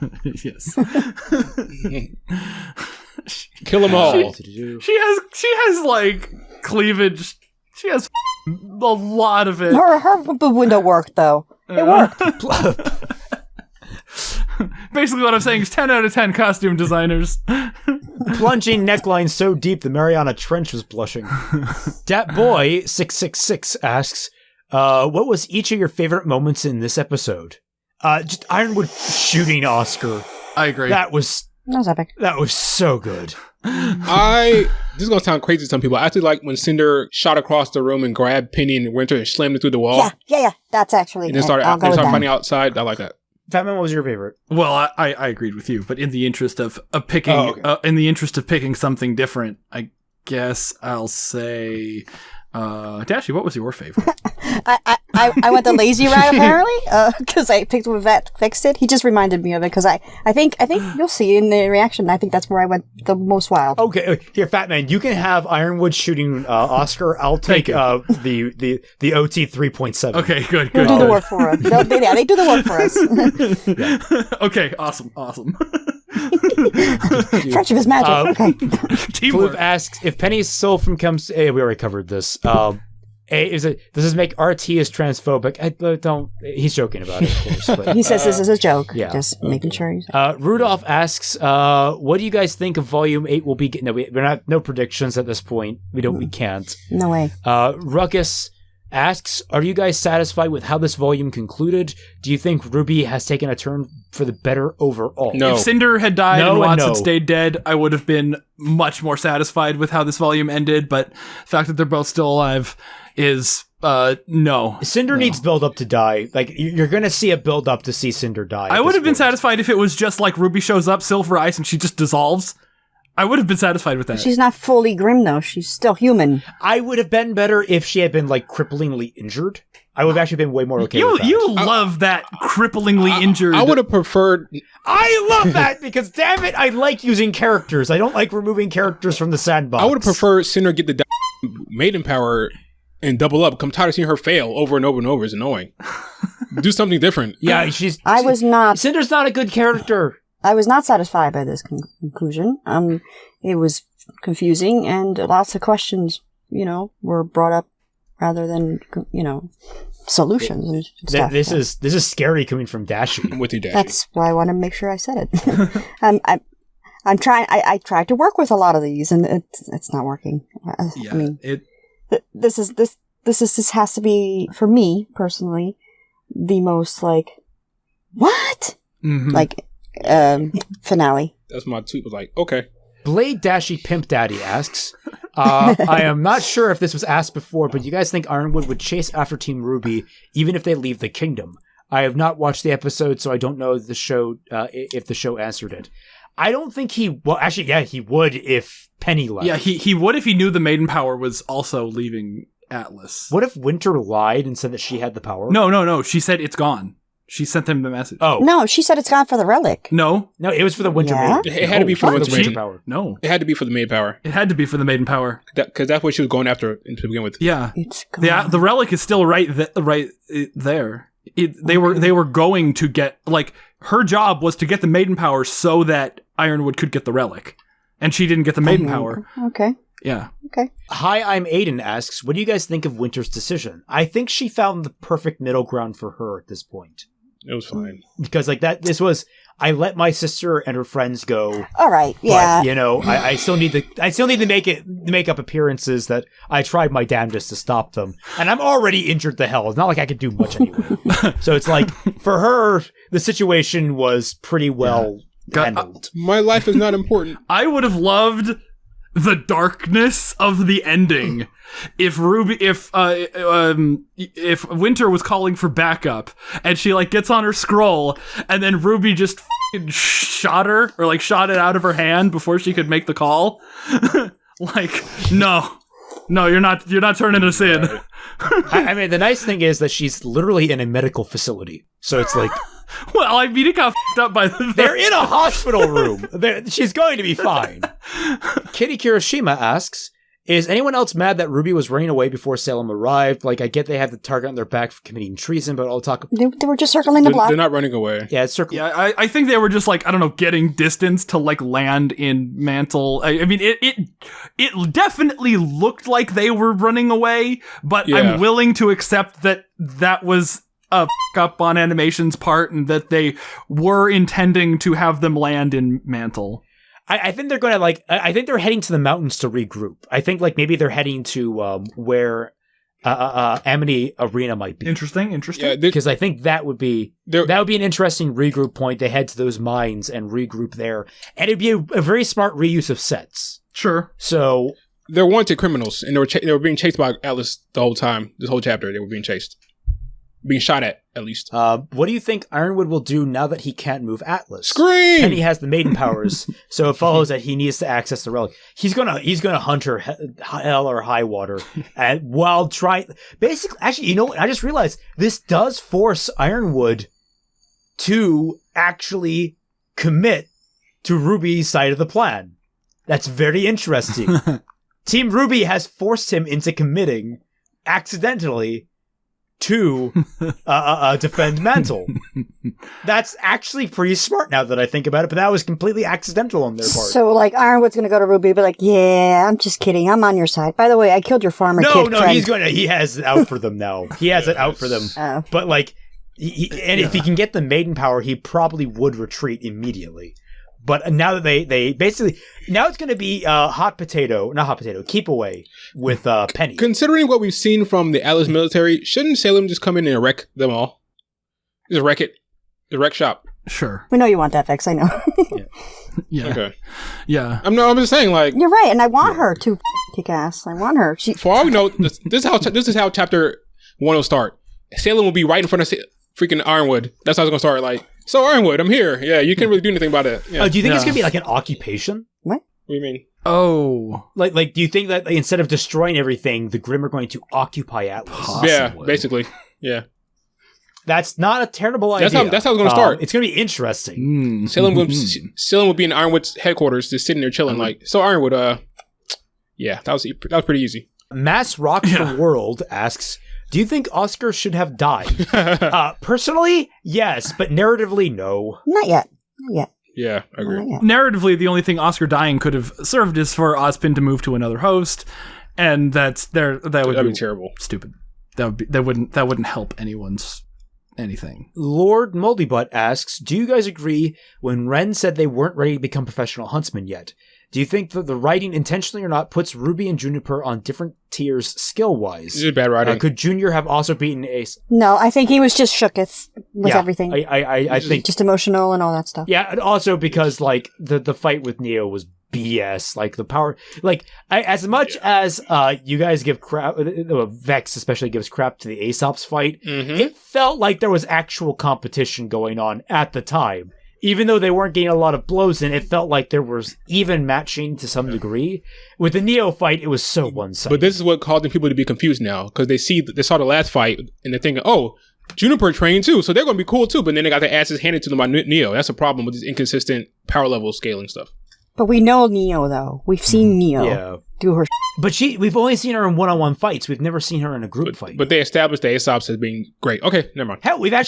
[SPEAKER 2] Yes.
[SPEAKER 5] Kill them all.
[SPEAKER 2] She has like cleavage. She has a lot of it.
[SPEAKER 3] Her boob window worked, though. It worked.
[SPEAKER 2] Basically what I'm saying is 10 out of 10 costume designers.
[SPEAKER 1] Plunging neckline so deep the Mariana Trench was blushing. Dat Boy 666 asks, what was each of your favorite moments in this episode? Just Ironwood shooting Oscar.
[SPEAKER 2] I agree.
[SPEAKER 1] That was
[SPEAKER 3] epic.
[SPEAKER 1] That was so good.
[SPEAKER 5] This is gonna sound crazy to some people. I actually like when Cinder shot across the room and grabbed Penny and Winter and slammed it through the wall.
[SPEAKER 3] Yeah. That's actually.
[SPEAKER 5] And then started fighting outside. I like that.
[SPEAKER 1] Fatman, what was your favorite?
[SPEAKER 2] Well, I agreed with you, but in the interest of picking something different, I guess I'll say, Dashie, what was your favorite?
[SPEAKER 3] I went the lazy route apparently because I picked when Vet fixed it. He just reminded me of it because I think you'll see in the reaction. I think that's where I went the most wild.
[SPEAKER 1] Okay, here, Fatman, you can have Ironwood shooting Oscar. I'll take the OT 3.7.
[SPEAKER 2] Okay, good.
[SPEAKER 3] We'll do the work for us. They do the work for us.
[SPEAKER 2] Okay, awesome.
[SPEAKER 3] Friendship is magic. Okay.
[SPEAKER 1] Teamwork asks if Penny's soul from comes. We already covered this. Does this make RT as transphobic? I don't. He's joking about it, of course. But,
[SPEAKER 3] he says this is a joke.
[SPEAKER 1] Yeah.
[SPEAKER 3] Just making sure.
[SPEAKER 1] Rudolph asks, "What do you guys think of Volume 8 will be?" No, we're not. No predictions at this point. We can't.
[SPEAKER 3] No way.
[SPEAKER 1] Ruckus asks, "Are you guys satisfied with how this volume concluded? Do you think RWBY has taken a turn for the better overall?"
[SPEAKER 2] No. If Cinder had died and Watts had stayed dead, I would have been much more satisfied with how this volume ended. But the fact that they're both still alive is no.
[SPEAKER 1] Cinder needs build up to die. Like, you're gonna see a build up to see Cinder die.
[SPEAKER 2] I would have been satisfied if it was just like RWBY shows up, Silver Ice, and she just dissolves. I would have been satisfied with that.
[SPEAKER 3] She's not fully grim though. She's still human.
[SPEAKER 1] I would have been better if she had been like cripplingly injured. I would have actually been way more okay with that.
[SPEAKER 2] You love that cripplingly injured.
[SPEAKER 5] I would have preferred.
[SPEAKER 1] I love that because damn it, I like using characters. I don't like removing characters from the sandbox.
[SPEAKER 5] I would have preferred Cinder get the maiden power and double up. I'm tired of seeing her fail over and over and over. It's annoying. Do something different.
[SPEAKER 1] Yeah, Cinder's not a good character.
[SPEAKER 3] I was not satisfied by this conclusion. It was confusing and lots of questions, were brought up rather than, solutions and stuff.
[SPEAKER 1] This is scary coming from Dashie.
[SPEAKER 5] I'm with you, Dashie.
[SPEAKER 3] That's why I want to make sure I said it. I'm trying. I tried to work with a lot of these, and it's not working.
[SPEAKER 2] Yeah,
[SPEAKER 3] I mean, this has to be, for me personally, the most like what like finale.
[SPEAKER 5] That's my tweet was like, okay.
[SPEAKER 1] Blade Dashie Pimp Daddy asks, I am not sure if this was asked before, but you guys think Ironwood would chase after Team RWBY even if they leave the kingdom? I have not watched the episode, so I don't know the show if the show answered it. I don't think he... Well, actually, yeah, he would if Penny left.
[SPEAKER 2] Yeah, he would if he knew the maiden power was also leaving Atlas.
[SPEAKER 1] What if Winter lied and said that she had the power?
[SPEAKER 2] No. She said it's gone. She sent him the message.
[SPEAKER 1] Oh.
[SPEAKER 3] No, she said it's gone for the relic.
[SPEAKER 2] No,
[SPEAKER 1] it was for the Winter
[SPEAKER 3] Yeah?
[SPEAKER 1] Maiden.
[SPEAKER 5] It had to be for the Winter
[SPEAKER 1] power.
[SPEAKER 2] No.
[SPEAKER 5] It had to be for the maid power.
[SPEAKER 2] It had to be for the maiden power.
[SPEAKER 5] Because that's what she was going after to begin with.
[SPEAKER 2] Yeah.
[SPEAKER 3] It's gone.
[SPEAKER 2] The relic is still right there. They were going to get, like, her job was to get the maiden power so that Ironwood could get the relic. And she didn't get the maiden power.
[SPEAKER 3] Okay.
[SPEAKER 2] Yeah.
[SPEAKER 3] Okay.
[SPEAKER 1] Hi, I'm Aiden asks, what do you guys think of Winter's decision? I think she found the perfect middle ground for her at this point.
[SPEAKER 5] It was fine.
[SPEAKER 1] Because, like, I let my sister and her friends go.
[SPEAKER 3] All right. Yeah.
[SPEAKER 1] But, you know, I still need to make up appearances that I tried my damnedest to stop them. And I'm already injured to hell. It's not like I could do much anyway. So it's like, for her, the situation was pretty well handled.
[SPEAKER 5] My life is not important.
[SPEAKER 2] I would have loved the darkness of the ending if Winter was calling for backup and she like gets on her scroll and then RWBY just shot her or like shot it out of her hand before she could make the call. Like, no, you're not turning us in.
[SPEAKER 1] I mean, the nice thing is that she's literally in a medical facility, so it's like,
[SPEAKER 2] well, I mean, it got f***ed up by
[SPEAKER 1] they're in a hospital room. She's going to be fine. Kitty Kirishima asks, is anyone else mad that RWBY was running away before Salem arrived? Like, I get they have the target on their back for committing treason, but I'll talk...
[SPEAKER 3] They were just circling the block.
[SPEAKER 5] They're not running away.
[SPEAKER 1] Yeah, it's circling.
[SPEAKER 2] Yeah, I think they were just like, I don't know, getting distance to like land in Mantle. I mean, it definitely looked like they were running away, but
[SPEAKER 5] Yeah.
[SPEAKER 2] I'm willing to accept that was a up on Animation's part and that they were intending to have them land in Mantle.
[SPEAKER 1] I think they're going to I think they're heading to the mountains to regroup. I think like maybe they're heading to where Amity Arena might be.
[SPEAKER 2] Interesting.
[SPEAKER 5] Yeah,
[SPEAKER 1] Because I think that would be an interesting regroup point. They head to those mines and regroup there, and it'd be a very smart reuse of sets.
[SPEAKER 2] Sure.
[SPEAKER 1] So
[SPEAKER 5] they're wanted criminals, and they were being chased by Atlas the whole time. This whole chapter, they were being chased, being shot at least.
[SPEAKER 1] what do you think Ironwood will do now that he can't move Atlas?
[SPEAKER 5] Scream!
[SPEAKER 1] Penny has the maiden powers, so it follows that he needs to access the relic. He's gonna hunt her hell or high water, and while trying. Basically, actually, you know what? I just realized this does force Ironwood to actually commit to RWBY's side of the plan. That's very interesting. Team RWBY has forced him into committing accidentally to defend Mantle. That's actually pretty smart now that I think about it, but that was completely accidental on their part.
[SPEAKER 3] So, like, Ironwood's gonna go to RWBY, but like, yeah, I'm just kidding. I'm on your side. By the way, I killed your farmer kid friend.
[SPEAKER 1] He has it out for them now. He has it out for them.
[SPEAKER 3] Oh.
[SPEAKER 1] But, like, if he can get the maiden power, he probably would retreat immediately. But now that they basically, now it's going to be keep away with Penny.
[SPEAKER 5] Considering what we've seen from the Atlas military, shouldn't Salem just come in and wreck them all? Just wreck it. The wreck shop.
[SPEAKER 2] Sure.
[SPEAKER 3] We know you want that, Vex. I know.
[SPEAKER 2] Yeah.
[SPEAKER 5] Okay.
[SPEAKER 2] Yeah.
[SPEAKER 5] I'm just saying, like,
[SPEAKER 3] You're right, and I want her to kick ass. I want her.
[SPEAKER 5] for all we know, this is how chapter 1 will start. Salem will be right in front of freaking Ironwood. That's how it's gonna start. Like, so Ironwood, I'm here. Yeah, you can't really do anything about it. Yeah.
[SPEAKER 1] Do you think it's going to be like an occupation?
[SPEAKER 3] What?
[SPEAKER 5] What do you mean?
[SPEAKER 2] Oh.
[SPEAKER 1] Like, do you think that instead of destroying everything, the Grimm are going to occupy Atlas?
[SPEAKER 2] Possibly.
[SPEAKER 5] Yeah, basically. Yeah.
[SPEAKER 1] That's not a terrible idea.
[SPEAKER 5] That's how it's going to start.
[SPEAKER 1] It's going to be interesting.
[SPEAKER 5] Salem will be in Ironwood's headquarters, just sitting there chilling. Like, so Ironwood, yeah, that was pretty easy.
[SPEAKER 1] Mass Rocks the World asks, do you think Oscar should have died? Personally, yes, but narratively, no.
[SPEAKER 3] Not yet.
[SPEAKER 5] Yeah, I agree.
[SPEAKER 3] Not yet.
[SPEAKER 2] Narratively, the only thing Oscar dying could have served is for Ozpin to move to another host, and that would
[SPEAKER 5] That'd
[SPEAKER 2] be
[SPEAKER 5] be terrible.
[SPEAKER 2] stupid. That wouldn't help anyone's anything.
[SPEAKER 1] Lord Moldybutt asks, do you guys agree when Ren said they weren't ready to become professional huntsmen yet? Do you think that the writing, intentionally or not, puts Ruby and Juniper on different tiers skill-wise?
[SPEAKER 5] This is bad writing.
[SPEAKER 1] Could Junior have also beaten Ace?
[SPEAKER 3] No, I think he was just shooketh with everything.
[SPEAKER 1] I think...
[SPEAKER 3] Just emotional and all that stuff.
[SPEAKER 1] Yeah, and also because, like, the fight with Neo was BS. Like, the power... Like, as much as you guys give crap... Vex especially gives crap to the Aesop's fight, it felt like there was actual competition going on at the time. Even though they weren't getting a lot of blows in, it felt like there was even matching to some degree. With the Neo fight, it was so one-sided.
[SPEAKER 5] But this is what causing people to be confused now, because they saw the last fight, and they're thinking, oh, Juniper trained too, so they're going to be cool too, but then they got their asses handed to them by Neo. That's a problem with this inconsistent power level scaling stuff.
[SPEAKER 3] But we know Neo, though. We've seen Neo do her.
[SPEAKER 1] But we've only seen her in one-on-one fights. We've never seen her in a group fight.
[SPEAKER 5] But they established the Aesops as being great. Okay, never mind.
[SPEAKER 1] Hell, we've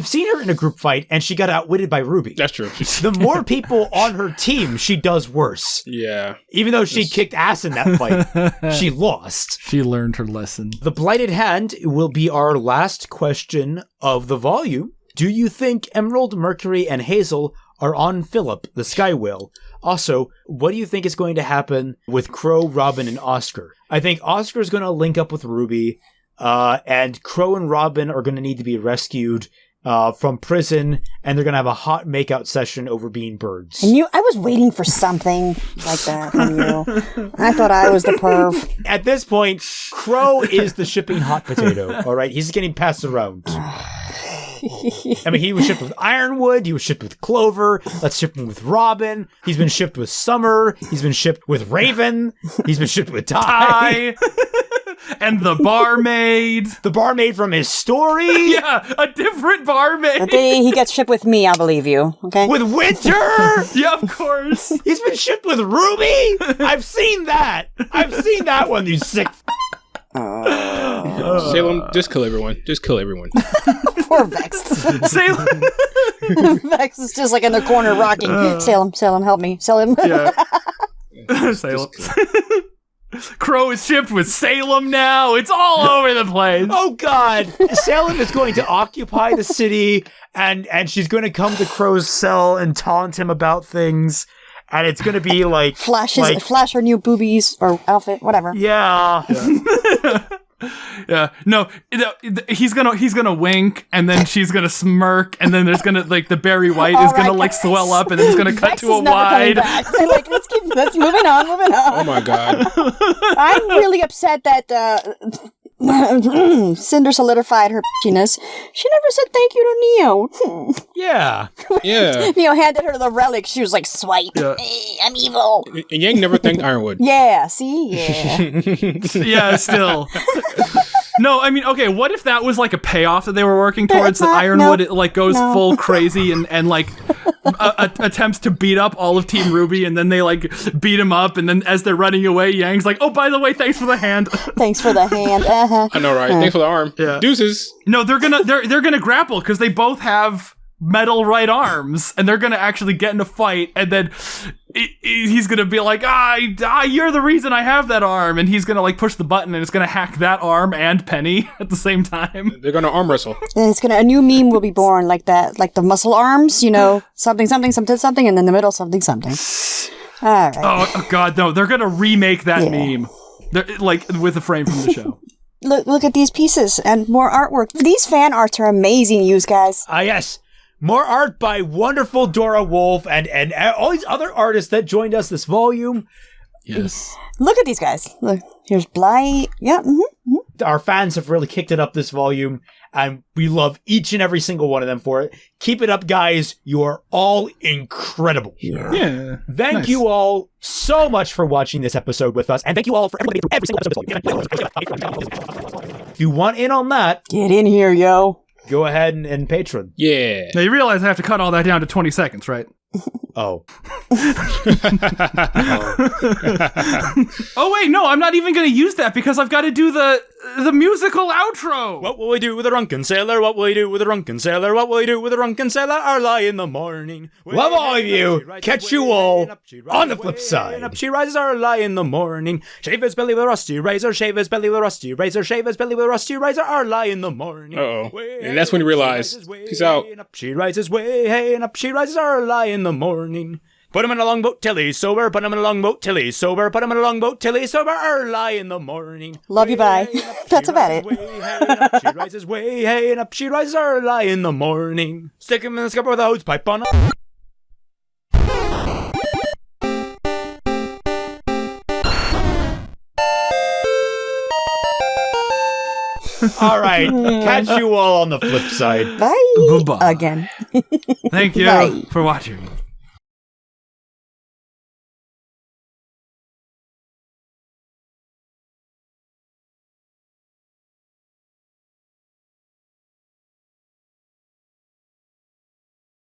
[SPEAKER 1] seen her in a group fight, and she got outwitted by Ruby.
[SPEAKER 5] That's true.
[SPEAKER 1] The more people on her team, she does worse.
[SPEAKER 5] Yeah.
[SPEAKER 1] Even though she kicked ass in that fight, she lost.
[SPEAKER 2] She learned her lesson.
[SPEAKER 1] The Blighted Hand will be our last question of the volume. Do you think Emerald, Mercury, and Hazel are on Philip, the Sky Whale? Also, what do you think is going to happen with Crow, Robin, and Oscar? I think Oscar is going to link up with Ruby, and Crow and Robin are going to need to be rescued from prison, and they're going to have a hot makeout session over being birds.
[SPEAKER 3] And I was waiting for something like that from you. I thought I was the perv.
[SPEAKER 1] At this point, Crow is the shipping hot potato, all right? He's getting passed around. I mean, he was shipped with Ironwood, he was shipped with Clover, let's ship him with Robin, he's been shipped with Summer, he's been shipped with Raven, he's been shipped with Ty.
[SPEAKER 2] And the barmaid.
[SPEAKER 1] The barmaid from his story.
[SPEAKER 2] Yeah, a different barmaid.
[SPEAKER 3] Okay, he gets shipped with me, I'll believe you. Okay.
[SPEAKER 1] With Winter.
[SPEAKER 2] Yeah, of course.
[SPEAKER 1] He's been shipped with Ruby. I've seen that. I've seen that one, you sick.
[SPEAKER 5] Salem, just kill everyone. Just kill everyone.
[SPEAKER 3] Poor Vexed.
[SPEAKER 2] Salem.
[SPEAKER 3] Vex is just like in the corner rocking. Salem, help me. Salem.
[SPEAKER 2] Yeah. Salem. Crow is shipped with Salem now. It's all over the place.
[SPEAKER 1] Oh God, Salem is going to occupy the city, and she's going to come to Crow's cell and taunt him about things, and it's going to be like
[SPEAKER 3] flash her new boobies or outfit, whatever.
[SPEAKER 1] Yeah.
[SPEAKER 2] Yeah, no, he's gonna wink, and then she's gonna smirk, and then there's gonna the Barry White is gonna swell up, and then it's gonna cut to a wide.
[SPEAKER 3] Let's moving on.
[SPEAKER 5] Oh my God.
[SPEAKER 3] I'm really upset that Cinder solidified her bitchiness. She never said thank you to Neo.
[SPEAKER 1] Yeah.
[SPEAKER 3] Neo handed her the relic. She was like, swipe.
[SPEAKER 2] Yeah.
[SPEAKER 3] I'm evil.
[SPEAKER 5] And Yang never thanked Ironwood.
[SPEAKER 3] Yeah, see? Yeah.
[SPEAKER 2] Yeah, still. No, I mean, okay, what if that was like a payoff that they were working towards, that Ironwood goes full crazy and attempts to beat up all of Team RWBY, and then they beat him up, and then as they're running away, Yang's like, oh, by the way, thanks for the hand.
[SPEAKER 3] Thanks for the hand. Uh-huh.
[SPEAKER 5] I know, right? Thanks for the arm.
[SPEAKER 2] Yeah.
[SPEAKER 5] Deuces.
[SPEAKER 2] No, they're gonna grapple, because they both have metal right arms, and they're gonna actually get in a fight, and then he's gonna be like, you're the reason I have that arm, and he's gonna push the button, and it's gonna hack that arm and Penny at the same time.
[SPEAKER 5] They're gonna arm wrestle.
[SPEAKER 3] And a new meme will be born like that, like the muscle arms, something, and then the middle something. All right.
[SPEAKER 2] Oh God, no! They're gonna remake that meme, with a frame from the show.
[SPEAKER 3] Look at these pieces and more artwork. These fan arts are amazing, you guys.
[SPEAKER 1] Yes. More art by wonderful Dora Wolf and all these other artists that joined us this volume.
[SPEAKER 2] Yes.
[SPEAKER 3] Look at these guys. Look, here's Blight. Yeah.
[SPEAKER 1] Our fans have really kicked it up this volume, and we love each and every single one of them for it. Keep it up, guys. You are all incredible.
[SPEAKER 2] Yeah.
[SPEAKER 1] Thank you all so much for watching this episode with us, and thank you all for everybody through every single episode. If you want in on that,
[SPEAKER 3] get in here, yo.
[SPEAKER 1] Go ahead and patron.
[SPEAKER 5] Yeah.
[SPEAKER 2] Now you realize I have to cut all that down to 20 seconds, right?
[SPEAKER 1] Oh.
[SPEAKER 2] Oh wait, no, I'm not even gonna use that because I've got to do the musical outro.
[SPEAKER 1] What will we do with a drunken sailor? What will we do with a drunken sailor? What will we do with a drunken sailor? Early in the morning. Love all of you. Catch you all on the flip side. Up she rises early in the morning. Shave his belly with a rusty razor. Shave his belly with a rusty razor. Shave his belly with a rusty razor. Early in the morning.
[SPEAKER 5] Uh-oh. And that's when you realize. Peace out.
[SPEAKER 1] Up she rises way, hey, and up she rises early in the morning. Put him in a longboat till he's sober. Put him in a longboat till he's sober. Put him in a longboat till he's sober. Early in the morning.
[SPEAKER 3] Love you, bye. That's about it.
[SPEAKER 1] Way, hey, and up she rises way, hey, and up she rises early in the morning. Stick him in the scupper with a hose pipe on. All right, catch you all on the flip side.
[SPEAKER 3] Bye.
[SPEAKER 2] Bye-bye.
[SPEAKER 3] Again.
[SPEAKER 2] Thank you
[SPEAKER 3] Bye.
[SPEAKER 2] for watching.